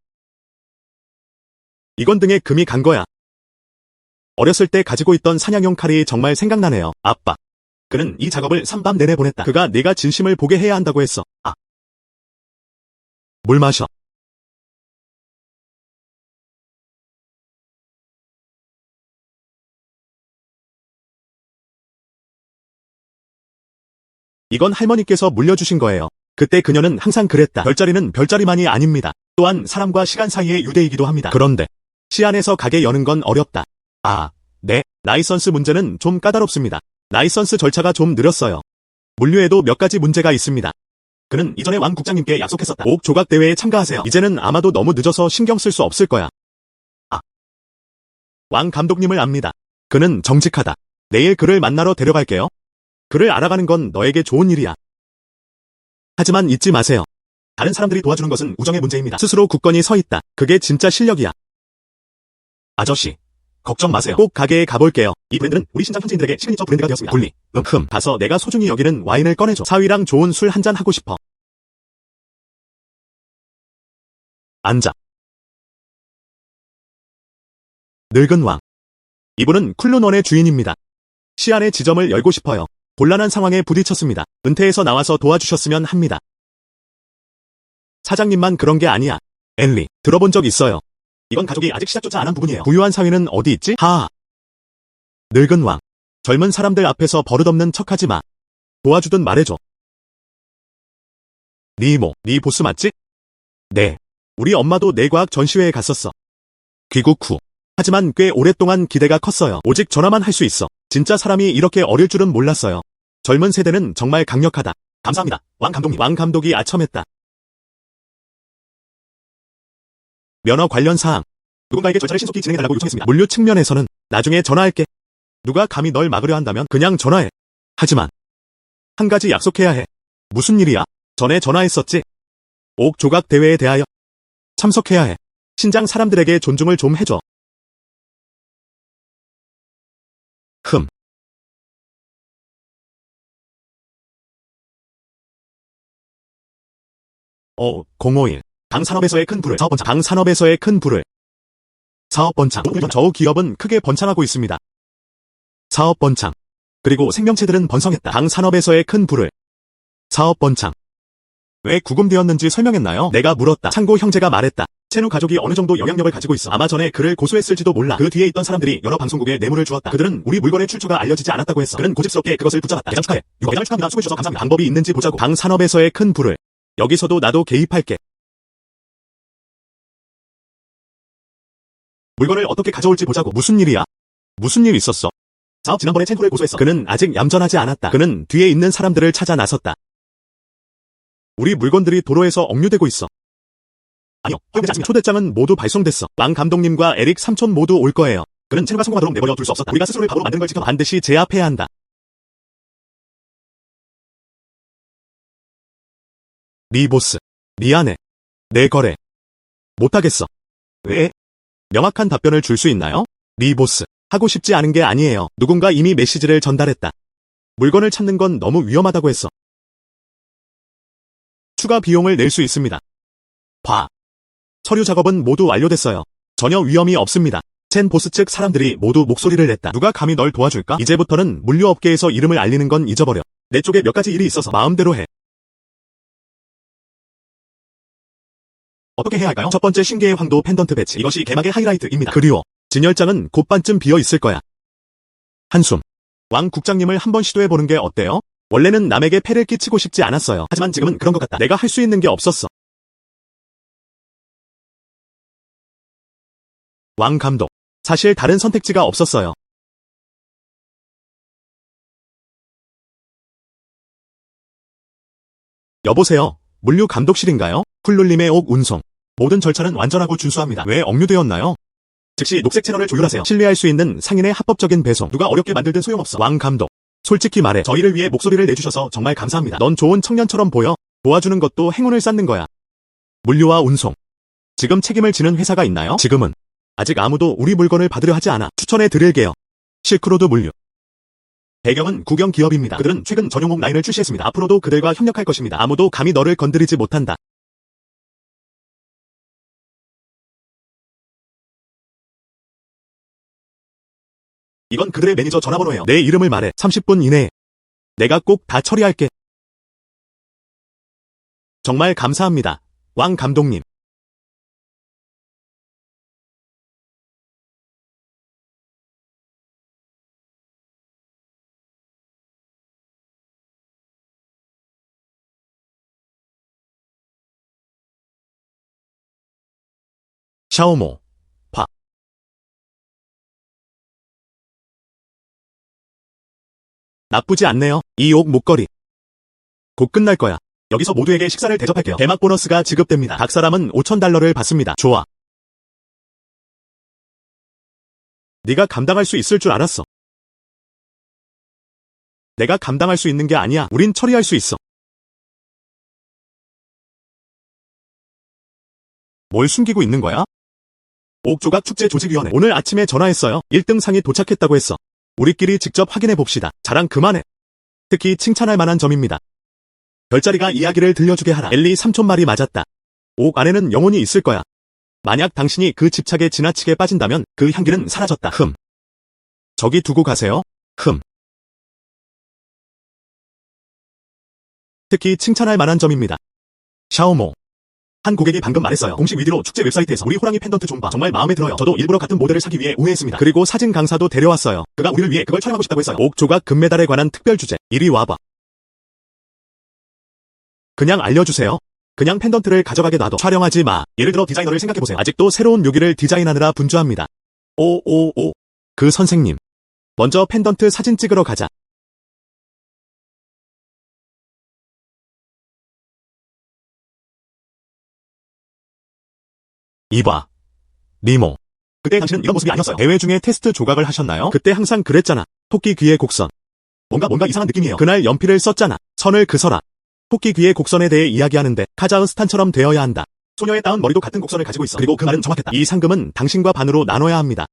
이건 등에 금이 간 거야. 어렸을 때 가지고 있던 사냥용 칼이 정말 생각나네요. 아빠. 그는 이 작업을 삼밤 내내 보냈다. 그가 네가 진심을 보게 해야 한다고 했어. 물 마셔. 이건 할머니께서 물려주신 거예요. 그때 그녀는 항상 그랬다. 별자리는 별자리만이 아닙니다. 또한 사람과 시간 사이의 유대이기도 합니다. 그런데 시안에서 가게 여는 건 어렵다. 네. 라이선스 문제는 좀 까다롭습니다. 라이선스 절차가 좀 느렸어요. 물류에도 몇 가지 문제가 있습니다. 그는 이전에 왕 국장님께 약속했었다. 옥 조각 대회에 참가하세요. 이제는 아마도 너무 늦어서 신경 쓸 수 없을 거야. 왕 감독님을 압니다. 그는 정직하다. 내일 그를 만나러 데려갈게요. 그를 알아가는 건 너에게 좋은 일이야. 하지만 잊지 마세요. 다른 사람들이 도와주는 것은 우정의 문제입니다. 스스로 굳건히 서 있다. 그게 진짜 실력이야. 아저씨. 걱정 마세요. 꼭 가게에 가볼게요. 이 브랜드는 우리 신장 현지인들에게 시그니처 브랜드가 되었습니다. 굴리. 가서 내가 소중히 여기는 와인을 꺼내줘. 사위랑 좋은 술 한잔 하고 싶어. 앉아. 늙은 왕. 이분은 쿨룬원의 주인입니다. 시안의 지점을 열고 싶어요. 곤란한 상황에 부딪혔습니다. 은퇴해서 나와서 도와주셨으면 합니다. 사장님만 그런 게 아니야. 엘리, 들어본 적 있어요. 이건 가족이 아직 시작조차 안 한 부분이에요. 부유한 사위는 어디 있지? 늙은 왕. 젊은 사람들 앞에서 버릇없는 척하지 마. 도와주든 말해줘. 리모, 네 보스 맞지? 네. 우리 엄마도 내과학 전시회에 갔었어. 귀국 후 하지만 꽤 오랫동안 기대가 컸어요. 오직 전화만 할 수 있어. 진짜 사람이 이렇게 어릴 줄은 몰랐어요. 젊은 세대는 정말 강력하다. 감사합니다. 왕 감독님. 왕 감독이 아첨했다. 면허 관련 사항. 누군가에게 절차를 신속히 진행해달라고 요청했습니다. 물류 측면에서는 나중에 전화할게. 누가 감히 널 막으려 한다면 그냥 전화해. 하지만 한 가지 약속해야 해. 무슨 일이야? 전에 전화했었지? 옥 조각 대회에 대하여 참석해야 해. 신장 사람들에게 존중을 좀 해줘. 흠. 어, 051. 방산업에서의 큰 불을. 사업번창. 방산업에서의 큰 불을. 사업번창. 저우 기업은 크게 번창하고 있습니다. 사업번창. 그리고 생명체들은 번성했다. 방산업에서의 큰 불을. 사업번창. 왜 구금되었는지 설명했나요? 내가 물었다. 창고 형제가 말했다. 채누 가족이 어느 정도 영향력을 가지고 있어. 아마 전에 그를 고소했을지도 몰라. 그 뒤에 있던 사람들이 여러 방송국에 뇌물을 주었다. 그들은 우리 물건의 출처가 알려지지 않았다고 했어. 그는 고집스럽게 그것을 붙잡았다. 대장 축하해. 대장 축하합니다. 수고해주셔서 감사합니다. 방법이 있는지 보자고. 방산업에서의 큰 불을. 여기서도 나도 개입할게. 물건을 어떻게 가져올지 보자고. 무슨 일이야? 무슨 일 있었어? 사업 지난번에 채누를 고소했어. 그는 아직 얌전하지 않았다. 그는 뒤에 있는 사람들을 찾아 나섰다. 우리 물건들이 도로에서 억류되고 있어. 아니요, 초대장은 모두 발송됐어. 왕 감독님과 에릭 삼촌 모두 올 거예요. 그는 채무가 성공하도록 내버려 둘 수 없었다. 우리가 스스로를 바보로 만든 걸 지켜 반드시 제압해야 한다. 네 보스. 미안해. 내 거래. 못하겠어. 왜? 명확한 답변을 줄 수 있나요? 네 보스. 하고 싶지 않은 게 아니에요. 누군가 이미 메시지를 전달했다. 물건을 찾는 건 너무 위험하다고 했어. 추가 비용을 낼 수 있습니다. 봐. 서류 작업은 모두 완료됐어요. 전혀 위험이 없습니다. 첸 보스 측 사람들이 모두 목소리를 냈다. 누가 감히 널 도와줄까? 이제부터는 물류업계에서 이름을 알리는 건 잊어버려. 내 쪽에 몇 가지 일이 있어서 마음대로 해. 어떻게 해야 할까요? 첫 번째 신계의 황도 펜던트 배치. 이것이 개막의 하이라이트입니다. 그리워. 진열장은 곧반쯤 비어 있을 거야. 한숨. 왕 국장님을 한번 시도해보는 게 어때요? 원래는 남에게 폐를 끼치고 싶지 않았어요. 하지만 지금은 그런 것 같다. 내가 할 수 있는 게 없었어. 왕 감독. 사실 다른 선택지가 없었어요. 여보세요. 물류 감독실인가요? 쿨룰님의 옥 운송. 모든 절차는 완전하고 준수합니다. 왜 억류되었나요? 즉시 녹색 채널을 조율하세요. 신뢰할 수 있는 상인의 합법적인 배송. 누가 어렵게 만들든 소용없어. 왕 감독. 솔직히 말해. 저희를 위해 목소리를 내주셔서 정말 감사합니다. 넌 좋은 청년처럼 보여. 도와주는 것도 행운을 쌓는 거야. 물류와 운송. 지금 책임을 지는 회사가 있나요? 지금은. 아직 아무도 우리 물건을 받으려 하지 않아. 추천해 드릴게요. 실크로드 물류. 배경은 국영 기업입니다. 그들은 최근 전용옥 라인을 출시했습니다. 앞으로도 그들과 협력할 것입니다. 아무도 감히 너를 건드리지 못한다. 이건 그들의 매니저 전화번호예요. 내 이름을 말해. 30분 이내에. 내가 꼭 다 처리할게. 정말 감사합니다. 왕 감독님. 샤오모. 파. 나쁘지 않네요. 이 옥 목걸이. 곧 끝날 거야. 여기서 모두에게 식사를 대접할게요. 대막 보너스가 지급됩니다. 각 사람은 5,000달러를 받습니다. 좋아. 네가 감당할 수 있을 줄 알았어. 내가 감당할 수 있는 게 아니야. 우린 처리할 수 있어. 뭘 숨기고 있는 거야? 옥조각 축제 조직위원회. 오늘 아침에 전화했어요. 1등 상이 도착했다고 했어. 우리끼리 직접 확인해 봅시다. 자랑 그만해. 특히 칭찬할 만한 점입니다. 별자리가 이야기를 들려주게 하라. 엘리 삼촌 말이 맞았다. 옥 안에는 영혼이 있을 거야. 만약 당신이 그 집착에 지나치게 빠진다면 그 향기는 사라졌다. 흠. 저기 두고 가세요. 흠. 특히 칭찬할 만한 점입니다. 샤오모. 한 고객이 방금 말했어요. 공식 위디로 축제 웹사이트에서 우리 호랑이 펜던트 좀 봐. 정말 마음에 들어요. 저도 일부러 같은 모델을 사기 위해 우회했습니다. 그리고 사진 강사도 데려왔어요. 그가 우리를 위해 그걸 촬영하고 싶다고 했어요. 옥 조각 금메달에 관한 특별 주제. 이리 와봐. 그냥 알려주세요. 그냥 펜던트를 가져가게 놔둬. 촬영하지 마. 예를 들어 디자이너를 생각해보세요. 아직도 새로운 묘기를 디자인하느라 분주합니다. 오오오. 그 선생님. 먼저 펜던트 사진 찍으러 가자. 이봐. 니모. 그때 당신은 이런 모습이 아니었어요. 대회 중에 테스트 조각을 하셨나요? 그때 항상 그랬잖아. 토끼 귀의 곡선. 뭔가 이상한 느낌이에요. 그날 연필을 썼잖아. 선을 그서라. 토끼 귀의 곡선에 대해 이야기하는데 카자흐스탄처럼 되어야 한다. 소녀의 따은 머리도 같은 곡선을 가지고 있어. 그리고 그 말은 정확했다. 이 상금은 당신과 반으로 나눠야 합니다.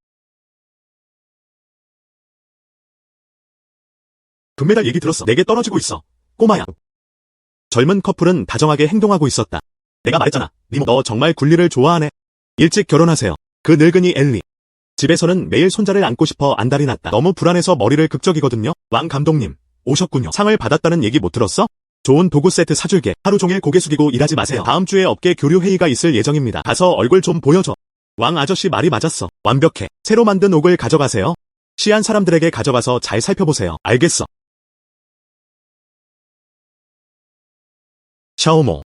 금메달 얘기 들었어. 내게 떨어지고 있어. 꼬마야. 젊은 커플은 다정하게 행동하고 있었다. 내가 말했잖아. 니모, 너 정말 굴리를 좋아하네. 일찍 결혼하세요. 그 늙은이 엘리. 집에서는 매일 손자를 안고 싶어 안달이 났다. 너무 불안해서 머리를 극적이거든요. 왕 감독님, 오셨군요. 상을 받았다는 얘기 못 들었어? 좋은 도구 세트 사줄게. 하루 종일 고개 숙이고 일하지 마세요. 다음 주에 업계 교류 회의가 있을 예정입니다. 가서 얼굴 좀 보여줘. 왕 아저씨 말이 맞았어. 완벽해. 새로 만든 옥을 가져가세요. 시한 사람들에게 가져가서 잘 살펴보세요. 알겠어. 샤오모.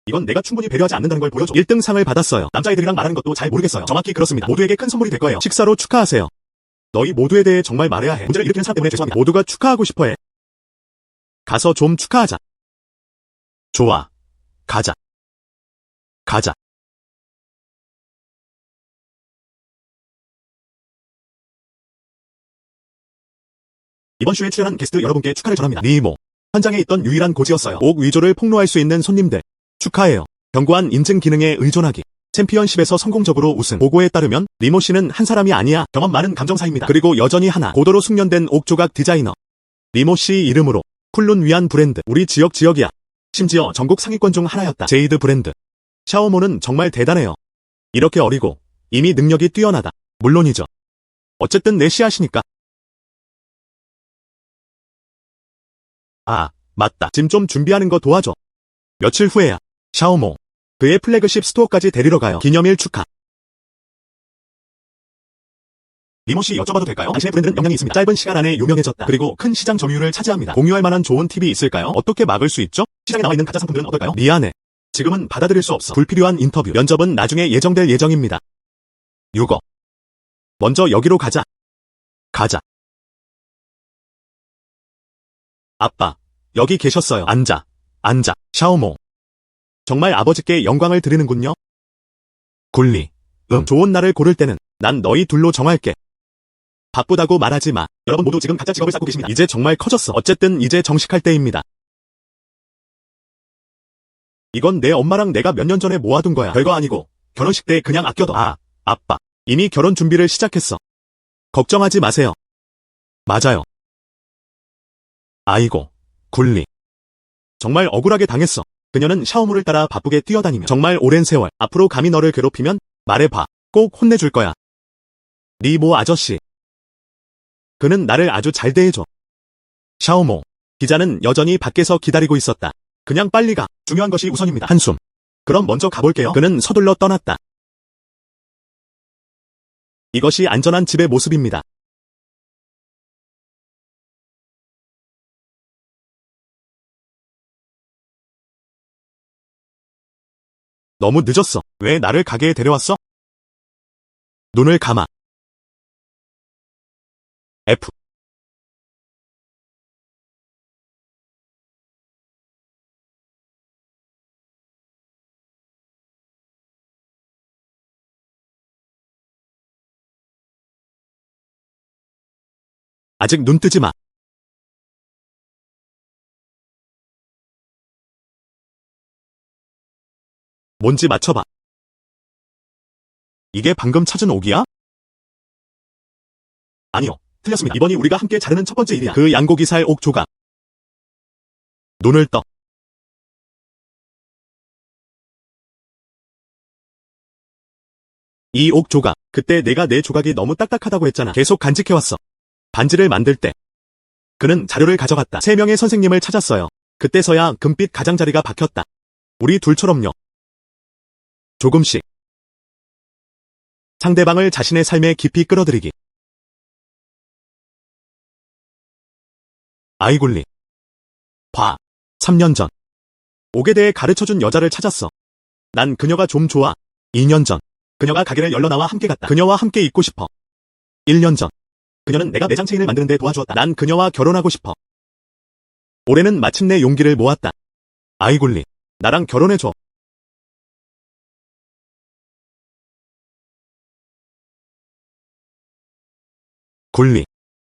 이건 내가 충분히 배려하지 않는다는 걸 보여줘. 1등 상을 받았어요. 남자애들이랑 말하는 것도 잘 모르겠어요. 정확히 그렇습니다. 모두에게 큰 선물이 될 거예요. 식사로 축하하세요. 너희 모두에 대해 정말 말해야 해. 문제를 일으키는 사람 때문에 죄송합니다. 모두가 축하하고 싶어해. 가서 좀 축하하자. 좋아. 가자. 가자. 이번 쇼에 출연한 게스트 여러분께 축하를 전합니다. 니모. 현장에 있던 유일한 고지였어요. 옥 위조를 폭로할 수 있는 손님들. 축하해요. 견고한 인증 기능에 의존하기. 챔피언십에서 성공적으로 우승. 보고에 따르면 니모 씨는 한 사람이 아니야. 경험 많은 감정사입니다. 그리고 여전히 하나. 고도로 숙련된 옥 조각 디자이너. 니모 씨 이름으로 쿨룬 위안 브랜드. 우리 지역이야. 심지어 전국 상위권 중 하나였다. 제이드 브랜드. 샤오모는 정말 대단해요. 이렇게 어리고 이미 능력이 뛰어나다. 물론이죠. 어쨌든 내 씨앗이니까. 아, 맞다. 짐 좀 준비하는 거 도와줘. 며칠 후에야. 샤오모. 그의 플래그십 스토어까지 데리러 가요. 기념일 축하. 니모 씨 여쭤봐도 될까요? 당신의 브랜드는 영향이 있습니다. 짧은 시간 안에 유명해졌다. 그리고 큰 시장 점유율을 차지합니다. 공유할 만한 좋은 팁이 있을까요? 어떻게 막을 수 있죠? 시장에 나와 있는 가짜 상품들은 어떨까요? 미안해. 지금은 받아들일 수 없어. 불필요한 인터뷰. 면접은 나중에 예정될 예정입니다. 6억. 먼저 여기로 가자. 가자. 아빠. 여기 계셨어요. 앉아. 앉아. 샤오모. 정말 아버지께 영광을 드리는군요. 굴리. 좋은 날을 고를 때는 난 너희 둘로 정할게. 바쁘다고 말하지 마. 여러분 모두 지금 각자 직업을 쌓고 계십니다. 이제 정말 커졌어. 어쨌든 이제 정식할 때입니다. 이건 내 엄마랑 내가 몇 년 전에 모아둔 거야. 별거 아니고 결혼식 때 그냥 아껴둬. 아, 아빠. 이미 결혼 준비를 시작했어. 걱정하지 마세요. 맞아요. 아이고, 굴리. 정말 억울하게 당했어. 그녀는 샤오무를 따라 바쁘게 뛰어다니며 정말 오랜 세월 앞으로 감히 너를 괴롭히면 말해봐. 꼭 혼내줄 거야. 니모 아저씨. 그는 나를 아주 잘 대해줘. 샤오모. 기자는 여전히 밖에서 기다리고 있었다. 그냥 빨리 가. 중요한 것이 우선입니다. 한숨. 그럼 먼저 가볼게요. 그는 서둘러 떠났다. 이것이 안전한 집의 모습입니다. 너무 늦었어. 왜 나를 가게에 데려왔어? 눈을 감아. F. 아직 눈 뜨지 마. 뭔지 맞춰봐. 이게 방금 찾은 옥이야? 아니요. 틀렸습니다. 이번이 우리가 함께 자르는 첫 번째 일이야. 그 양고기 살 옥 조각. 눈을 떠. 이 옥 조각. 그때 내가 내 조각이 너무 딱딱하다고 했잖아. 계속 간직해왔어. 반지를 만들 때. 그는 자료를 가져갔다. 3명의 선생님을 찾았어요. 그때서야 금빛 가장자리가 박혔다. 우리 둘처럼요. 조금씩. 상대방을 자신의 삶에 깊이 끌어들이기. 아이굴리. 봐. 3년 전. 옥에 대해 가르쳐준 여자를 찾았어. 난 그녀가 좀 좋아. 2년 전. 그녀가 가게를 열러 나와 함께 갔다. 그녀와 함께 있고 싶어. 1년 전. 그녀는 내가 매장 체인을 만드는 데 도와주었다. 난 그녀와 결혼하고 싶어. 올해는 마침내 용기를 모았다. 아이굴리, 나랑 결혼해줘. 굴리,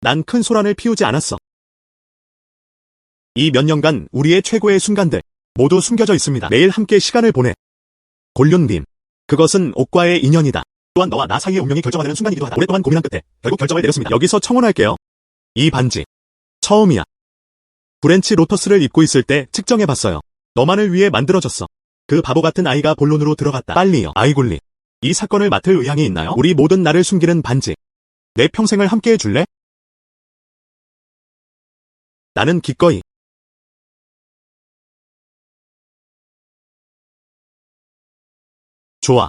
난 큰 소란을 피우지 않았어. 이 몇 년간 우리의 최고의 순간들 모두 숨겨져 있습니다. 매일 함께 시간을 보내. 골륜빔, 그것은 옥과의 인연이다. 또한 너와 나 사이의 운명이 결정하는 순간이기도 하다. 오랫동안 고민한 끝에 결국 결정을 내렸습니다. 여기서 청혼할게요. 이 반지 처음이야. 브렌치 로터스를 입고 있을 때 측정해봤어요. 너만을 위해 만들어졌어. 그 바보 같은 아이가 본론으로 들어갔다. 빨리요. 아이굴리, 이 사건을 맡을 의향이 있나요? 우리 모든 나를 숨기는 반지. 내 평생을 함께 해줄래? 나는 기꺼이. 좋아.